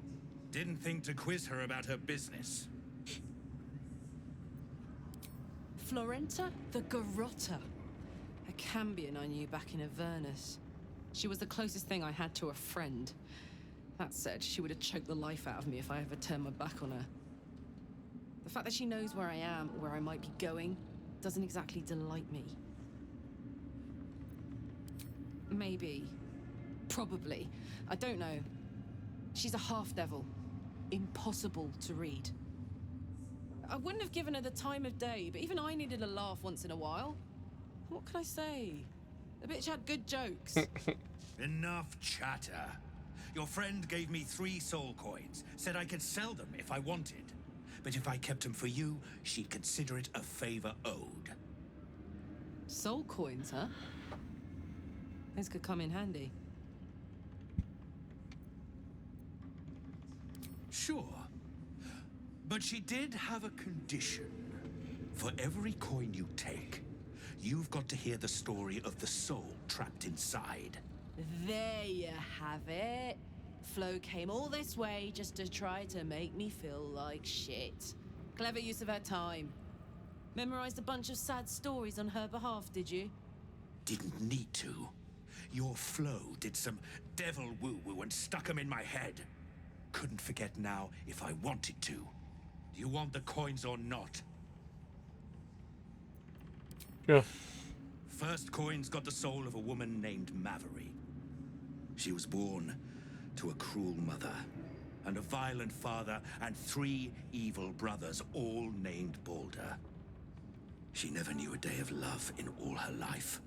Didn't think to quiz her about her business. Florenta the Garotta. A Cambion I knew back in Avernus. She was the closest thing I had to a friend. That said, she would have choked the life out of me if I ever turned my back on her. The fact that she knows where I am, or where I might be going, doesn't exactly delight me. Maybe. Probably. I don't know. She's a half-devil. Impossible to read. I wouldn't have given her the time of day, but even I needed a laugh once in a while. What can I say? The bitch had good jokes. Enough chatter. Your friend gave me 3 soul coins, said I could sell them if I wanted. But if I kept them for you, she'd consider it a favor owed. Soul coins, huh? Those could come in handy. Sure. But she did have a condition. For every coin you take, you've got to hear the story of the soul trapped inside. There you have it. Flo came all this way just to try to make me feel like shit. Clever use of her time. Memorized a bunch of sad stories on her behalf, did you? Didn't need to. Your Flo did some devil woo-woo and stuck 'em in my head. Couldn't forget now if I wanted to. Do you want the coins or not? Yeah. First coin's got the soul of a woman named Mavery. She was born to a cruel mother, and a violent father, and 3 evil brothers, all named Baldur. She never knew a day of love in all her life.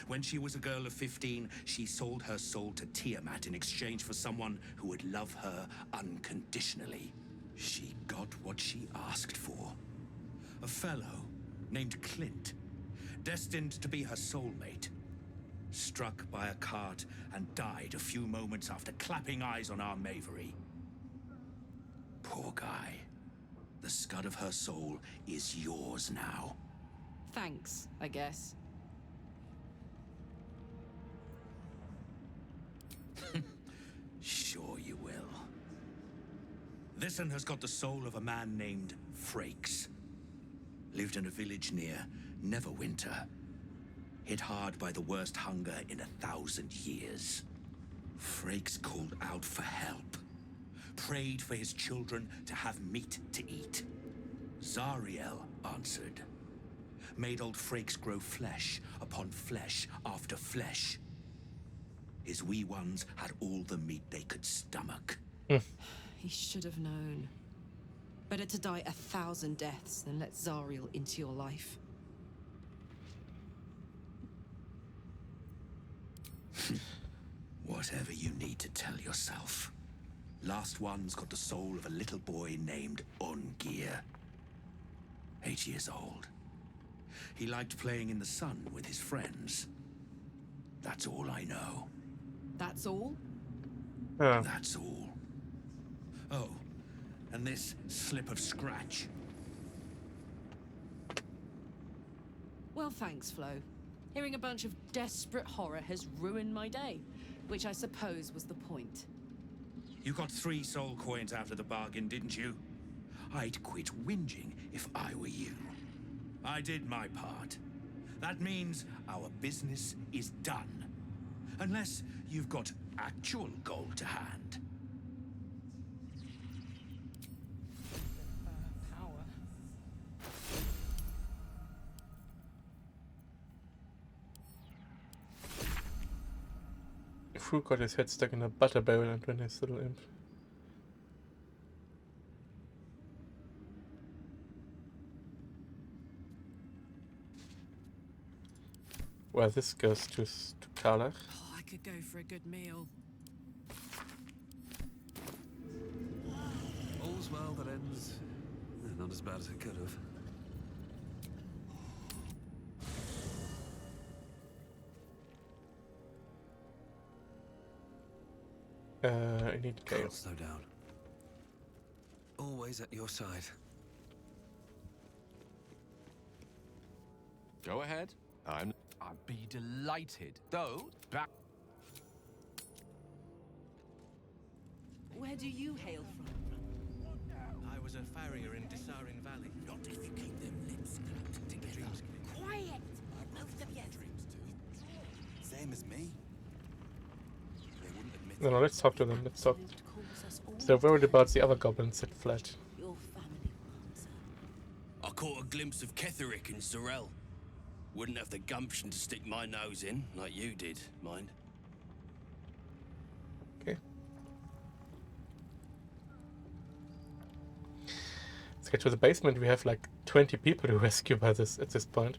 When she was a girl of 15, she sold her soul to Tiamat in exchange for someone who would love her unconditionally. She got what she asked for. A fellow named Clint, destined to be her soulmate, struck by a cart and died a few moments after clapping eyes on our Mavery. Poor guy. The scud of her soul is yours now. Thanks, I guess. Sure you will. This one has got the soul of a man named Frakes. Lived in a village near Neverwinter. Hit hard by the worst hunger in 1,000 years. Frakes called out for help. Prayed for his children to have meat to eat. Zariel answered. Made old Frakes grow flesh upon flesh after flesh. His wee ones had all the meat they could stomach. He should have known. Better to die 1,000 deaths than let Zariel into your life. Whatever you need to tell yourself. Last one's got the soul of a little boy named Ungir. 8 years old. He liked playing in the sun with his friends. That's all I know. That's all? That's all. Oh, and this slip of scratch. Well, thanks, Flo. Hearing a bunch of desperate horror has ruined my day, which I suppose was the point. You got 3 soul coins after the bargain, didn't you? I'd quit whinging if I were you. I did my part. That means our business is done. Unless you've got actual gold to hand. Power. Fruit got his head stuck in a butter barrel and went his little imp. Well, this goes to Karlach. Oh, I could go for a good meal. All's well that ends. Not as bad as it could have. I need Gale. Can't slow down. Always at your side. Go ahead. I'd be delighted. Though, back. Where do you hail from? I was a farrier in Dissarin Valley. Not if you keep them lips clamped together. Quiet! Both of you. Same as me. They wouldn't admit No, let's talk to them. Let's talk. They're worried about the other goblins that fled. Your family will answer. I caught a glimpse of Ketherick and Sorel. Wouldn't have the gumption to stick my nose in, like you did, mind. Okay. Let's get to the basement. We have like 20 people to rescue by this at this point.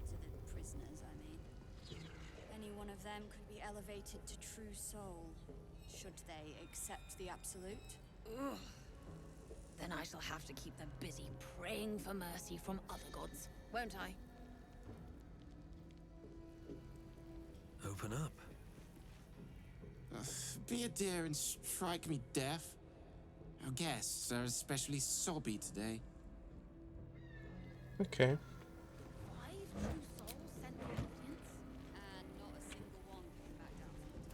To the prisoners, I mean. Any one of them could be elevated to true soul, should they accept the absolute. Ugh. Then I shall have to keep them busy praying for mercy from other gods, won't I? Open up. Be a dear and strike me deaf. Our guests are especially sobby today. Okay. 5 true souls sent to audience, and not a single one came back down from the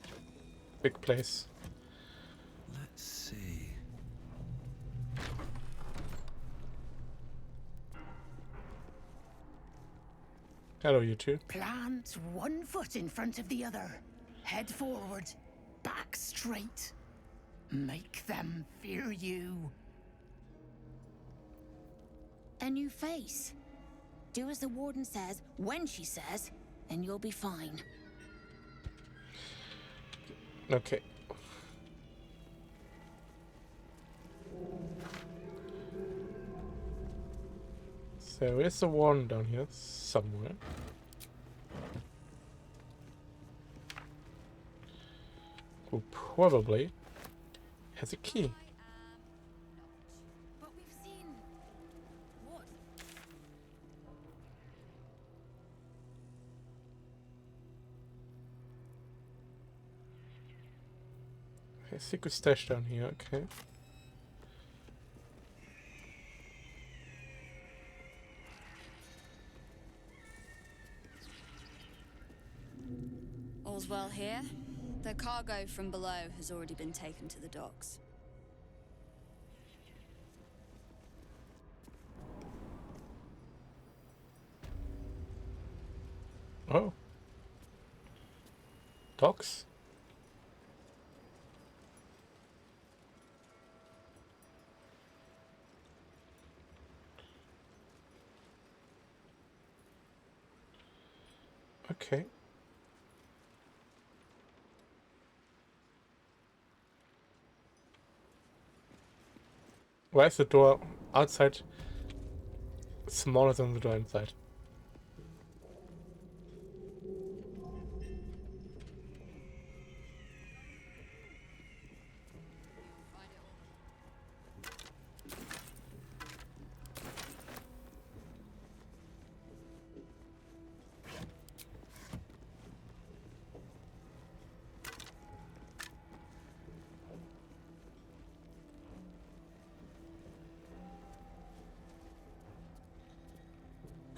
tower. Big place. Let's see. Hello, you two. Plant one foot in front of the other. Head forward. Back straight. Make them fear you. A new face. Do as the warden says, when she says, and you'll be fine. Okay. So is the one down here somewhere? Who probably has a key. But we've seen... what? Okay, secret stash down here, okay. All's well here. The cargo from below has already been taken to the docks. Oh. Docks? Okay. Why is the door outside smaller than the door inside?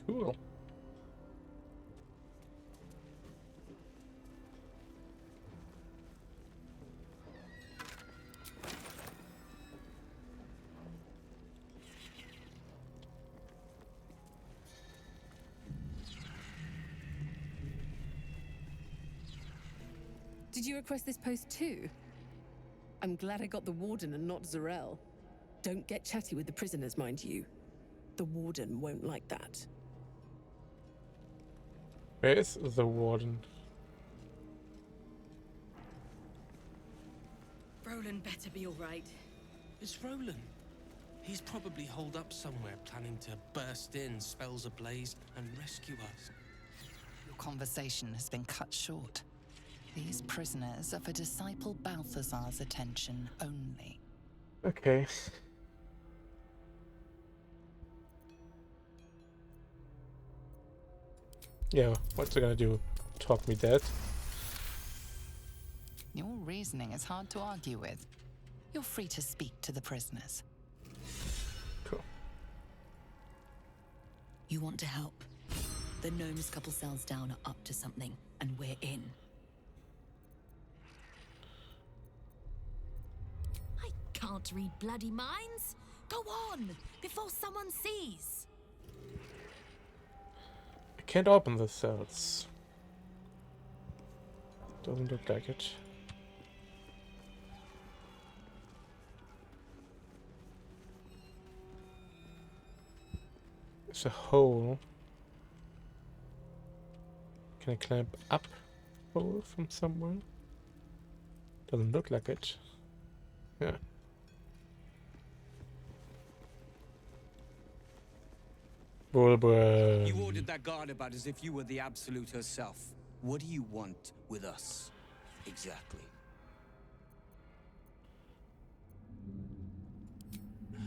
Cool. Did you request this post too? I'm glad I got the warden and not Zarel. Don't get chatty with the prisoners, mind you. The warden won't like that. Where is the warden? Roland better be alright. It's Roland. He's probably holed up somewhere, planning to burst in, spells ablaze, and rescue us. Your conversation has been cut short. These prisoners are for disciple Balthazar's attention only. Okay. Yeah, what's it gonna do? Talk me dead? Your reasoning is hard to argue with. You're free to speak to the prisoners. Cool. You want to help? The gnomes couple cells down are up to something, and we're in. I can't read bloody minds. Go on, before someone sees. I can't open the cells. Doesn't look like it. It's a hole. Can I climb up hole from somewhere? Doesn't look like it. Yeah. Bulbur. You ordered that guard about as if you were the Absolute herself. What do you want with us, exactly?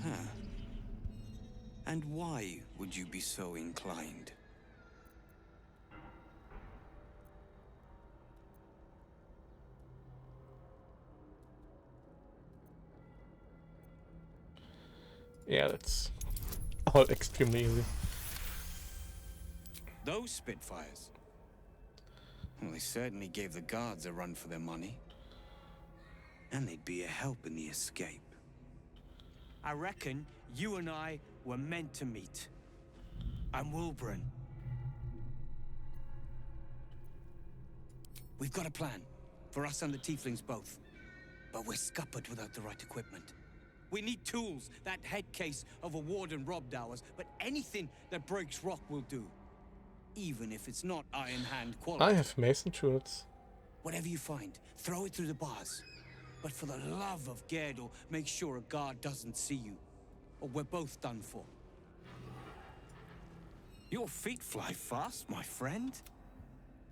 Huh. And why would you be so inclined? Yeah, that's all extremely easy. Those Spitfires? Well, they certainly gave the guards a run for their money. And they'd be a help in the escape. I reckon you and I were meant to meet. I'm Wilburn. We've got a plan, for us and the tieflings both. But we're scuppered without the right equipment. We need tools. That head case of a warden robbed ours, but anything that breaks rock will do. Even if it's not Iron Hand quality. I have mason tools. Whatever you find, throw it through the bars. But for the love of Gerdel, make sure a guard doesn't see you. Or we're both done for. Your feet fly fast, my friend.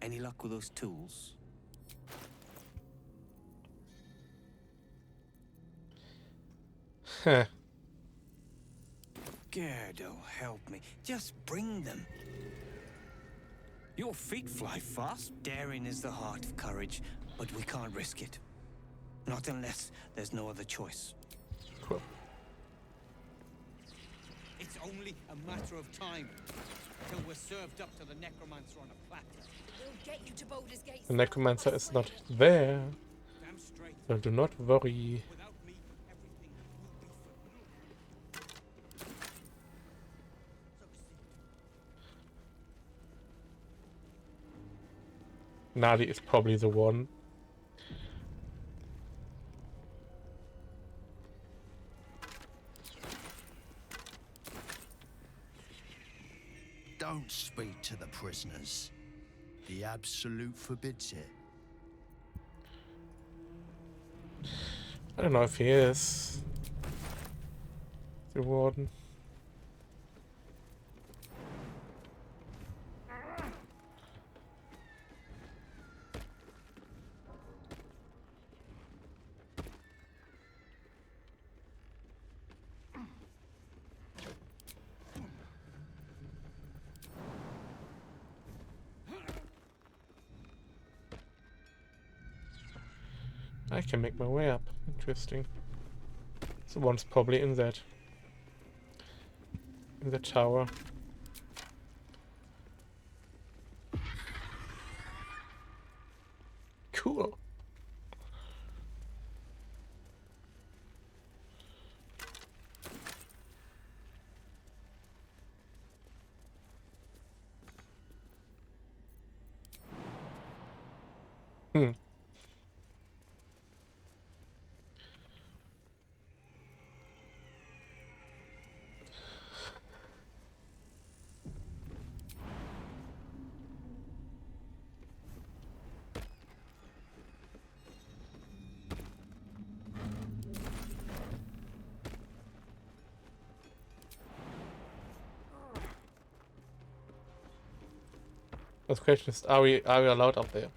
Any luck with those tools? Huh. Gerdel, help me. Just bring them. Your feet fly fast. Daring is the heart of courage, but we can't risk it. Not unless there's no other choice. Cool. It's only a matter of time till we're served up to the necromancer on a platter. We'll get you to Baldur's Gate. The necromancer is not there. So do not worry. Nadi is probably the one. Don't speak to the prisoners. The Absolute forbids it. I don't know if he is the warden. I can make my way up. Interesting. So one's probably in the tower. Cool. The question is, are we allowed up there?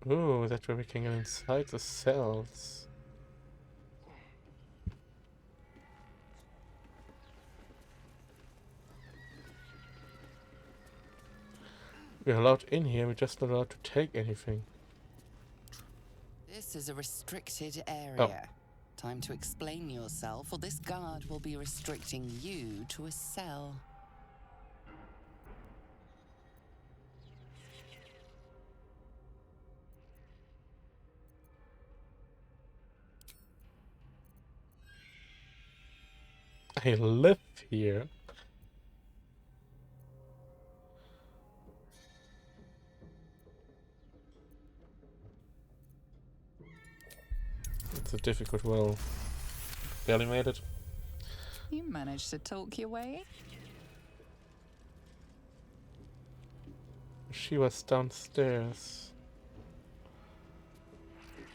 Ooh, that's where we can get inside the cells. We're allowed in here, we're just not allowed to take anything. This is a restricted area. Time to explain yourself, or this guard will be restricting you to a cell. I live here. It's a difficult well. Barely made it. You managed to talk your way? She was downstairs.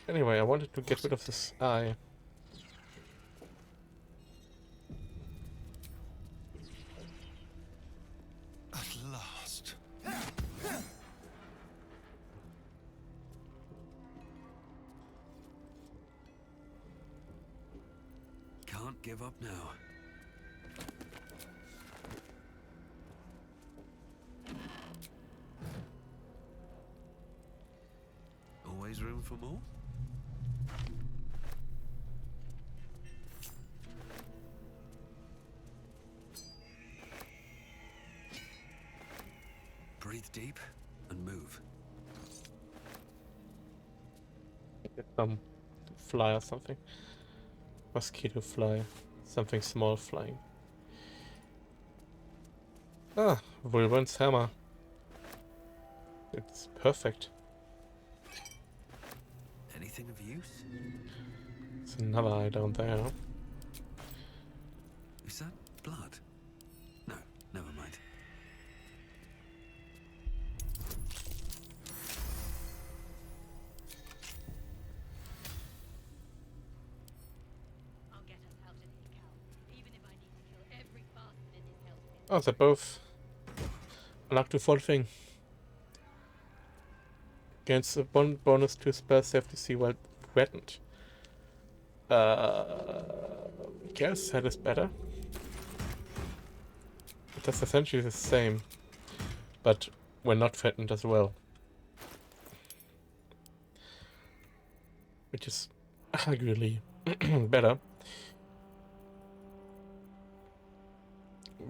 Anyway, I wanted to get rid of this eye. At last. Can't give up now. Always room for more? Breathe deep and move. Get some fly or something. Mosquito fly. Something small flying. Ah, Vulvan's hammer. It's perfect. Anything of use? It's another eye down there. Is that blood? No, never mind. I'll get us out of here, Cal. Even if I need to kill every bastard in this hellscape. Oh, they're both. I like to fall thing. Gains a bonus to spell save DC while threatened. Guess that is better. That's essentially the same, but when not threatened as well. Which is arguably better.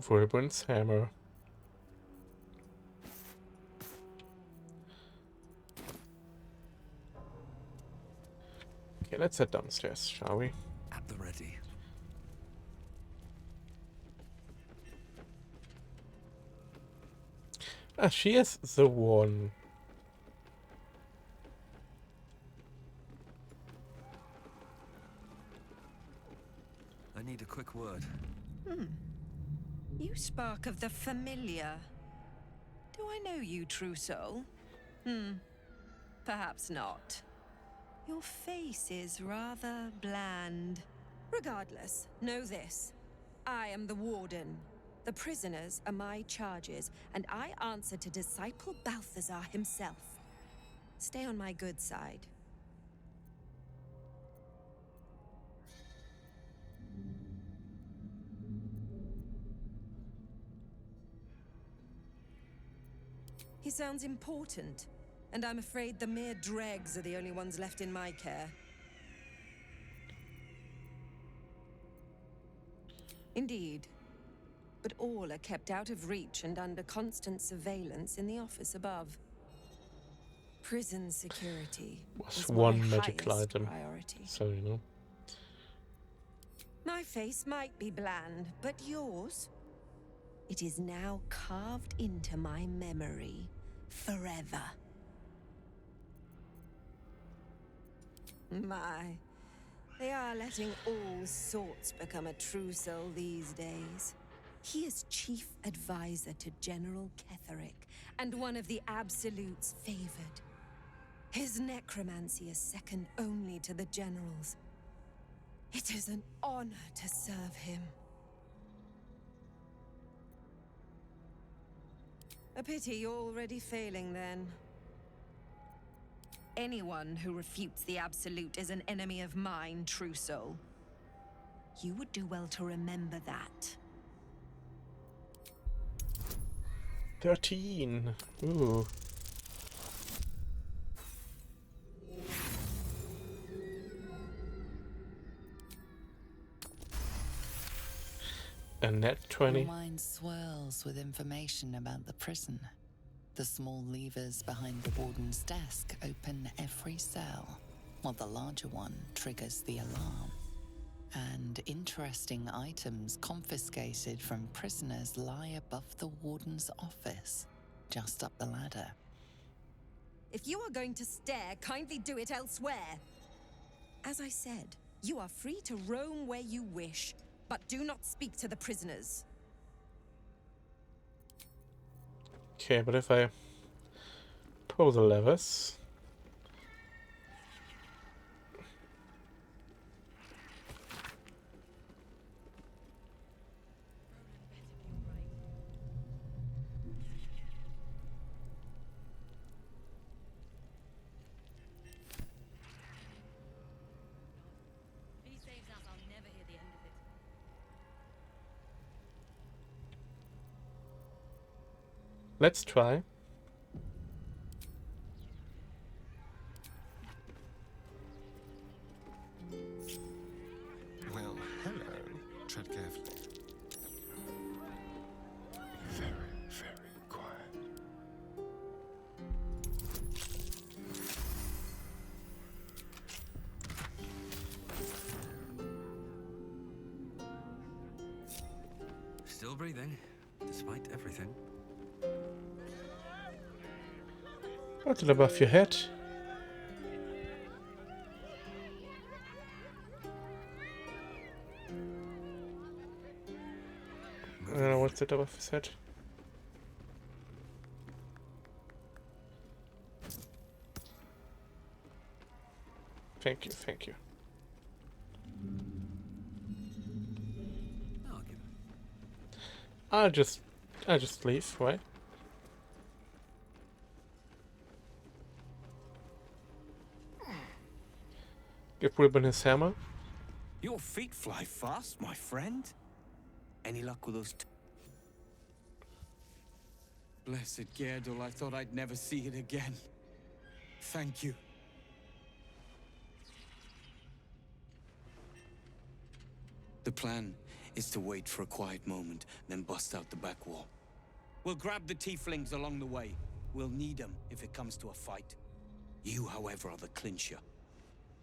Vulvan's hammer. Okay, let's head downstairs, shall we? At the ready. Ah, she is the one. I need a quick word. You spark of the familiar. Do I know you, true soul? Perhaps not. Your face is rather bland. Regardless, know this. I am the warden. The prisoners are my charges, and I answer to Disciple Balthazar himself. Stay on my good side. He sounds important, and I'm afraid the mere dregs are the only ones left in my care. Indeed. But all are kept out of reach and under constant surveillance in the office above. Prison security Was is one my magical highest item, priority. so you know. My face might be bland, but yours? It is now carved into my memory forever. My, they are letting all sorts become a true soul these days. He is chief advisor to General Ketherick, and one of the Absolute's favored. His necromancy is second only to the General's. It is an honor to serve him. A pity you're already failing, then. Anyone who refutes the Absolute is an enemy of mine, True Soul. You would do well to remember that. 13. Ooh. A net 20. Your mind swirls with information about the prison. The small levers behind the warden's desk open every cell, while the larger one triggers the alarm. And interesting items confiscated from prisoners lie above the warden's office, just up the ladder. If you are going to stare, kindly do it elsewhere. As I said, you are free to roam where you wish, but do not speak to the prisoners. Okay, but if I pull the levers... Let's try. Well, hello. Tread carefully. Very, very quiet. Still breathing, despite everything. What's it above your head? I don't know what's it above his head. Thank you, thank you. I'll just leave, right? Give Ribbon his hammer. Your feet fly fast, my friend. Any luck with those Blessed Gerdul, I thought I'd never see it again. Thank you. The plan is to wait for a quiet moment, then bust out the back wall. We'll grab the tieflings along the way. We'll need them if it comes to a fight. You, however, are the clincher.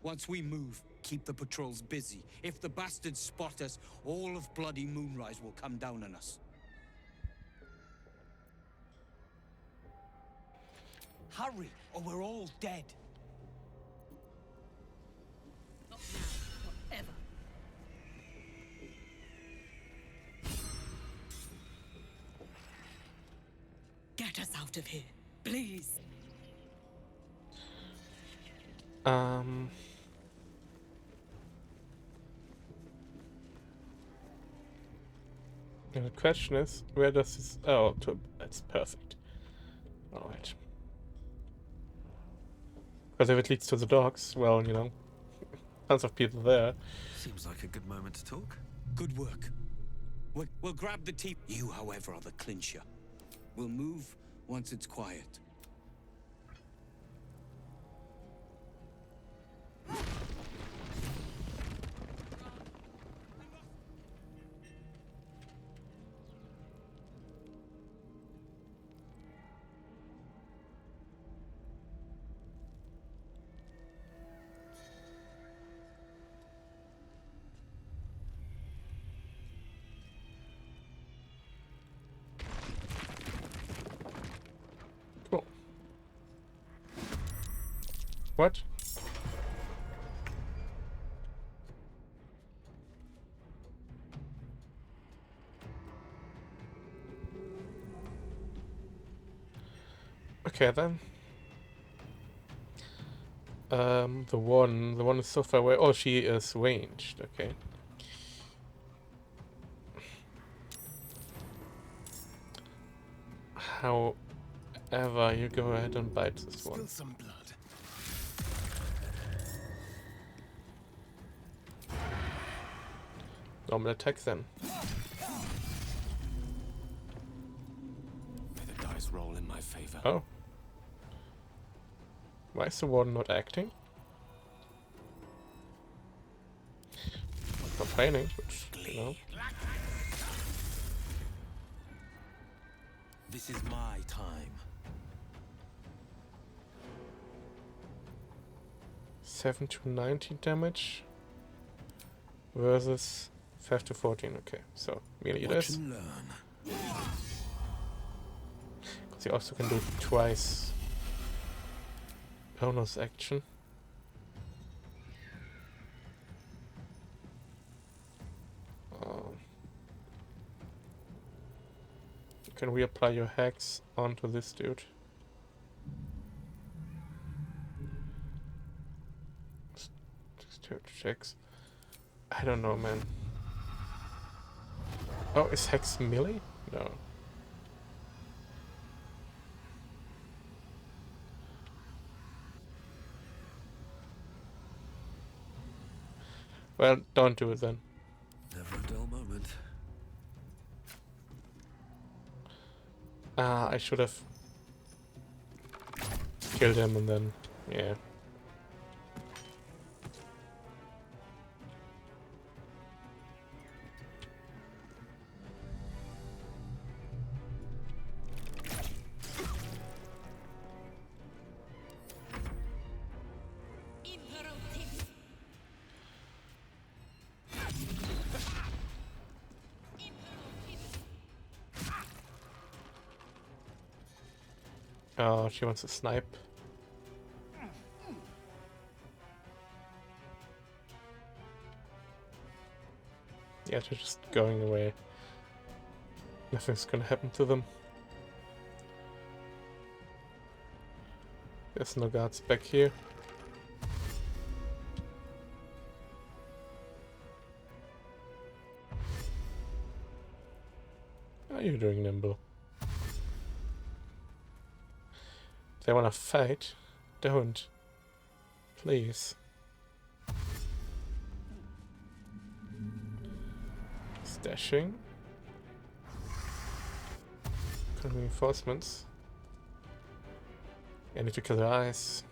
Once we move, keep the patrols busy. If the bastards spot us, all of bloody Moonrise will come down on us. Hurry, or we're all dead. Not now, not ever. Get us out of here, please. The question is, where does this... Oh, that's perfect. Alright. Because if it leads to the docks, well, you know, tons of people there. Seems like a good moment to talk. Good work. We'll grab the team. You, however, are the clincher. We'll move once it's quiet. What? Okay then. The one is so far away. Oh, she is ranged. Okay. However, you go ahead and bite this one. Spill some blood. Normal attack then. May the dice roll in my favor. Oh. Why is the warden not acting? Complaining, which, you know. This is my time. 7 to 19 damage versus 5 to 14. Okay, so melee it Watch is. and learn. Because you also can do twice bonus action. You can reapply your hex onto this dude. Checks. I don't know, man. Oh, is hex melee? No. Well, don't do it then. Never a dull moment. Ah, I should have killed him and then, yeah. Oh, she wants to snipe. Yeah, they're just going away. Nothing's gonna happen to them. There's no guards back here. How are you doing, Nimble? They wanna fight? Don't. Please. Stashing. Reinforcements. I need to kill their eyes.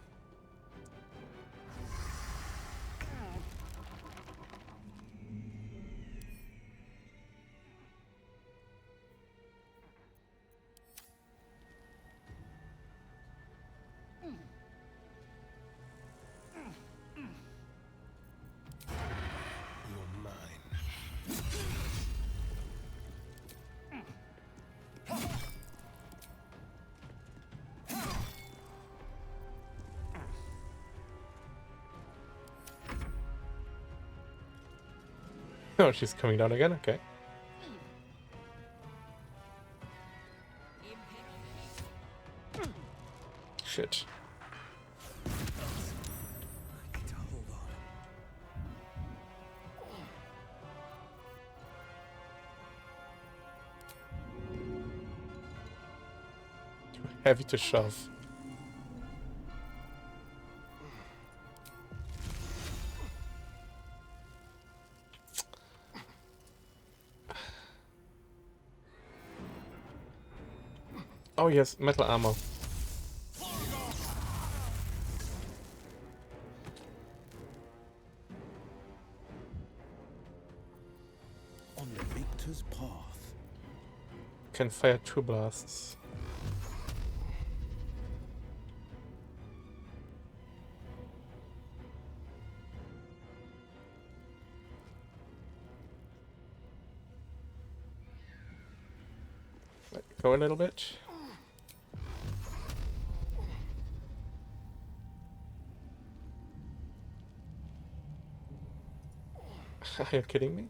Oh, she's coming down again? Okay. Shit. Too heavy to shove. Oh yes, metal armor. On the victor's path. Can fire 2 blasts. Let go a little bit. Are you kidding me?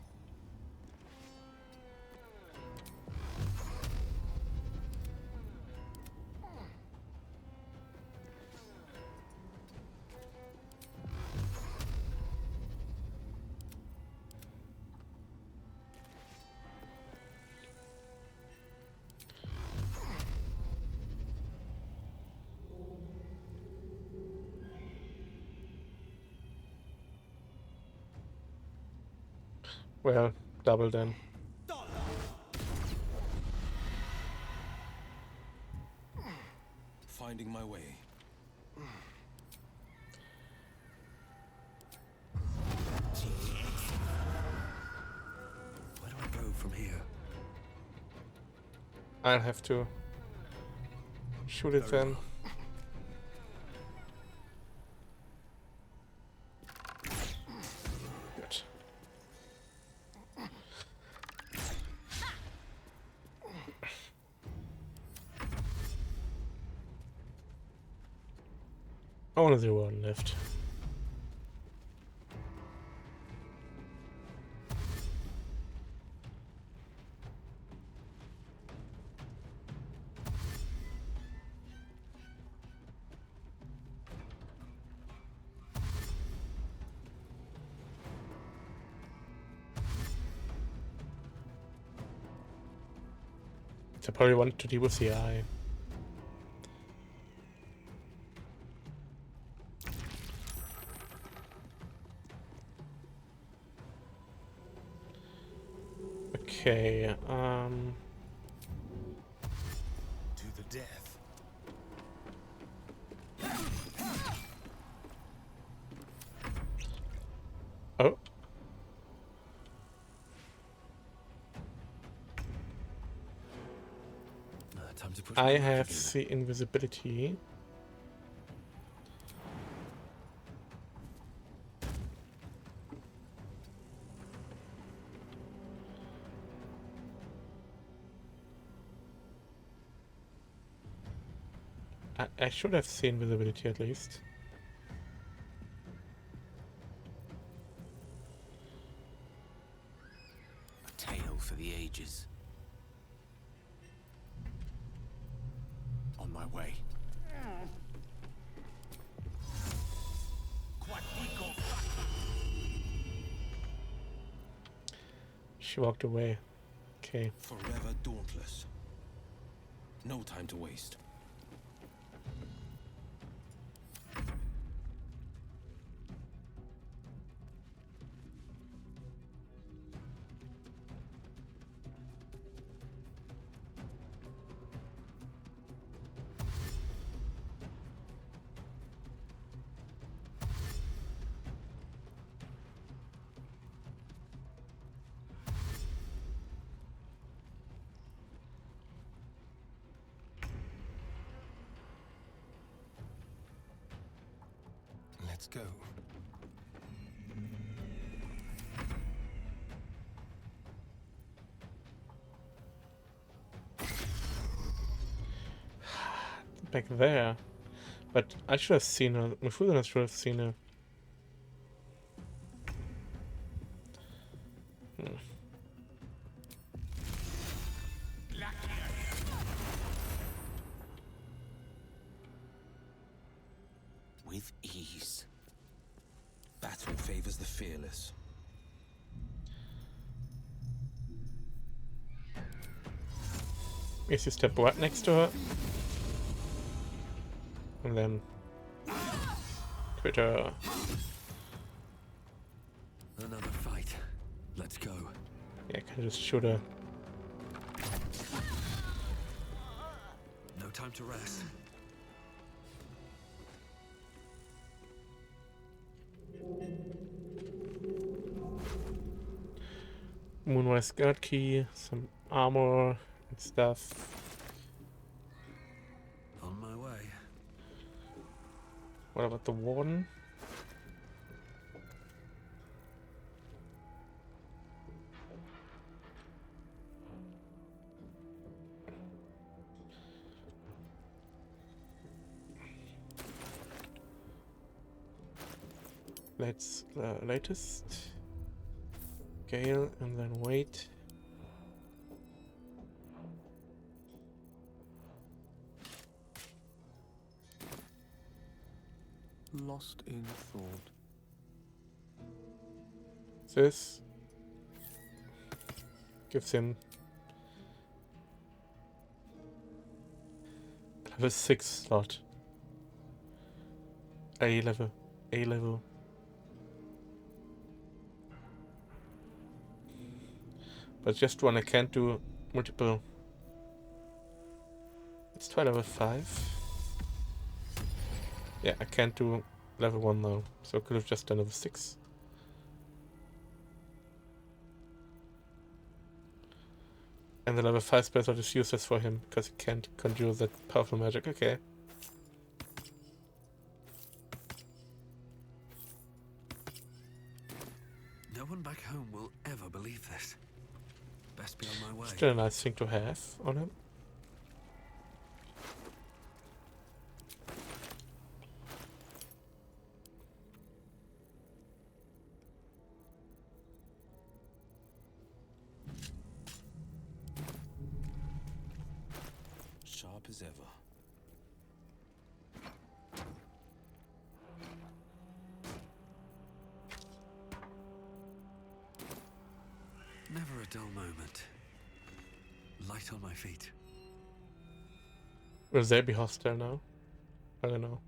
Well, double then. Finding my way. Where do I go from here? I'll have to shoot it then. Good. Only one left. I probably want to deal with the eye. Okay, To the death. oh. Time to push I my luck have again. the invisibility. I should have seen invisibility at least. A tale for the ages. On my way. She walked away. Okay. Forever dauntless. No time to waste. Let's go. Back there. But I should have seen her. Mufusion should have seen her. With ease. Battle favors the fearless. If you step right next to her. And then quit her. Another fight. Let's go. Yeah, I can just shoot her. No time to rest. Moonrise guard key, some armor and stuff. On my way. What about the warden? Let's latest Gale and then wait. Lost in thought. This gives him level 6 slot. A level. But just one, I can't do multiple. Let's try level 5. Yeah, I can't do level 1 now, so I could have just done level 6. And the level 5 spell slot is useless for him, because he can't conjure that powerful magic. Okay. No one back home will ever believe this. Best be on my way. Still a nice thing to have on him. Sharp as ever. Never a dull moment. Light on my feet. Will they be hostile now? I don't know.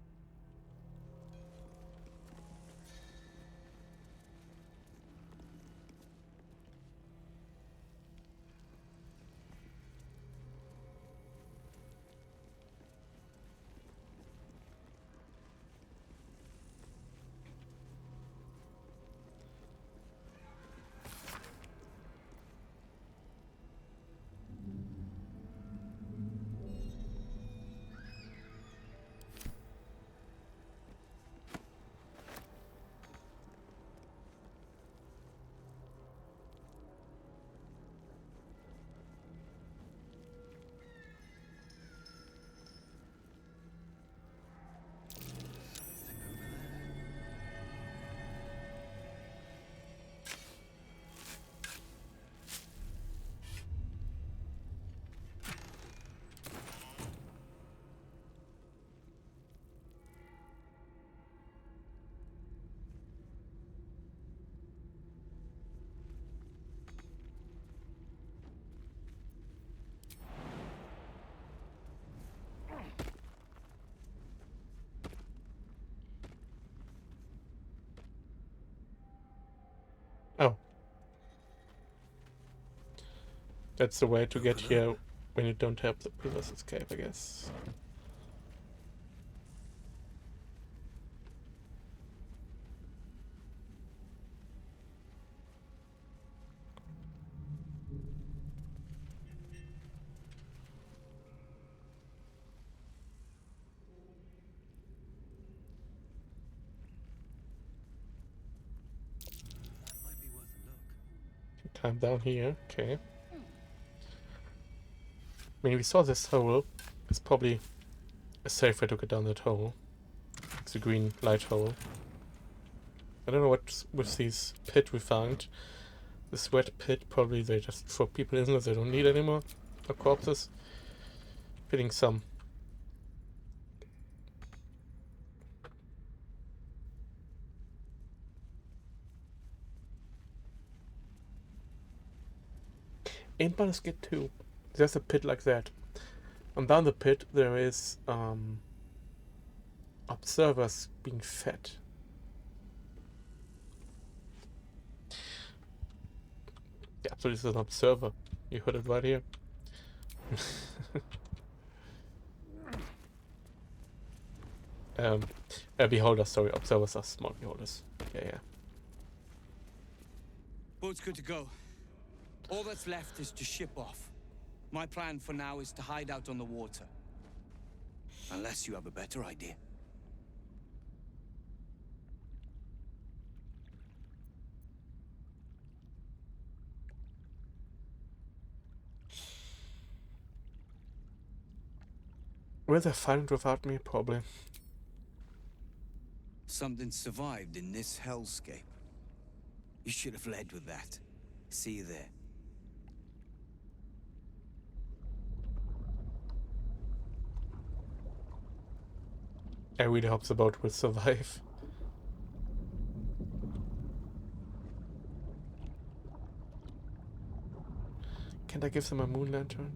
Oh. That's the way to get here when you don't have the previous escape, I guess. Climb down here, okay. I mean, we saw this hole. It's probably a safe way to get down that hole. It's a green light hole. I don't know what's with these pit we found. This wet pit, probably they just throw people in that they don't need anymore. Or corpses. Feeling some. In Baldur's Gate 2, there's a pit like that. And down the pit there is observers being fed. Yeah, so this is an observer. You heard it right here. Beholders, sorry, observers are small beholders. Yeah. Boat's good to go. All that's left is to ship off. My plan for now is to hide out on the water. Unless you have a better idea. Will they find it without me? Probably. Something survived in this hellscape. You should have led with that. See you there. I really hope the boat will survive. Can I give them a moon lantern?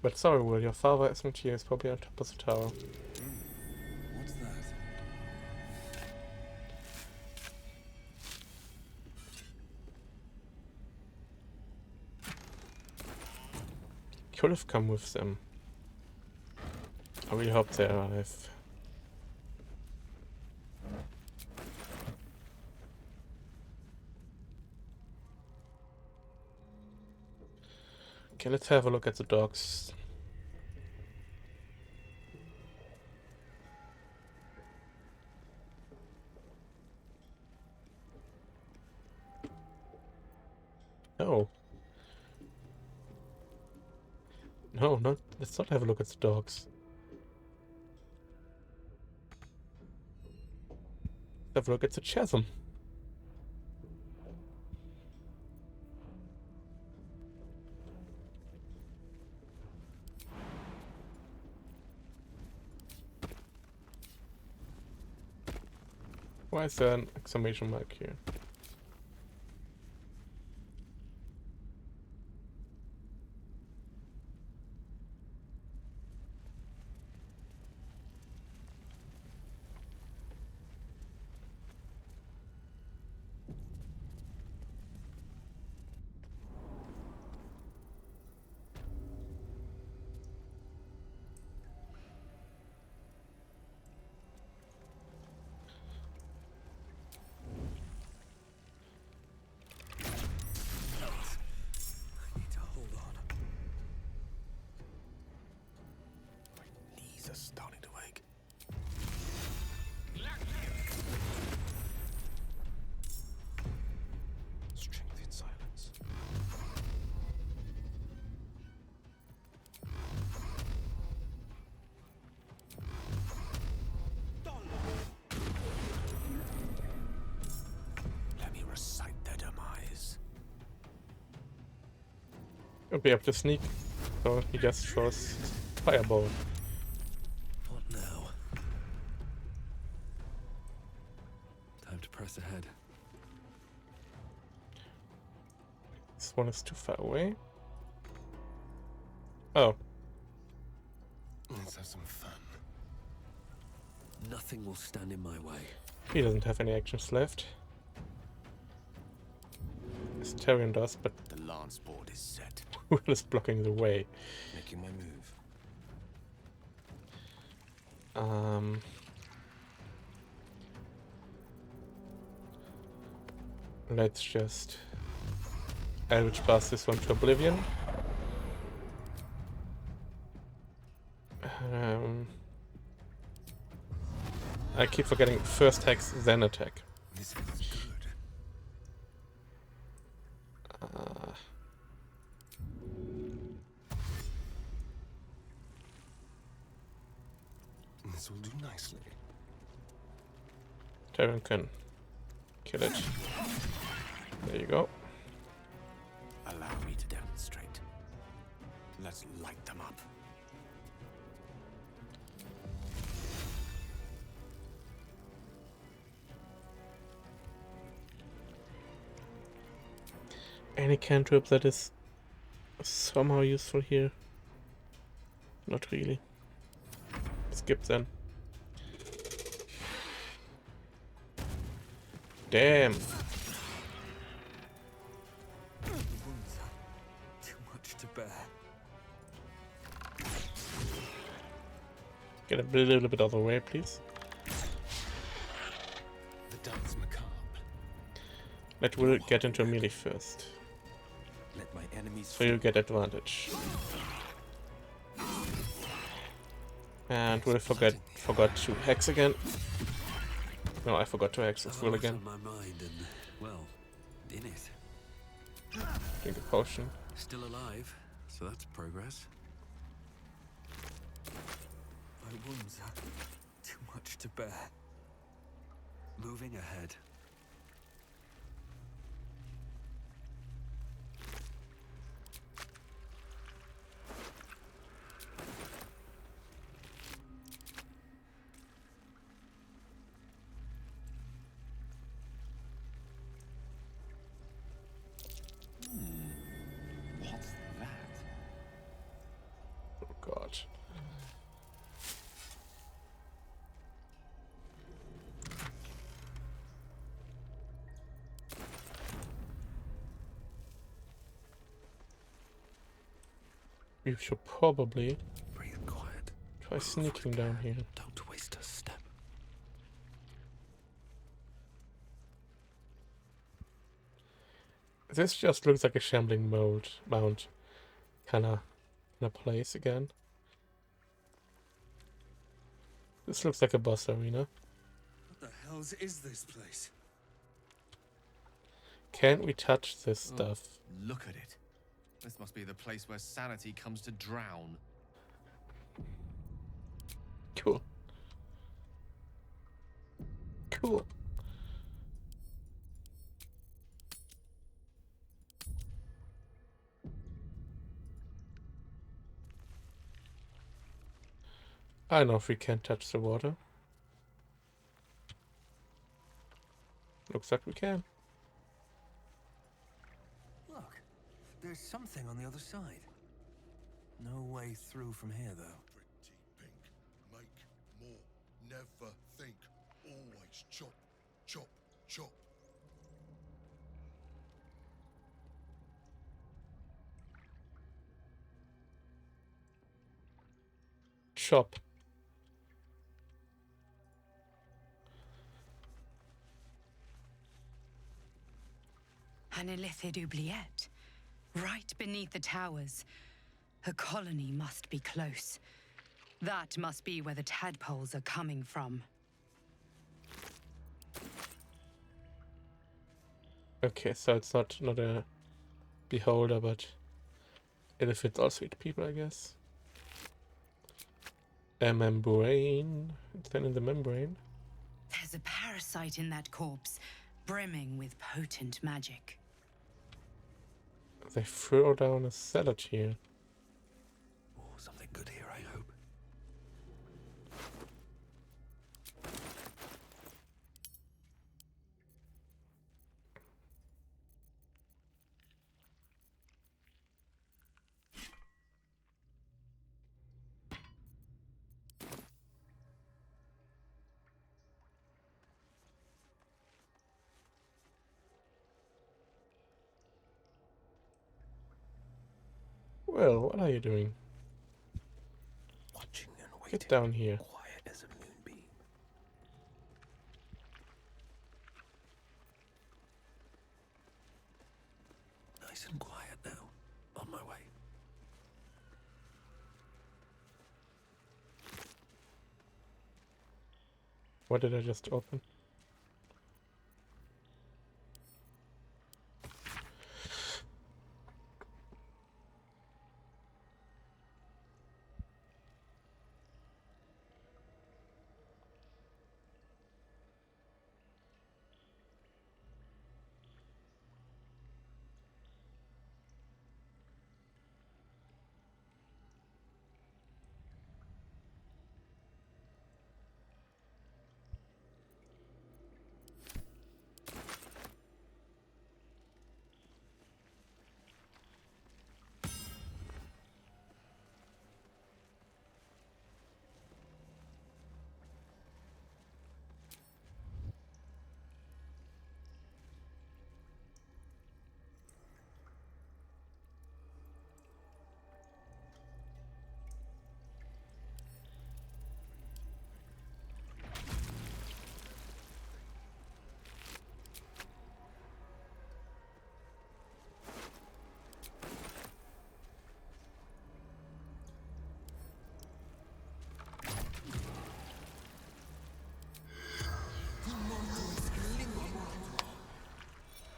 But sorry, Will, your father isn't here. He's probably on top of the tower. What's that? Could have come with them. I really hope they're alive. Okay, let's have a look at the dogs. No. No, not. Let's not have a look at the dogs. Let's have a look at the chasm. Why is there an exclamation mark here? Knees are starting to ache. Strength in silence. Let me recite their demise. I'll be able to sneak, so he just throws fireball. What now? Time to press ahead. This one is too far away. Oh. Let's have some fun. Nothing will stand in my way. He doesn't have any actions left. As Tyrion does, but The lance board is set. Will is blocking the way. Making my move. Let's just Eldritch Blast this one to oblivion. I keep forgetting first hex, then attack. This feels good. This will do nicely. Tyrion can kill it. There you go. Allow me to demonstrate. Let's light them up. Any cantrip that is somehow useful here? Not really. Skip then. Damn. Too much to bear. Get a little bit out of the way, please. The dance macabre. Let Will get into melee first. Let my enemies So you get advantage. And Will forgot to hex again. No, I forgot to hex with Will again. My mind and, well, in it. Drink a potion. Still alive, so that's progress. My wounds are too much to bear. Moving ahead. What's that? we should probably Breathe quiet. try sneaking down here. Don't waste a step. This just looks like a shambling mount kinda place again. This looks like a boss arena. What the hell's is this place? Can't we touch this stuff? Look at it. This must be the place where sanity comes to drown. Cool. Cool. I don't know if we can touch the water. Looks like we can. Look, there's something on the other side. No way through from here, though. Pretty pink. Make more. Never think. Always chop, chop, chop. Chop. An illithid oubliette, right beneath the towers. Her colony must be close. That must be where the tadpoles are coming from. Okay, so it's not a beholder, but illithids also eat people, I guess. A membrane. It's then in the membrane. There's a parasite in that corpse, brimming with potent magic. They throw down a salad here. Oh, something good here, I hope. Well, what are you doing? Watching and waiting. Get down here. Quiet as a moonbeam. Nice and quiet now. On my way. What did I just open?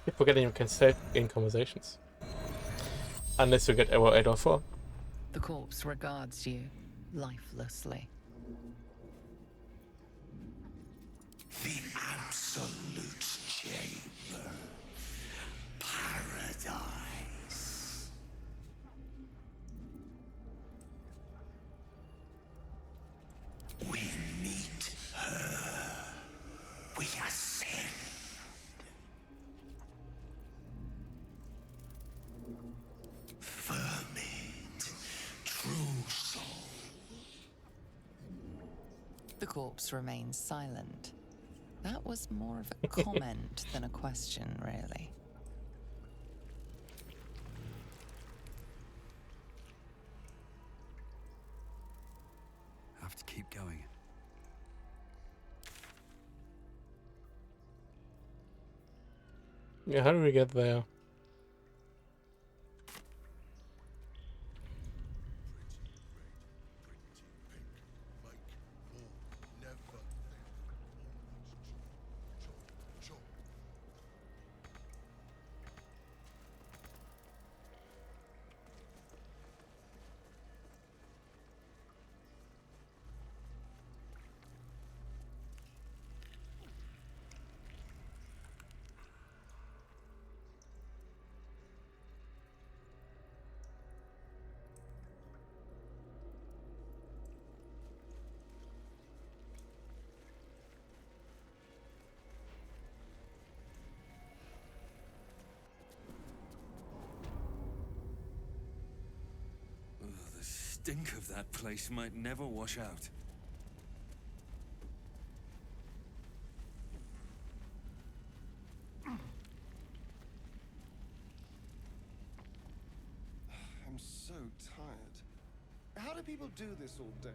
Keep forgetting you can save in conversations. Unless you get error 8 or 4. The corpse regards you lifelessly. The absolute chamber. Paradise. We meet her. We ascend. Ferment. True soul. The corpse remains silent. That was more of a comment than a question, really. have to keep going. Yeah, how do we get there? The stink of that place might never wash out. I'm so tired. How do people do this all day?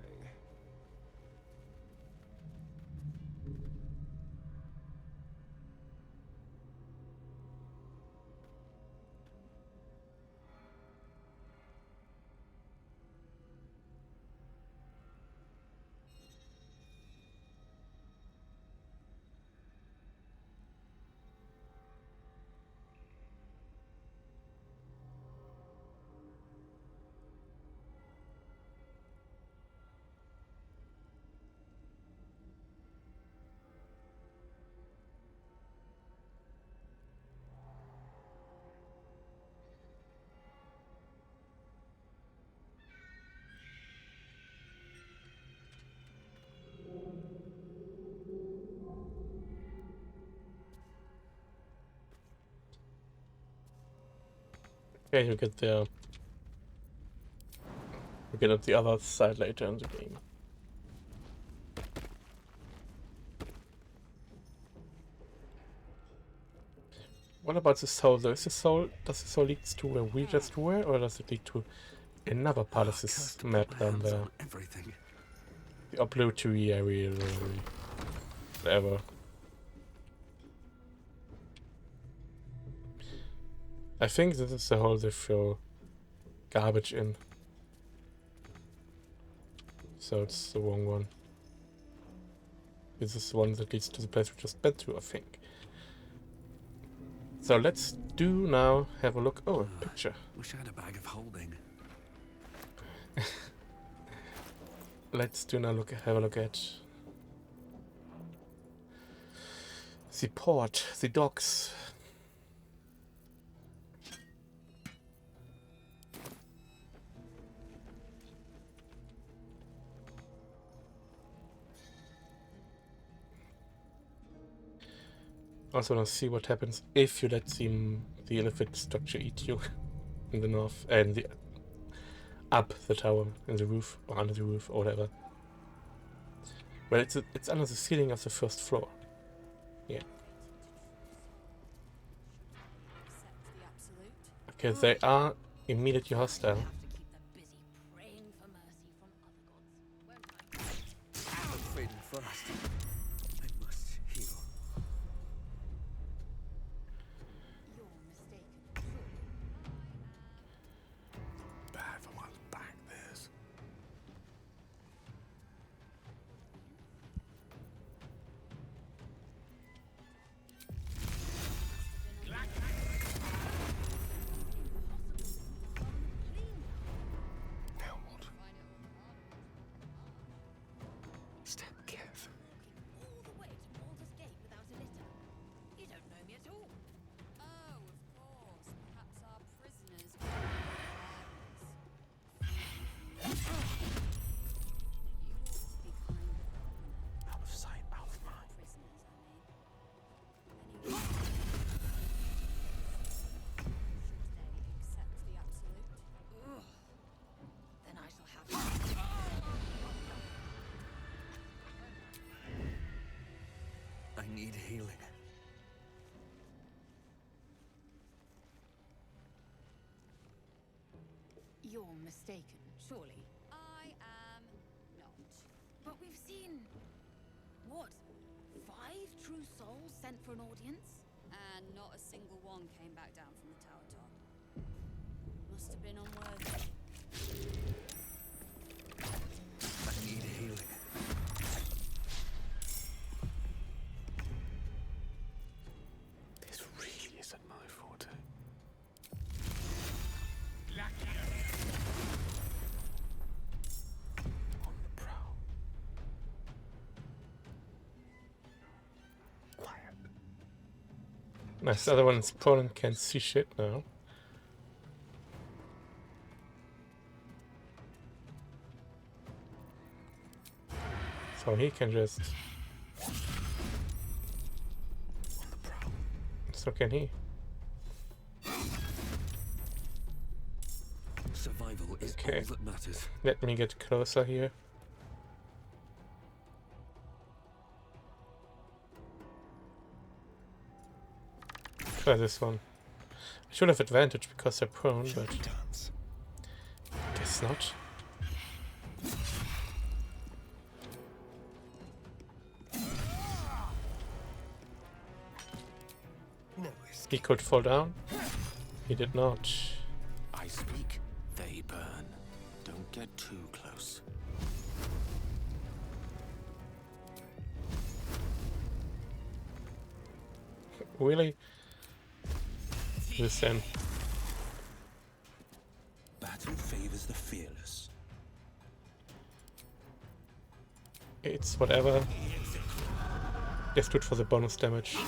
Okay, you get there. You get at the other side later in the game. What about the soul though? Is the soul, does the soul lead to where we just were, or does it lead to another part of this map down there? Everything. The obliterary area, or whatever. I think this is the hole they throw garbage in. So it's the wrong one. This is the one that leads to the place we just been to, I think. So let's do now have a look. Oh, a picture. Wish I had a bag of holding. Let's do now have a look at the port, the docks. Also want to see what happens if you let the elephant structure eat you in the north and the up the tower in the roof or under the roof or whatever. Well, it's under the ceiling of the first floor. Yeah. Okay, they are immediately hostile. Freedom first. I must heal. Bad for one's back, this. Now what? Step careful. All the way to Baldur's Gate without a litter. You don't know me at all. Oh, of course. Perhaps our prisoners could Out of sight, out of mind. prisoners, I mean. Should they accept the absolute? Ugh. Then I shall have I need healing. You're mistaken, surely. I am not. But we've seen... what? 5 true souls sent for an audience? And not a single one came back down from the tower top. Must have been unworthy. I need healing. This really isn't my forte. On the prowl. Quiet. Nice, the other one is prone and can't see shit now. So he can just... So can he. Survival is Okay. all that matters. Let me get closer here. Try this one. I should have advantage because they're prone, but guess not. He could fall down. He did not. I speak, they burn. Don't get too close. Really? Listen. Battle favors the fearless. It's whatever. It's good for the bonus damage.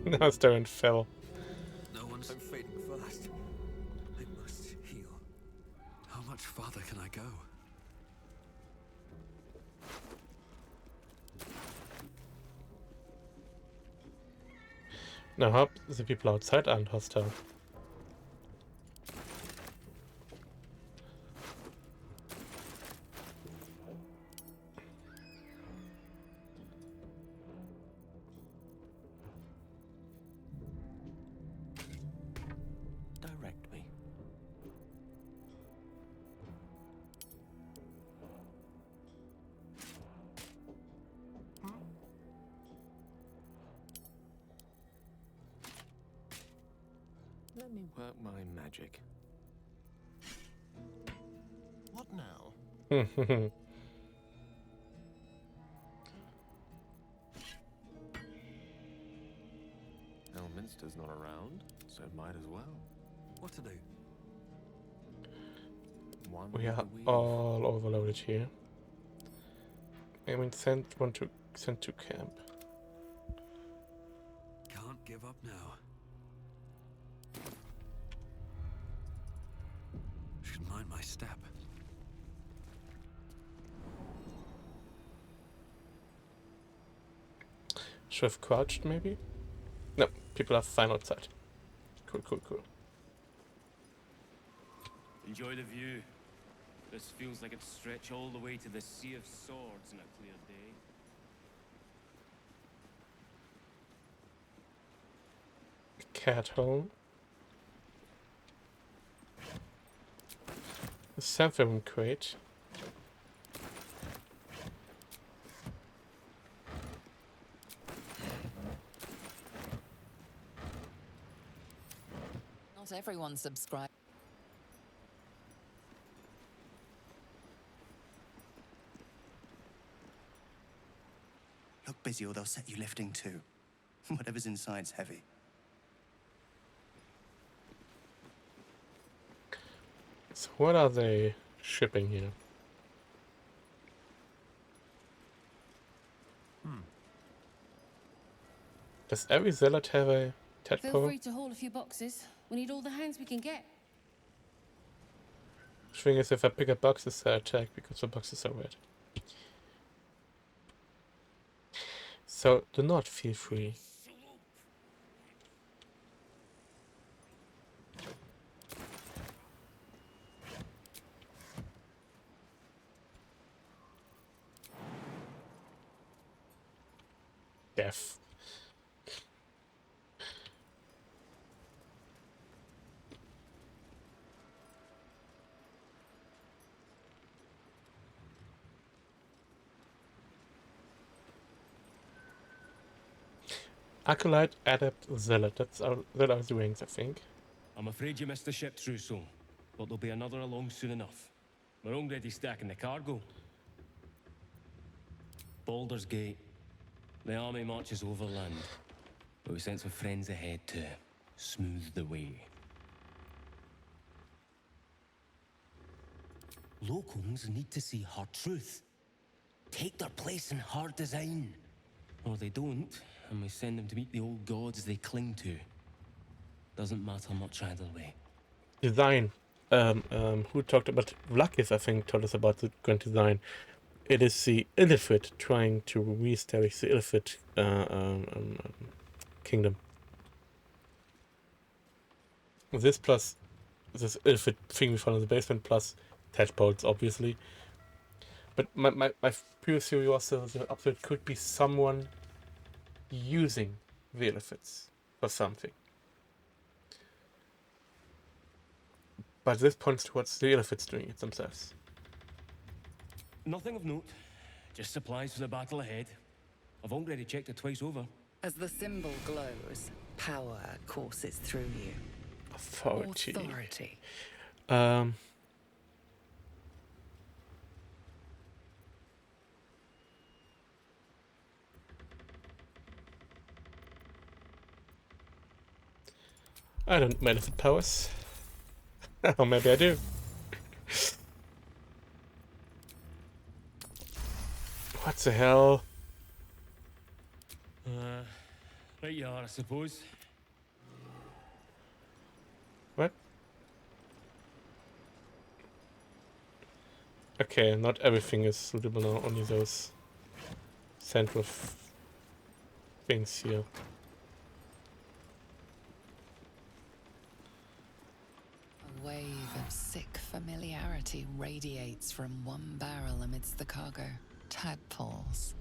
Now Darren fell. No one's so fading fast. I must heal. How much farther can I go? Now hope the people outside aren't hostile. Direct me. Let me work my magic. What now? Elminster's not around, so might as well. What to do? One We are with the weave. all overloaded here. I mean, want to send to camp. Can't give up now. Should mind my step. Should have crouched, maybe? No, people are fine outside. Cool, cool, cool. Enjoy the view. This feels like it'd stretch all the way to the Sea of Swords on a clear day. Cat hole. The Samphire crate. Not everyone subscribed. Look busy or they'll set you lifting too. Whatever's inside's heavy. So what are they shipping here? Does every zealot have a Feel tadpole? free to haul a few boxes. We need all the hands we can get. Thing is, if I pick up boxes, I attack because the boxes are red. So do not feel free. Death. Acolyte, Adept, Zealot. That are the ranks, I think. I'm afraid you missed the ship, Trousseau, but there'll be another along soon enough. We're already stacking the cargo. Baldurs Gate. The army marches overland, but we sent some friends ahead to smooth the way. Locums need to see hard truth. Take their place in hard design. Or they don't, and we send them to meet the old gods they cling to. Doesn't matter much either way. Design. Who talked about Vlakis, I think, told us about the grand design. It is the Illithid trying to re-establish the Illithid kingdom. This plus this Illithid thing we found in the basement plus tadpoles, obviously. But my previous theory was that Upside could be someone using the Illithids for something. But this points towards the Illithids doing it themselves. Nothing of note. Just supplies for the battle ahead. I've already checked it twice over. As the symbol glows, power courses through you. Authority. I don't benefit powers. Or maybe I do. What the hell? Right you are, I suppose. What? Okay, not everything is suitable now, only those central things here. A wave of sick familiarity radiates from one barrel amidst the cargo. Tadpoles,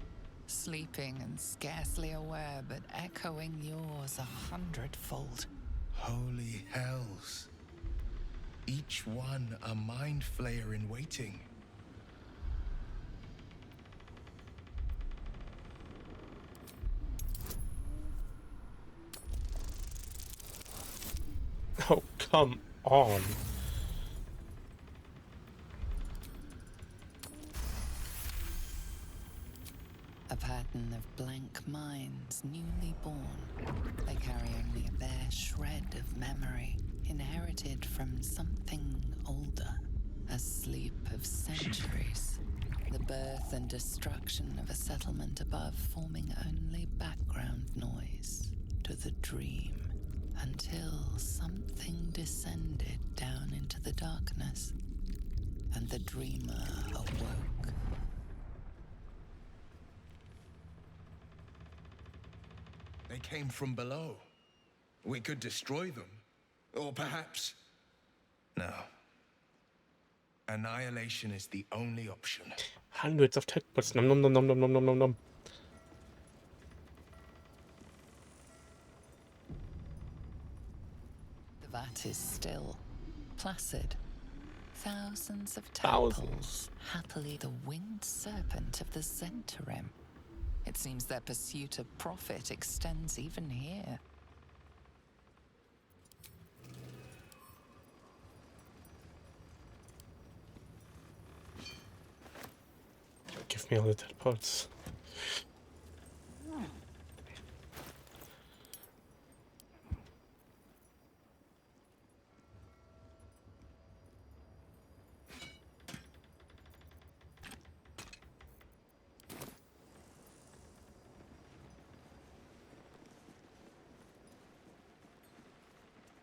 sleeping and scarcely aware, but echoing yours 100-fold. Holy hells. Each one a mind flayer in waiting. Oh, come on. A pattern of blank minds, newly born. They carry only a bare shred of memory, inherited from something older. A sleep of centuries. The birth and destruction of a settlement above, forming only background noise to the dream. Until something descended down into the darkness, and the dreamer awoke. They came from below. We could destroy them. Or perhaps... No. Annihilation is the only option. Hundreds of tadpoles. Nom nom nom nom nom nom nom nom nom. The vat is still, placid. Thousands of tadpoles, happily the winged serpent of the Zentarim. It seems their pursuit of profit extends even here. Give me all the tadpoles.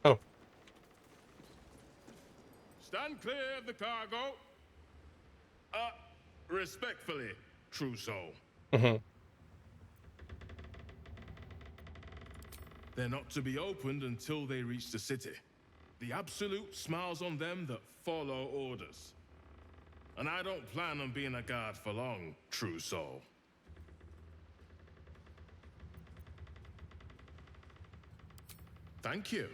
Oh. Stand clear of the cargo. Respectfully, Trousseau. They're not to be opened until they reach the city. The Absolute smiles on them that follow orders. And I don't plan on being a guard for long, Trousseau. Thank you.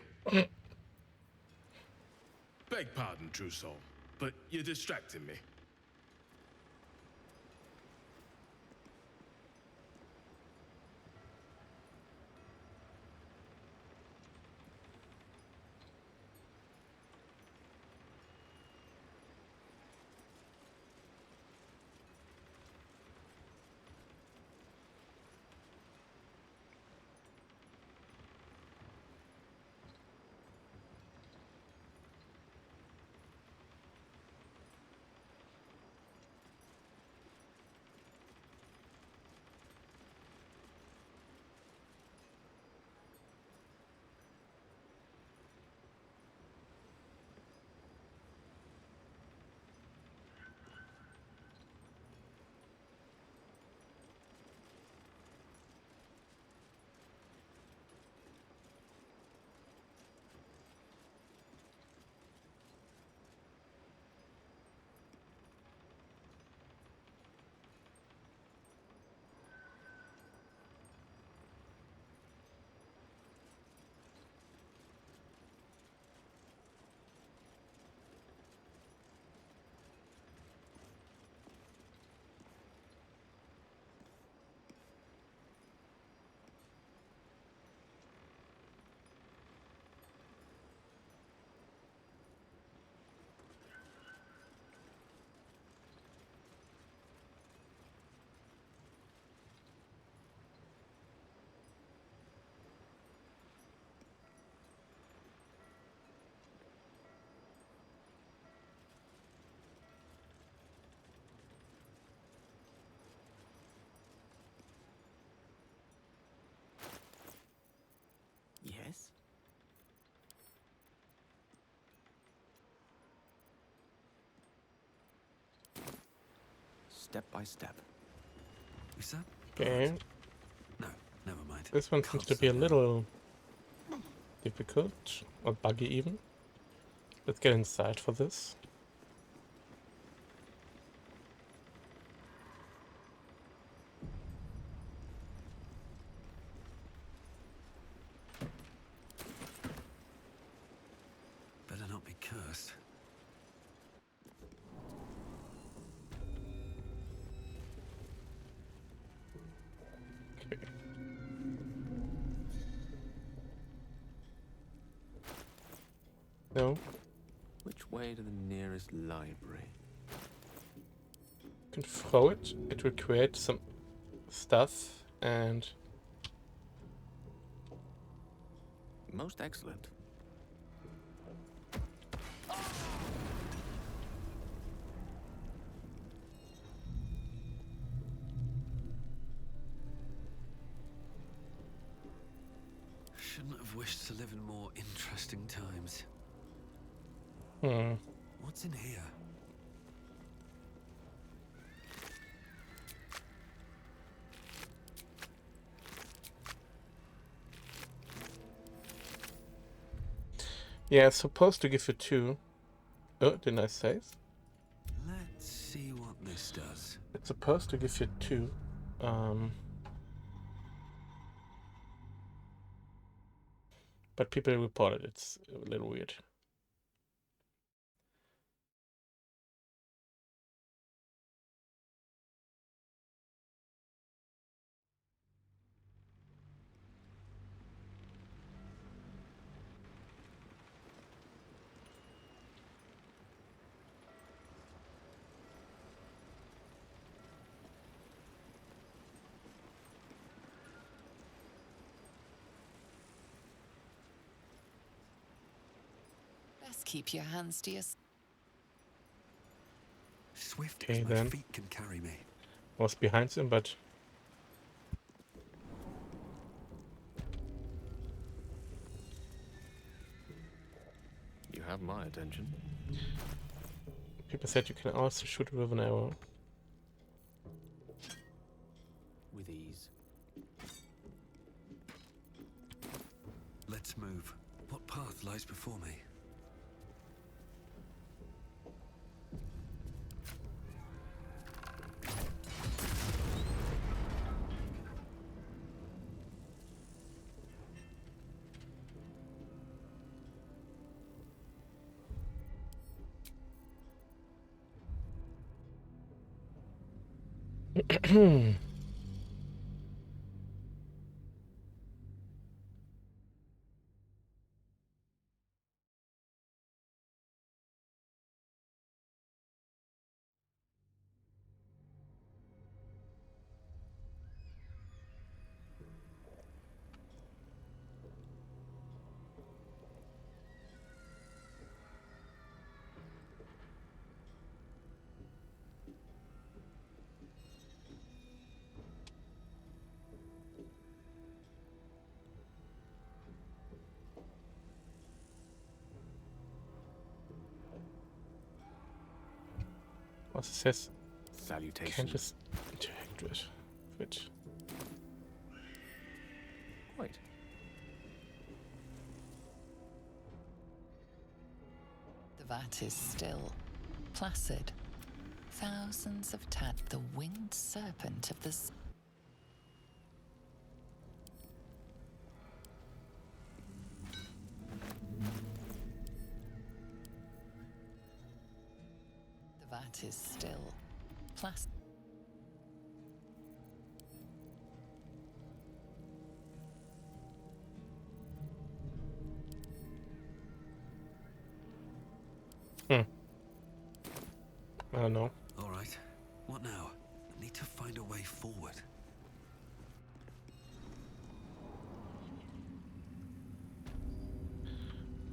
Beg pardon, Trousseau, but you're distracting me. step by step. Is that? Okay. No, never mind. This one seems to be a little difficult, or buggy even. Let's get inside for this. Better not be cursed. Okay. No. Which way to the nearest library? You can throw it. It will create some stuff and... Most excellent. Shouldn't have wished to live in more interesting times. What's in here? Yeah, it's supposed to give you 2. Oh, didn't I save? Let's see what this does. It's supposed to give you 2. But people reported it's a little weird. Best keep your hands to yourself. Swift Okay, as my then. feet can carry me. Was behind him, but... You have my attention. People said you can also shoot with an arrow. With ease. Let's move. What path lies before me? Also says Salutation. can't just interact with it. Wait. The vat is still, placid. Thousands of the winged serpent of the... The vat is still, placid. I don't know. All right. What now? I need to find a way forward.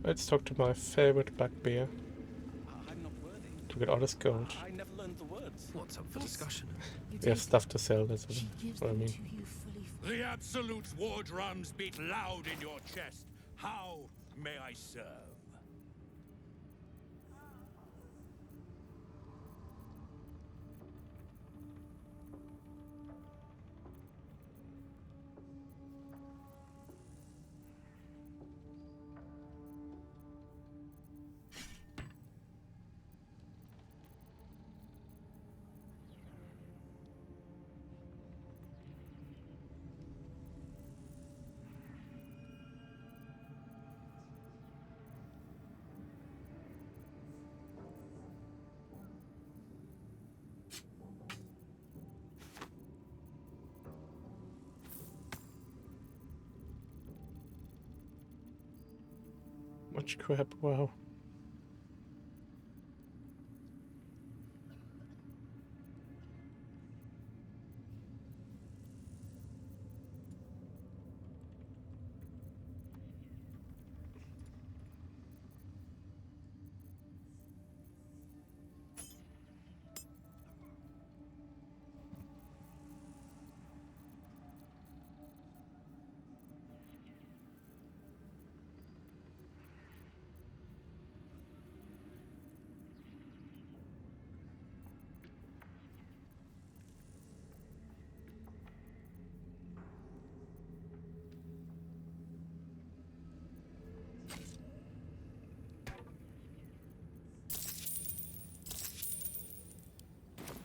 Let's talk to my favorite bugbear I'm not worthy. to get all this gold. I never learned the words. What's up for discussion? We have stuff to sell, that's what I mean. The Absolute's war drums beat loud in your chest. How may I serve? much crap, wow.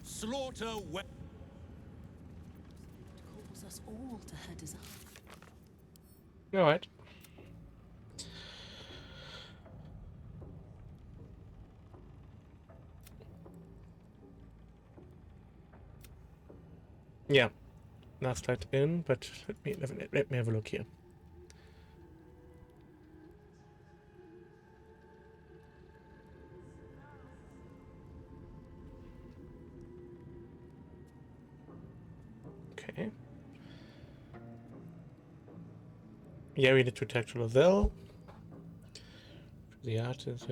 Slaughter Calls us all to her design. All right. Yeah, last light in, but let me have a look here. Okay. Yeah, we need to attack Lozelle. The artist.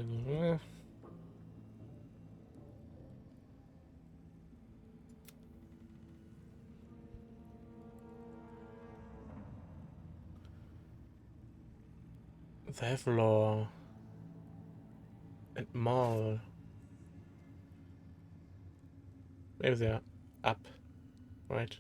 Thevlor and Maul. Maybe they're up, right?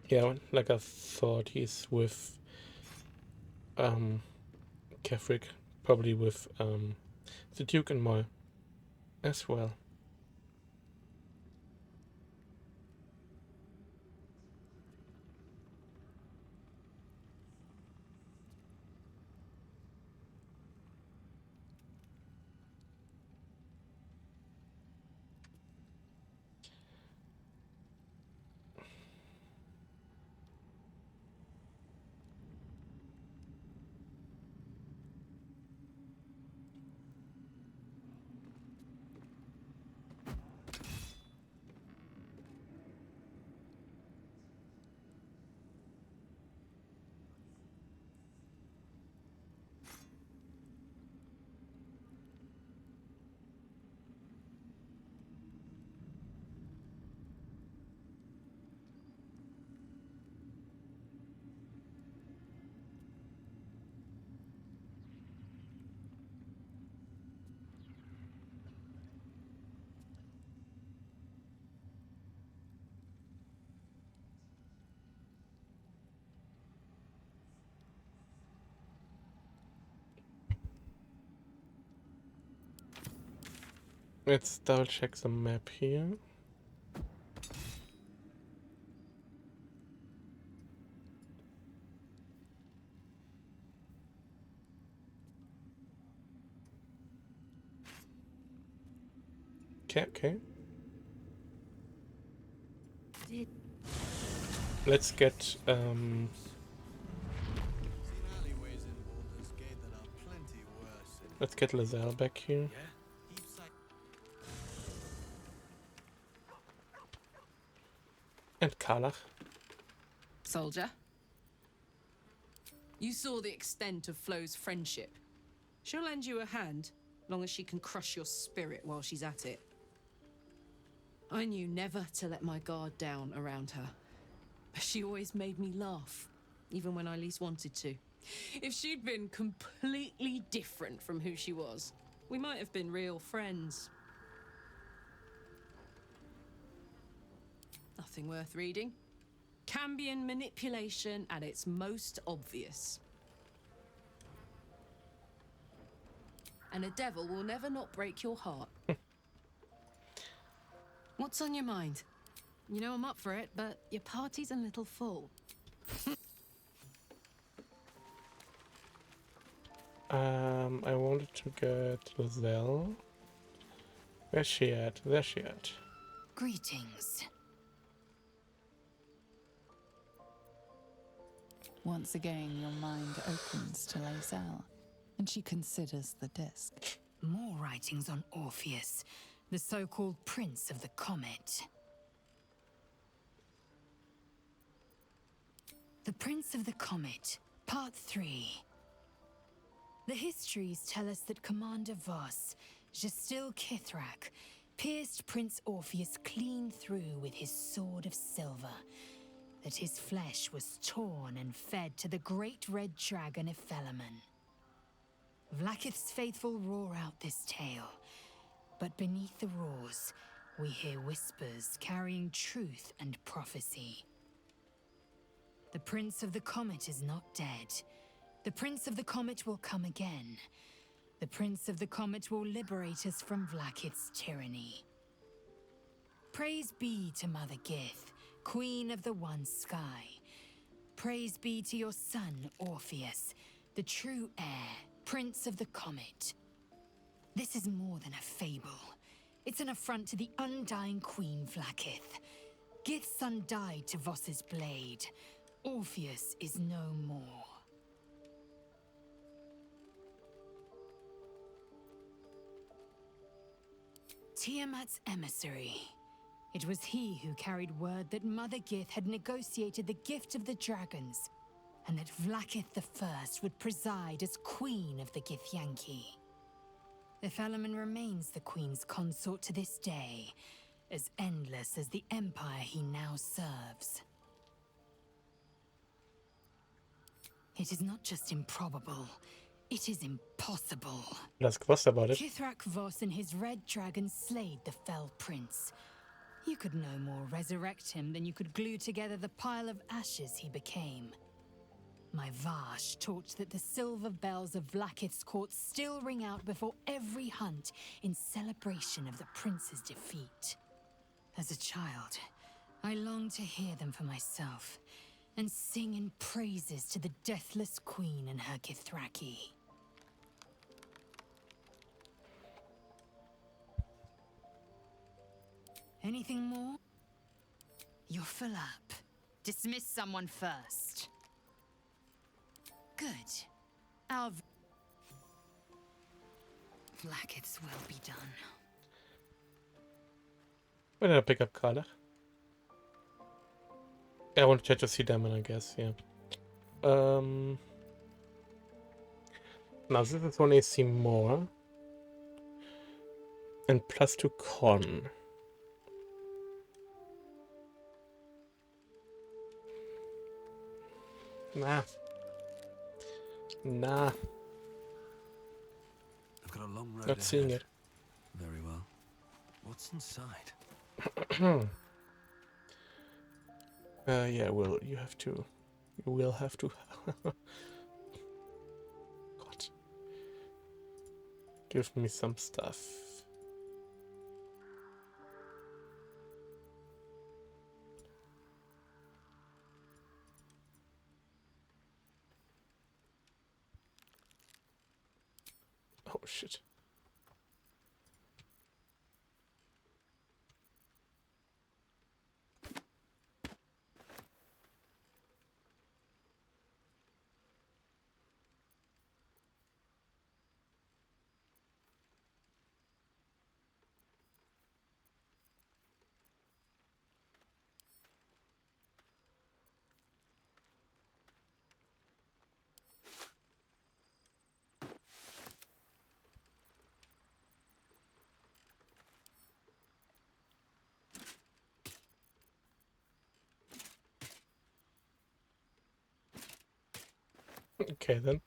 Yeah, like I thought, he's with Kefric, probably with the Duke and Maul as well. Let's double check the map here. Okay. Let's get let's get Lozelle back here. And Karlach. Soldier, you saw the extent of Flo's friendship. She'll lend you a hand, long as she can crush your spirit while she's at it. I knew never to let my guard down around her. She always made me laugh, even when I least wanted to. If she'd been completely different from who she was, we might have been real friends. Nothing worth reading. Cambion manipulation at its most obvious. And a devil will never not break your heart. What's on your mind? You know I'm up for it, but your party's a little full. I wanted to get Lizelle. Where's she at? There she at. Greetings. Once again, your mind opens to Lizelle, and she considers the disc. More writings on Orpheus, the so-called Prince of the Comet. The Prince of the Comet, Part 3. The histories tell us that Commander Voss, Gestil Kithrak, pierced Prince Orpheus clean through with his sword of silver, that his flesh was torn and fed to the great red dragon Ephelaman. Vlaakith's faithful roar out this tale, but beneath the roars, we hear whispers carrying truth and prophecy. The Prince of the Comet is not dead. The Prince of the Comet will come again. The Prince of the Comet will liberate us from Vlaakith's tyranny. Praise be to Mother Gith, Queen of the One Sky. Praise be to your son, Orpheus, the true heir, Prince of the Comet. This is more than a fable. It's an affront to the undying Queen Vlaakith. Gith's son died to Voss's blade. Orpheus is no more. Tiamat's emissary. It was he who carried word that Mother Gith had negotiated the gift of the dragons, and that Vlaakith I would preside as Queen of the Githyanki. Ephelaman remains the Queen's consort to this day, as endless as the empire he now serves. It is not just improbable, it is impossible. Let's quest about it. Kithrak Voss and his red dragon slayed the fell prince. You could no more resurrect him than you could glue together the pile of ashes he became. My Vash taught that the silver bells of Vlaakith's court still ring out before every hunt in celebration of the prince's defeat. As a child, I longed to hear them for myself and sing in praises to the deathless queen and her Githraki. Anything more? You're full up. Dismiss someone first. Good. Vlaakith's will be done. Where did I pick up Carla? I want to check to see Diamond, I guess, yeah. Now this is one AC more. And +2 con. Nah. I've got a long road Not seeing ahead. it. Very well. What's inside? Yeah, well, you will have to. God. Give me some stuff. Oh, shit. Okay, then.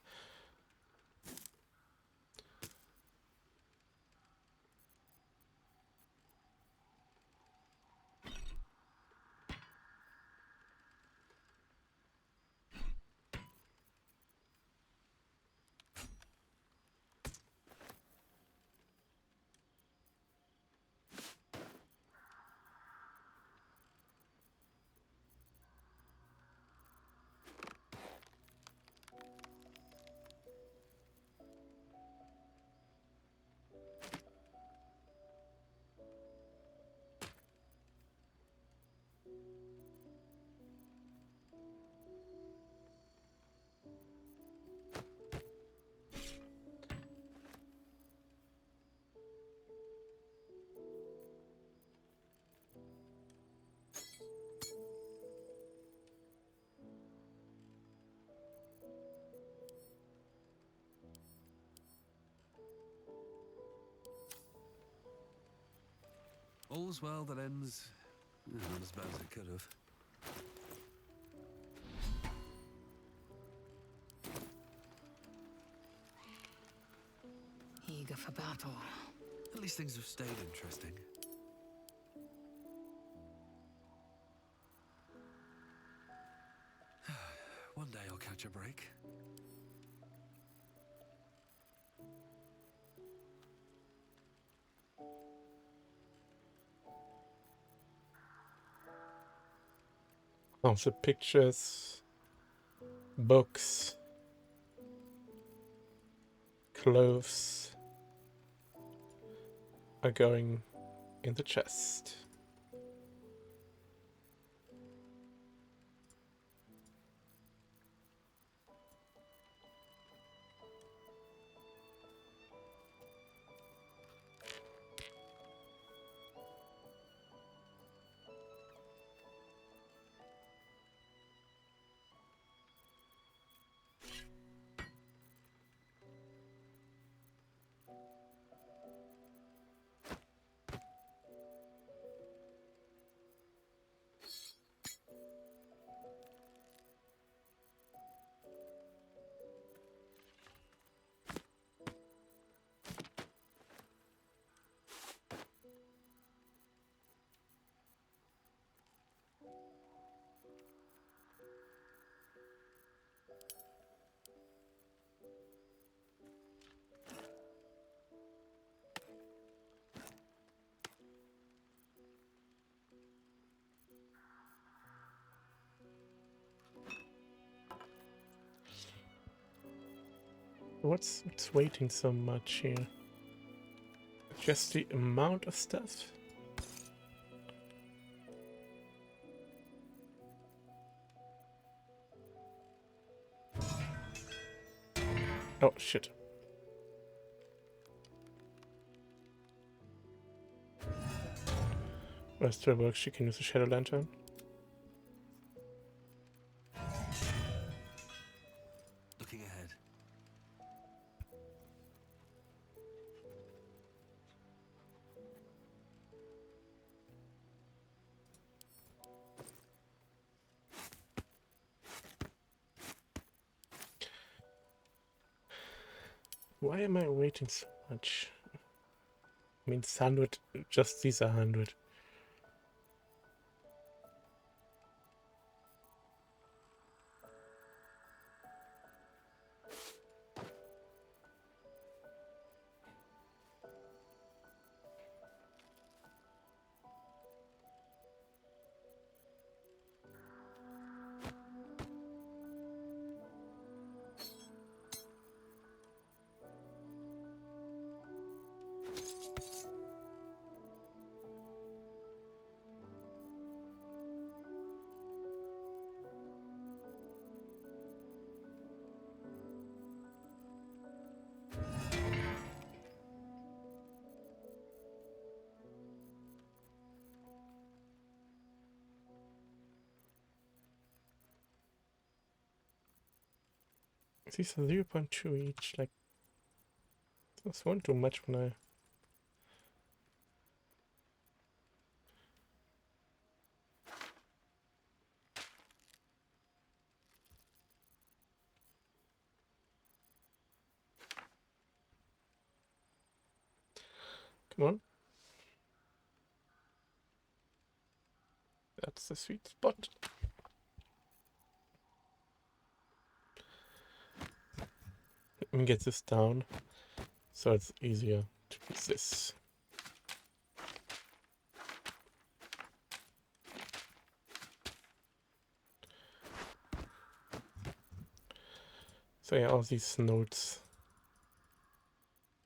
All's well that ends not as bad as it could have. Eager for battle. At least things have stayed interesting. One day I'll catch a break. Of the pictures, books, clothes are going in the chest. What's waiting so much here? Just the amount of stuff? Oh shit. Well, still works. She can use a shadow lantern. Looking ahead. Why am I waiting so much? I mean, it's 100, just these are 100. These are 0.2 each, like, that's one too much when I... Come on. That's the sweet spot. Let me get this down so it's easier to use this. So yeah, all these notes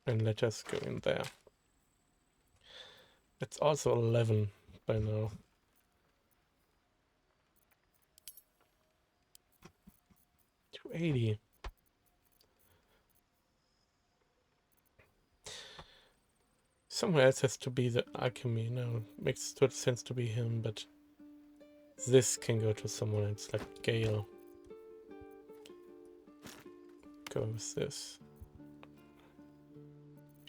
and letters go in there. It's also 11 by now. $280. Somewhere else has to be the alchemy. No, makes total sense to be him, but this can go to someone else, like Gale. Go with this.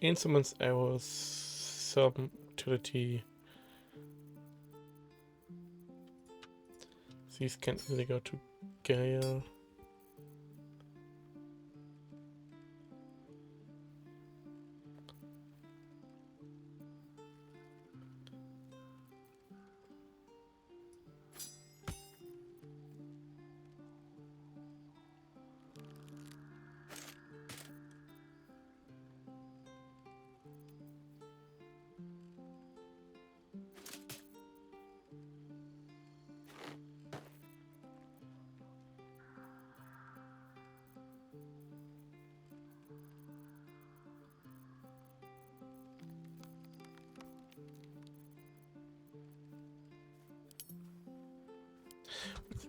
Instruments, arrows, some utility, these can really go to GER.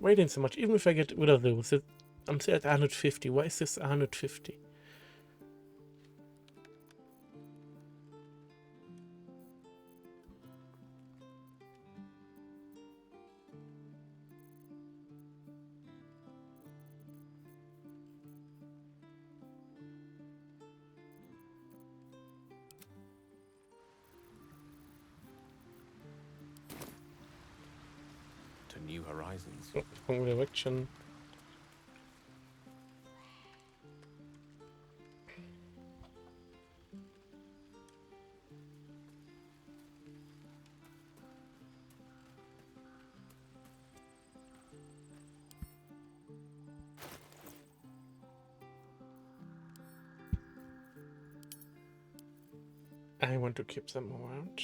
Waiting so much. Even if I get rid of those, I'm still at 150. Why is this 150? To new horizons. Oh, wrong direction. I want to keep them around.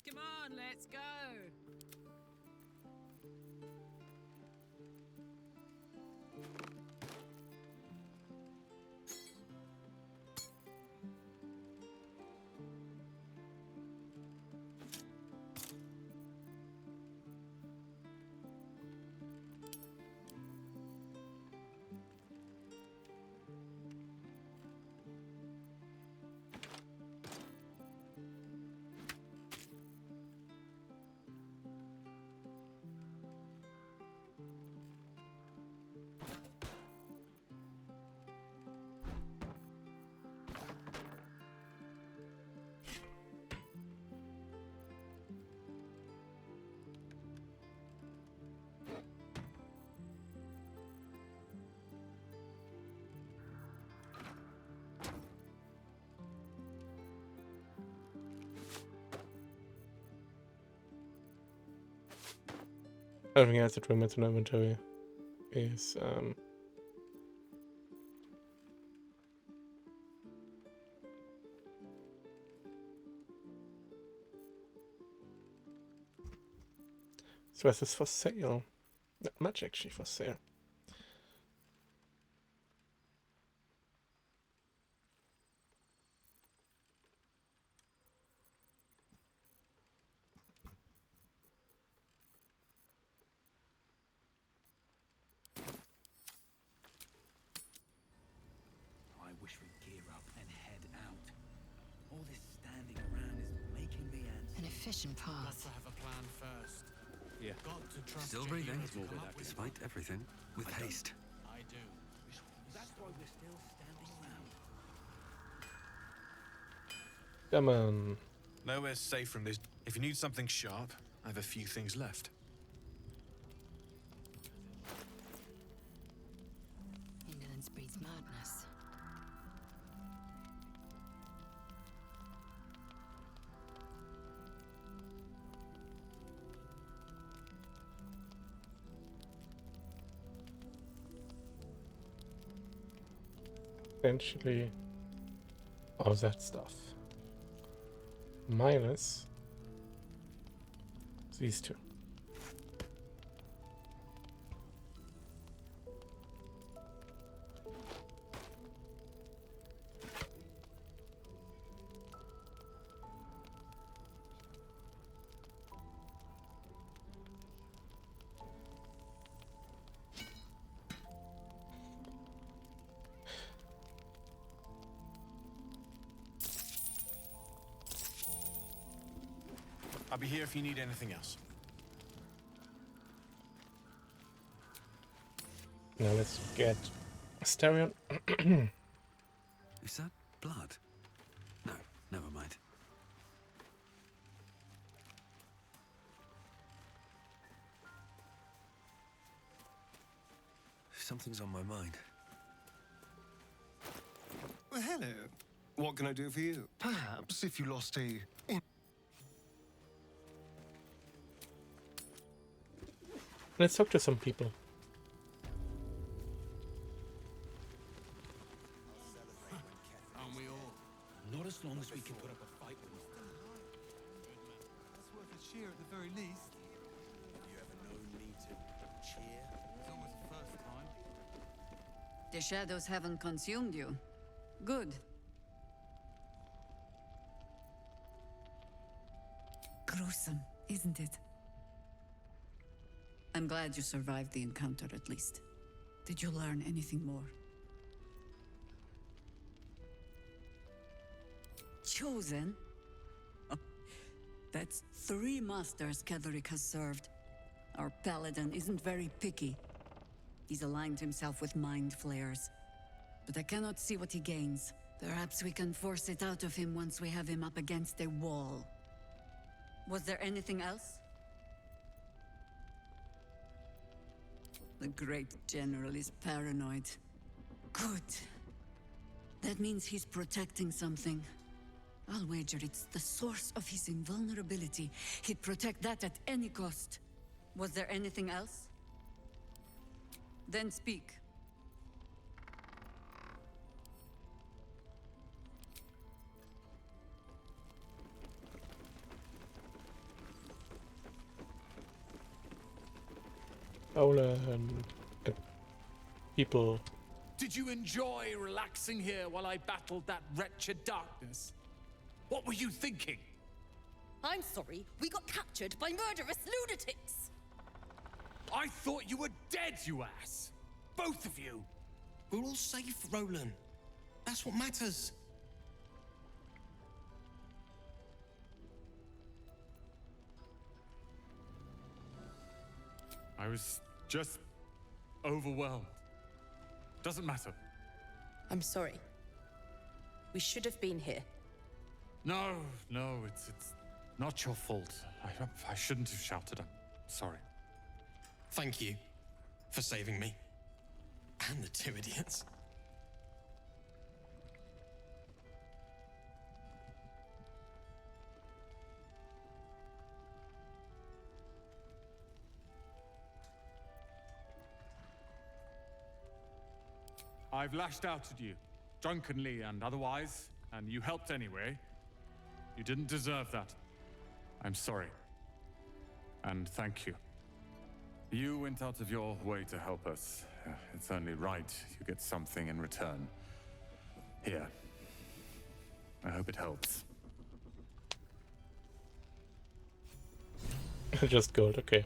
Come on, let's go. Everything else that remains in inventory is so this is for sale. Not much actually for sale. I wish we'd gear up and head out. All this standing around is making me antsy. An efficient Got path. to have a plan first. Yeah. Got to trust Still GER breathing. to come up with Despite everything, with haste. I do. That's why we're still standing around. Come on. Nowhere's safe from this. If you need something sharp, I have a few things left. Indolence breeds madness. Essentially all that stuff. Minus these two. I'll be here if you need anything else. Now let's get Asterion. Is that blood? No, never mind. Something's on my mind. Well, hello. What can I do for you? Perhaps if you lost a... Let's talk to some people. Aren't we all? Not as long as we can put up a fight with them. That's worth a cheer at the very least. Have you ever known me to cheer? It's almost the first time. The shadows haven't consumed you. Good. Gruesome, isn't it? I'm glad you survived the encounter at least. Did you learn anything more? Chosen? Oh, that's 3 masters Ketheric has served. Our paladin isn't very picky. He's aligned himself with mind flayers. But I cannot see what he gains. Perhaps we can force it out of him once we have him up against a wall. Was there anything else? The great general is paranoid. Good. That means he's protecting something. I'll wager it's the source of his invulnerability. He'd protect that at any cost. Was there anything else? Then speak. Ola and people. Did you enjoy relaxing here while I battled that wretched darkness? What were you thinking? I'm sorry, we got captured by murderous lunatics. I thought you were dead, you ass! Both of you! We're all safe, Roland. That's what matters. I was just overwhelmed. Doesn't matter. I'm sorry. We should have been here. No, it's not your fault. I shouldn't have shouted. I'm sorry. Thank you for saving me. And the 2 idiots. I've lashed out at you, drunkenly and otherwise, and you helped anyway. You didn't deserve that. I'm sorry. And thank you. You went out of your way to help us. It's only right you get something in return. Here. I hope it helps. Just gold, okay.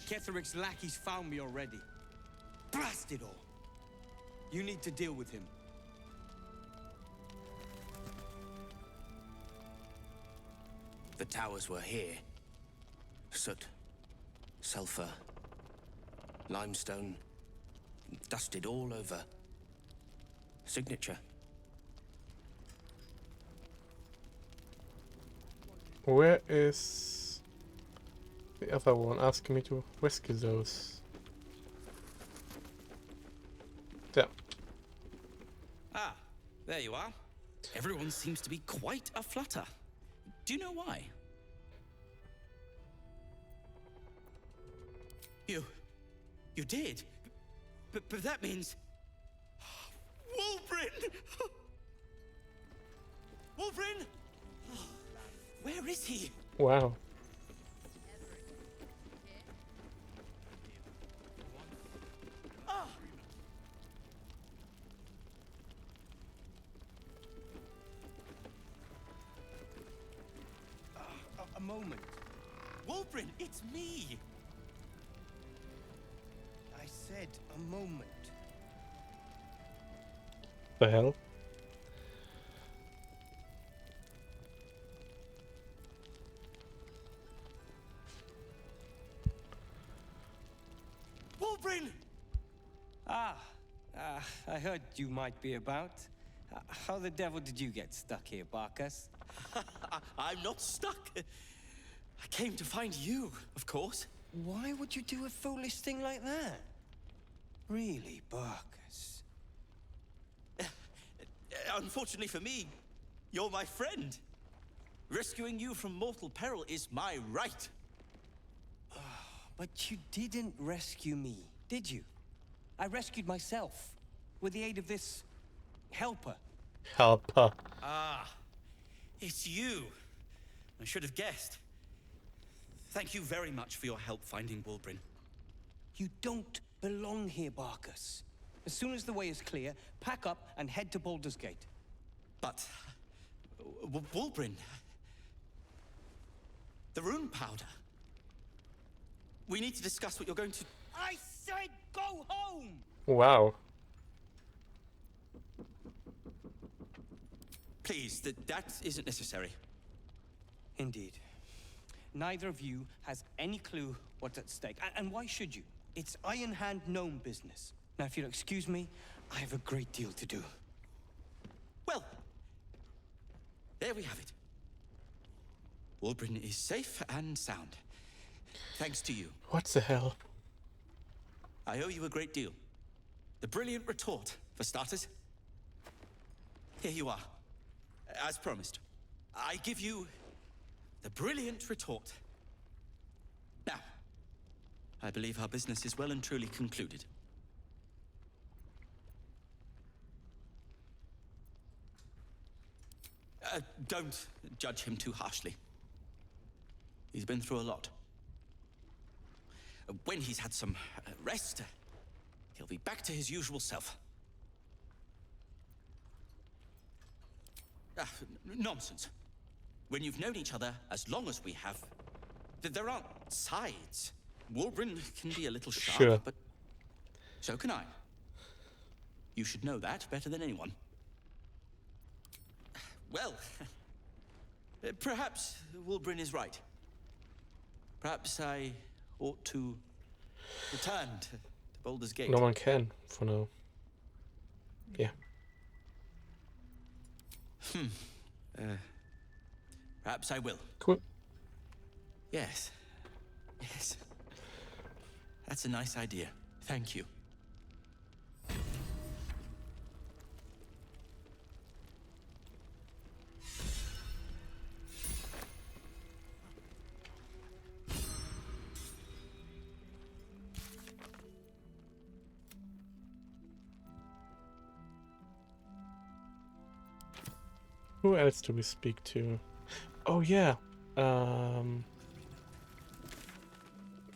Ketheric's lackeys found me already. Blast it all! You need to deal with him. The towers were here. Soot, sulfur, limestone, dusted all over. Signature. Where is the other one asking me to rescue those? There. Ah, there you are. Everyone seems to be quite a flutter. Do you know why? You did? But that means... Wolverine! Wolverine! Where is he? Wow. Ah! A moment. Wulbrin, it's me! I said a moment. The hell? Wulbrin! I heard you might be about. How the devil did you get stuck here, Barkus? I'm not stuck. I came to find you, of course. Why would you do a foolish thing like that? Really, Barkus? Unfortunately for me, you're my friend. Rescuing you from mortal peril is my right. But you didn't rescue me, did you? I rescued myself, with the aid of this helper. Helper. Ah, it's you. I should have guessed. Thank you very much for your help finding Wulbrin. You don't belong here, Barkus. As soon as the way is clear, pack up and head to Baldur's Gate. But... Wulbrin... The rune powder... We need to discuss what you're going to... I said go home! Wow. Please, that isn't necessary. Indeed. Neither of you has any clue what's at stake. And why should you? It's Iron Hand gnome business. Now, if you'll excuse me, I have a great deal to do. Well, there we have it. Wulbrin is safe and sound. Thanks to you. What the hell? I owe you a great deal. The brilliant retort, for starters. Here you are. As promised. I give you the brilliant retort. Now, I believe our business is well and truly concluded. Don't judge him too harshly. He's been through a lot. When he's had some rest, he'll be back to his usual self. Nonsense. When you've known each other as long as we have, there aren't sides. Wulbrin can be a little sharp, Sure. but so can I. You should know that better than anyone. Well, perhaps Wulbrin is right. Perhaps I ought to return to Baldur's Gate. No one can, for now. Yeah. Perhaps I will. Cool. Yes. Yes. That's a nice idea. Thank you. Who else do we speak to? Oh yeah.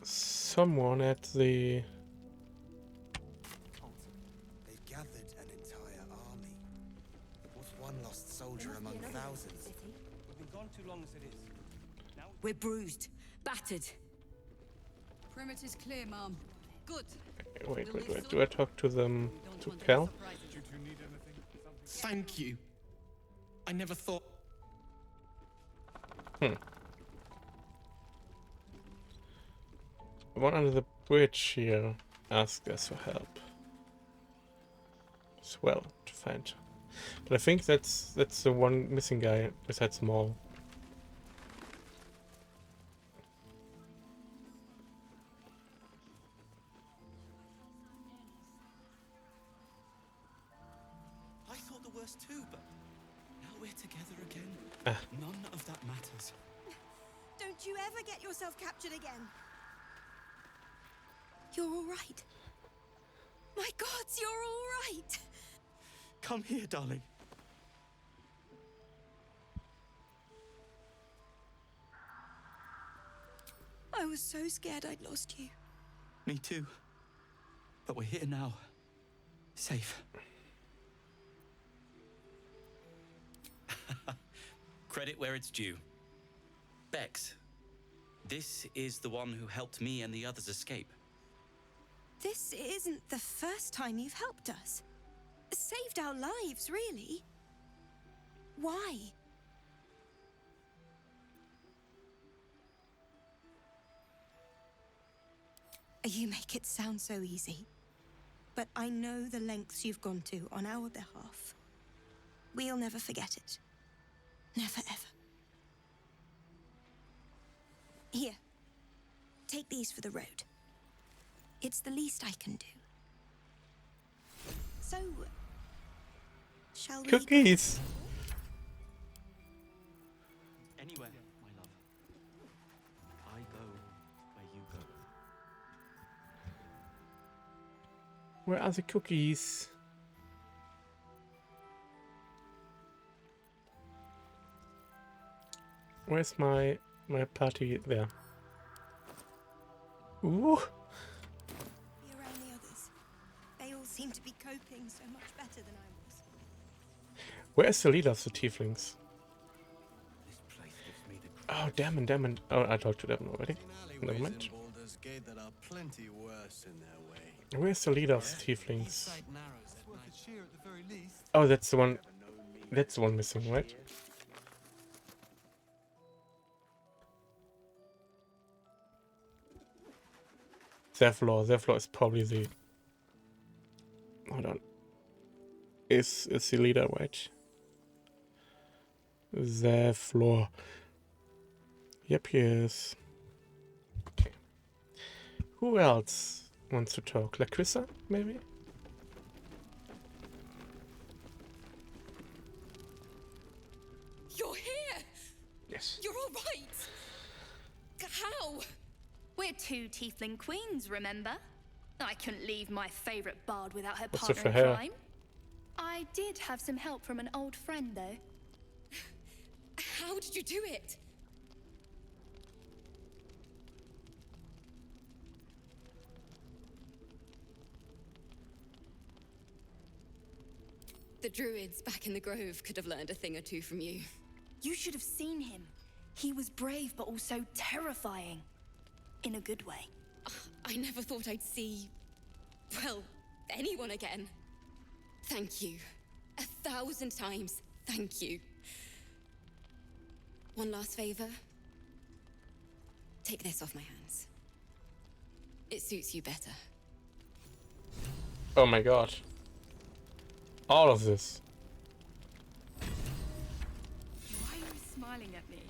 Someone at the... They've gathered an entire army. What's one lost soldier among thousands? We've been gone too long as it is. Now We're bruised, battered. Perimeter's clear, Mom. Good. Wait. Do I talk to them, to Cal? Thank you. I never thought... The one under the bridge here asked us for help as well to find. But I think that's the one missing guy besides Maul. I thought the worst too, but now we're together again. Ah. None of that matters. Don't you ever get yourself captured again. You're all right. My gods, you're all right. Come here, darling. I was so scared I'd lost you. Me too. But we're here now. Safe. Credit where it's due. Bex, This is the one who helped me and the others escape. This isn't the first time you've helped us. Saved our lives, really. Why? You make it sound so easy. But I know the lengths you've gone to on our behalf. We'll never forget it. Never, ever. Here. Take these for the road. It's the least I can do. So... shall we... Cookies! Anywhere, my love. I go where you go. Where are the cookies? Where's my party there? Ooh! Be around the others. They all seem to be coping so much better than I was. Where is the leader of the tieflings? Oh, Damon. Oh, I talked to Damon already. Never mind. Baldur's Gate that are plenty worse in their way. Where's the leader of the tieflings? It's worth a cheer at the very least. Oh, that's the one. That's the one missing, right? Zevlor is probably the... Hold on. Is the leader, right? Zevlor. Yep, he is. Okay. Who else wants to talk? Lacrissa, maybe? You're here! Yes. You're all right! How? We're two tiefling queens, remember? I couldn't leave my favorite bard without her What's partner up in for her? crime. I did have some help from an old friend, though. How did you do it? The druids back in the grove could have learned a thing or two from you. You should have seen him. He was brave, but also terrifying. In a good way. I never thought I'd see... well, anyone again. Thank you. 1,000 times, thank you. One last favor. Take this off my hands. It suits you better. Oh my god. All of this. Why are you smiling at me?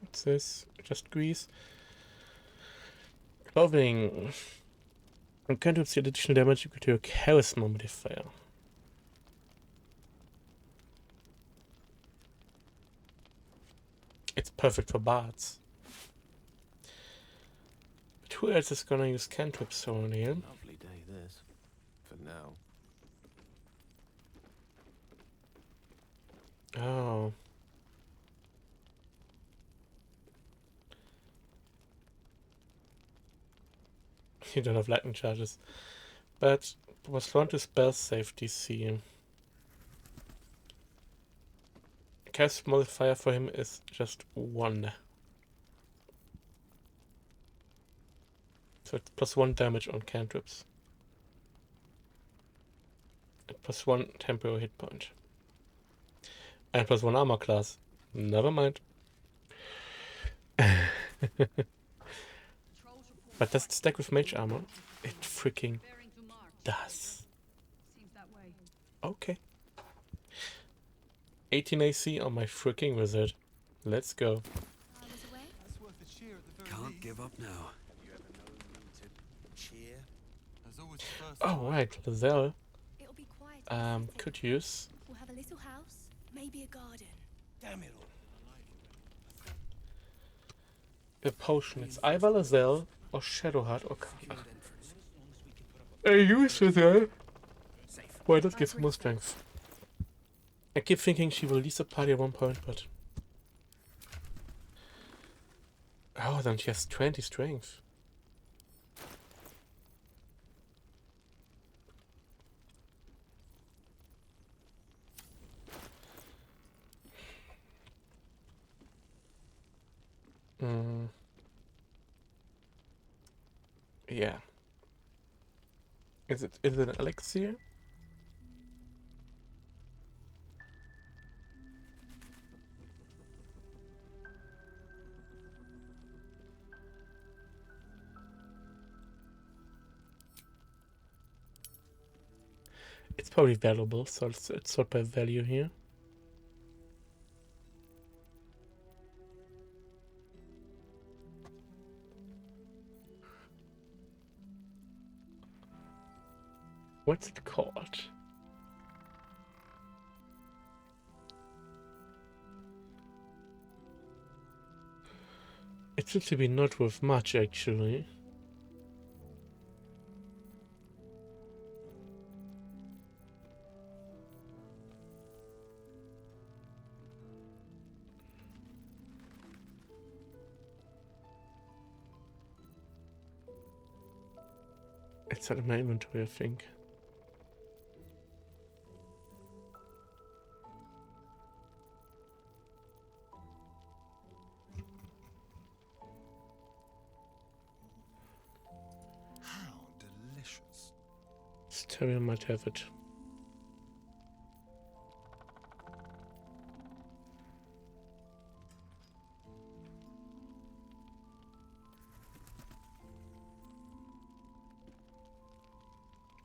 What's this? Just grease. Clothing. You can't do the additional damage equal to your charisma modifier. It's perfect for bards. But who else is gonna use cantrips around here? Lovely day this, for now. Oh. You don't have lightning charges. But was drawn to spell save DC. Cast modifier for him is just 1. So it's +1 damage on cantrips. And +1 temporary hit point. And +1 armor class. Never mind. But does it stack with mage armor? It freaking does. Okay. 18 AC on my freaking wizard. Let's go. That's worth a cheer at the very Can't least. give up now. Have you ever known me to cheer? There's always the first Oh right, Lizelle. It'll be quiet. Could use We'll have a little house, maybe a garden. Damn it all. a potion. It's either Lizelle or Shadowheart or Kafka. I use Lizelle. Why that gives more strength. I keep thinking she will leave the party at one point, but... Oh, then she has 20 strength. Is it an elixir? It's probably valuable, so it's sort by value here. What's it called? It seems to be not worth much, actually. It's out of my inventory, I think. How delicious. Stereo might have it.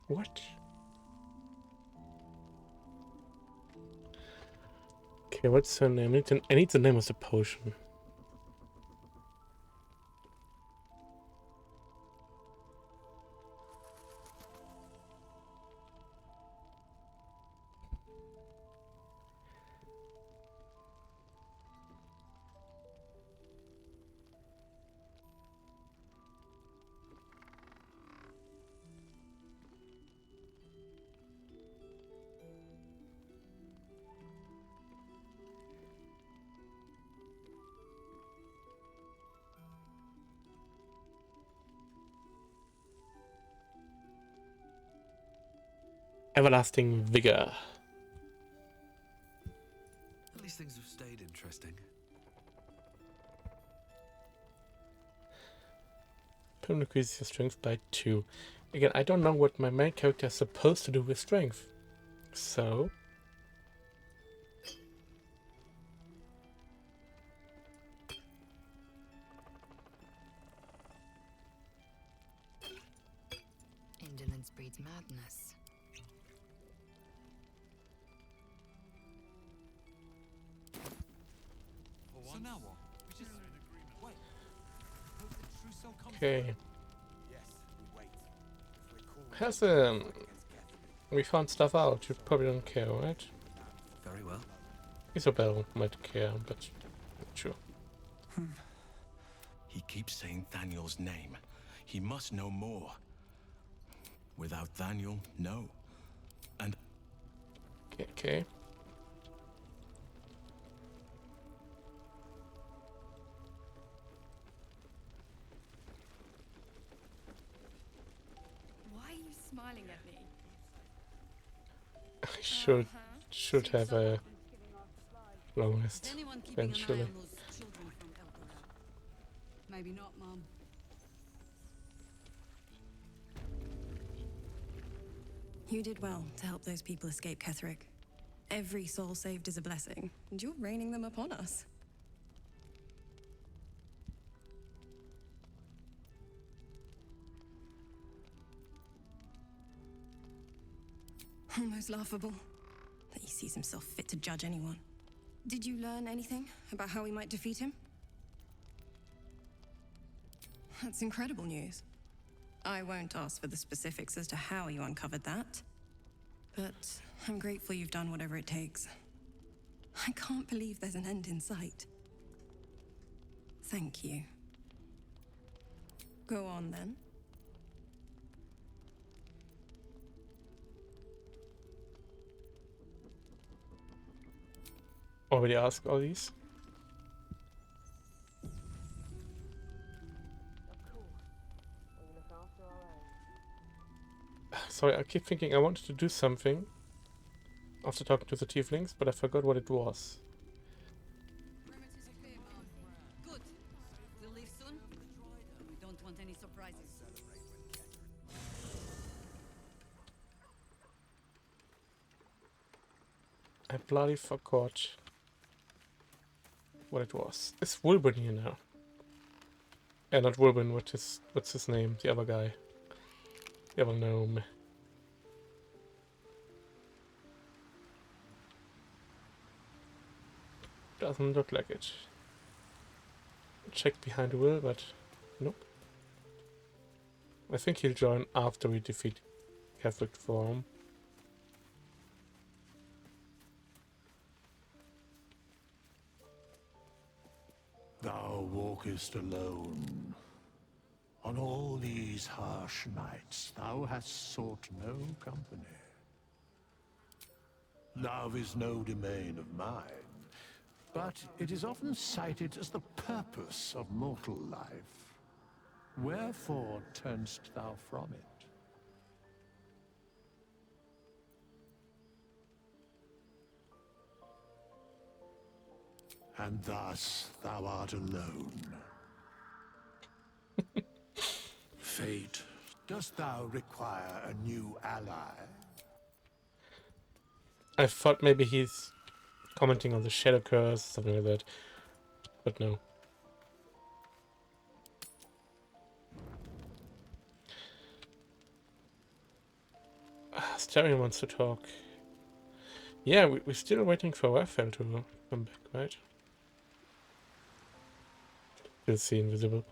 What? Okay, what's her name? I need the name of the potion. Everlasting Vigor. At least things have stayed interesting. Permanent increases your strength by 2. Again, I don't know what my main character is supposed to do with strength. So... Indolence breeds madness. So now what? We just wait. Hope the trousseau comes. Okay. Yes, we wait. If we're cool, We found stuff out. You probably don't care, right? Very well. Isabel might care, but not sure. He keeps saying Daniel's name. He must know more. Without Daniel, no. And... Okay. Why are you smiling at me? I should have a long rest eventually. Maybe not, Mum. You did well to help those people escape Ketherick. Every soul saved is a blessing, and you're raining them upon us. Almost laughable that he sees himself fit to judge anyone. Did you learn anything about how we might defeat him? That's incredible news. I won't ask for the specifics as to how you uncovered that, but I'm grateful you've done whatever it takes. I can't believe there's an end in sight. Thank you. Go on, then. Already asked all these? Sorry, I keep thinking I wanted to do something after talking to the tieflings, but I forgot what it was. Perimeters are clear, Mom. Good. We'll leave soon. We don't want any surprises. I bloody forgot what it was. It's Wilburn here now. Not Wilburn, what's his name? The other guy. The other gnome. Doesn't look like it. Check behind Will, but nope. I think he'll join after we defeat Catholic Forum. Thou walkest alone. On all these harsh nights, thou hast sought no company. Love is no domain of mine, but it is often cited as the purpose of mortal life. Wherefore turnst thou from it? And thus thou art alone. Fate, dost thou require a new ally? I thought maybe he's commenting on the Shadow Curse, something like that. But no. Sterling wants to talk. Yeah, we're still waiting for Raphael to come back, right? Still see invisible.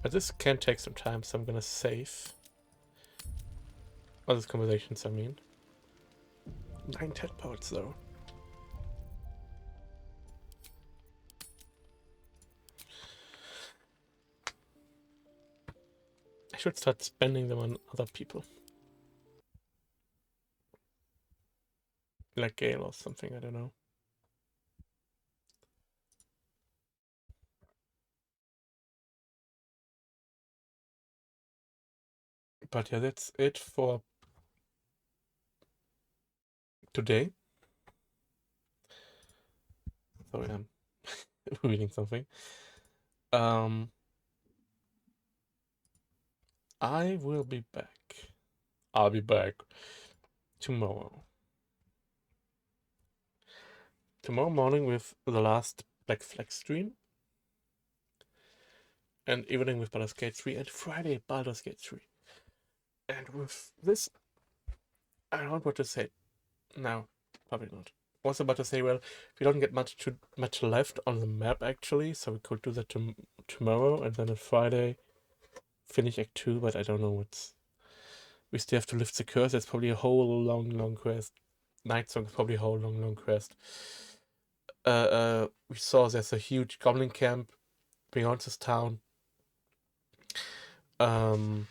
But this can take some time, so I'm gonna save. All these conversations, I mean. 9 tadpoles, though. I should start spending them on other people. Like Gale or something, I don't know. But yeah, that's it for today. Sorry, I'm reading something. I will be back. I'll be back tomorrow. Tomorrow morning with the last Black Flag stream. And evening with Baldur's Gate 3. And Friday, Baldur's Gate 3. And with this, I don't know what to say. No, probably not. I was about to say, well, we don't get much left on the map, actually. So we could do that tomorrow. And then on Friday, finish Act 2. But I don't know what's... We still have to lift the curse. That's probably a whole long quest. Night Song is probably a whole long quest. We saw there's a huge goblin camp beyond this town. And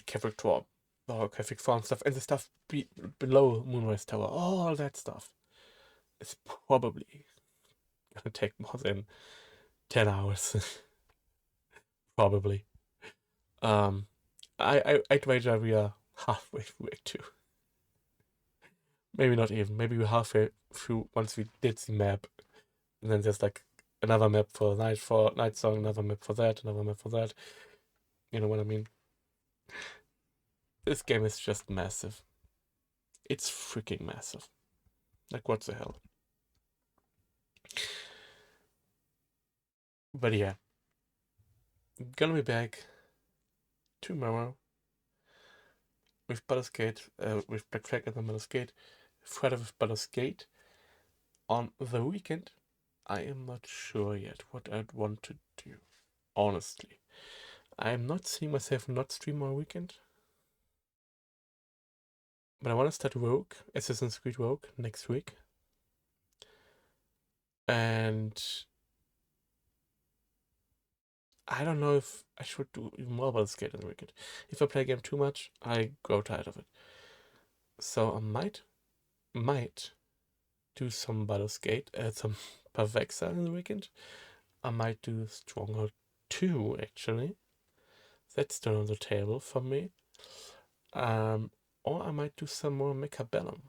Catholic Farm, Catholic Farm stuff, and the stuff below Moonrise Tower, all that stuff. It's probably gonna take more than 10 hours. Probably. I'd wager we are halfway through Act 2. Maybe not even. Maybe we're halfway through once we did the map. And then there's like another map for Night Song, another map for that, another map for that. You know what I mean? This game is just massive. It's freaking massive. Like, what the hell? But yeah. I'm gonna be back tomorrow with Baldur's Gate, with Black Flag and then Baldur's Gate. Friday with Baldur's Gate. On the weekend, I am not sure yet what I'd want to do. Honestly. I am not seeing myself not stream all weekend. But I want to start Rogue, Assassin's Creed Rogue, next week. And I don't know if I should do even more Baldur's Gate on the weekend. If I play a game too much, I grow tired of it. So I might do some Baldur's Gate, some Pavexa in the weekend. I might do Stronghold 2, actually. That's still on the table for me. Or I might do some more Mechabellum.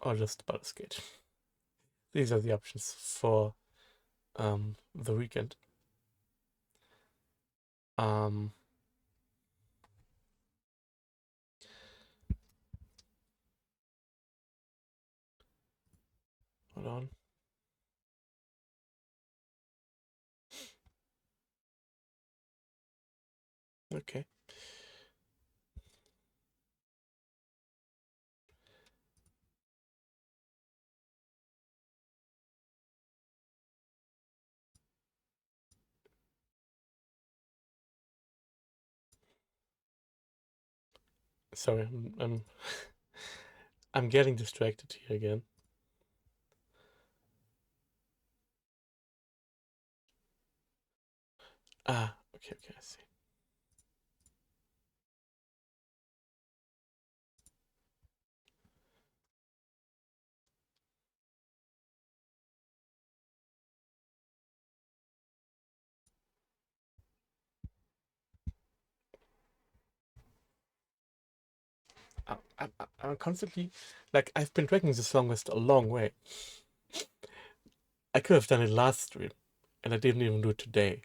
Or just Baldur's Gate. These are the options for the weekend. Hold on. Okay. Sorry, I'm getting distracted here again. Ah, okay, I see. I'm constantly, like, I've been dragging this long list a long way. I could have done it last stream, and I didn't even do it today.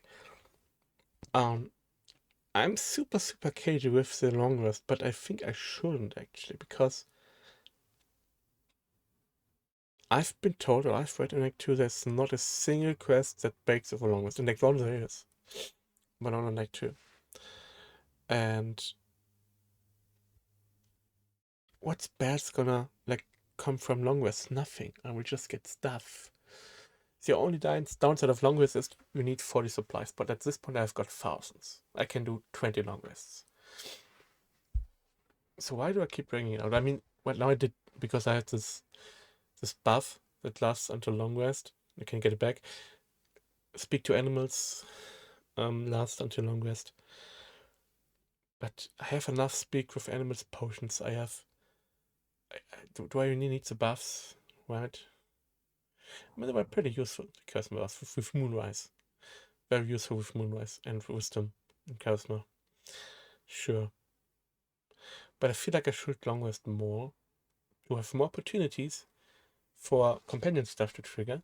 I'm super cagey with the long rest, but I think I shouldn't actually, because I've been told, or I've read in Act 2, there's not a single quest that breaks with a long rest. In Act 1 there is, but not in Act 2. And what's bad's gonna, like, come from long rest? Nothing. I will just get stuff. The only downside of long rest is you need 40 supplies, but at this point I've got thousands. I can do 20 long rests. So why do I keep bringing it out? I mean, well, now I did, because I had this buff that lasts until long rest. You can get it back. Speak to animals lasts until long rest. But I have enough speak with animals potions. I have... do I really need the buffs? Right? I mean, they were pretty useful, the charisma buffs, with moonrise. Very useful with moonrise and wisdom and charisma. Sure. But I feel like I should long rest more to have more opportunities for companion stuff to trigger.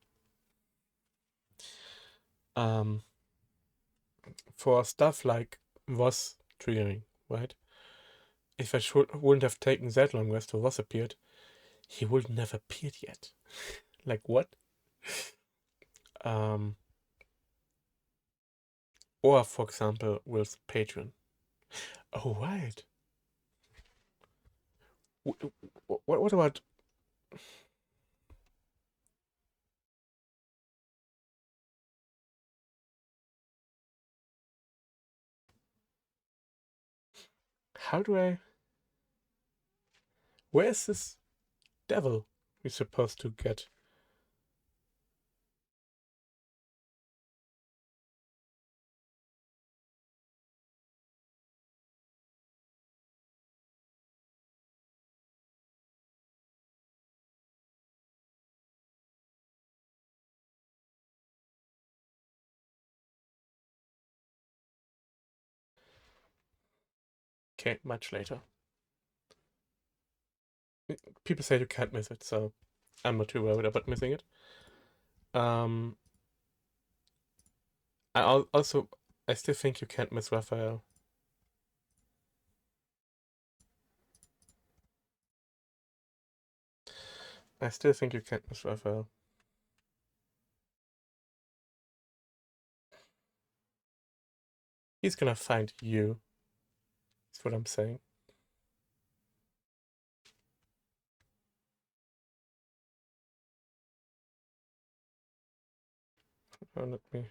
For stuff like was triggering, right? If I wouldn't have taken that long rest or was appeared, he wouldn't have appeared yet. Like what? Or for example, Will's patron. Oh right. What about... how do I... where is this devil we're supposed to get? Okay, much later. People say you can't miss it, so I'm not too worried about missing it. I still think you can't miss Raphael. I still think you can't miss Raphael. He's gonna find you. That's what I'm saying. Oh, let me...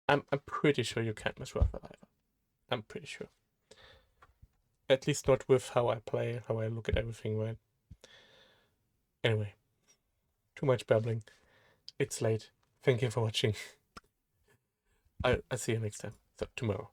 I'm pretty sure you can't miss Raphael either. I'm pretty sure. At least not with how I play, how I look at everything, right? Anyway. Too much babbling. It's late. Thank you for watching. I'll see you next time. So, tomorrow.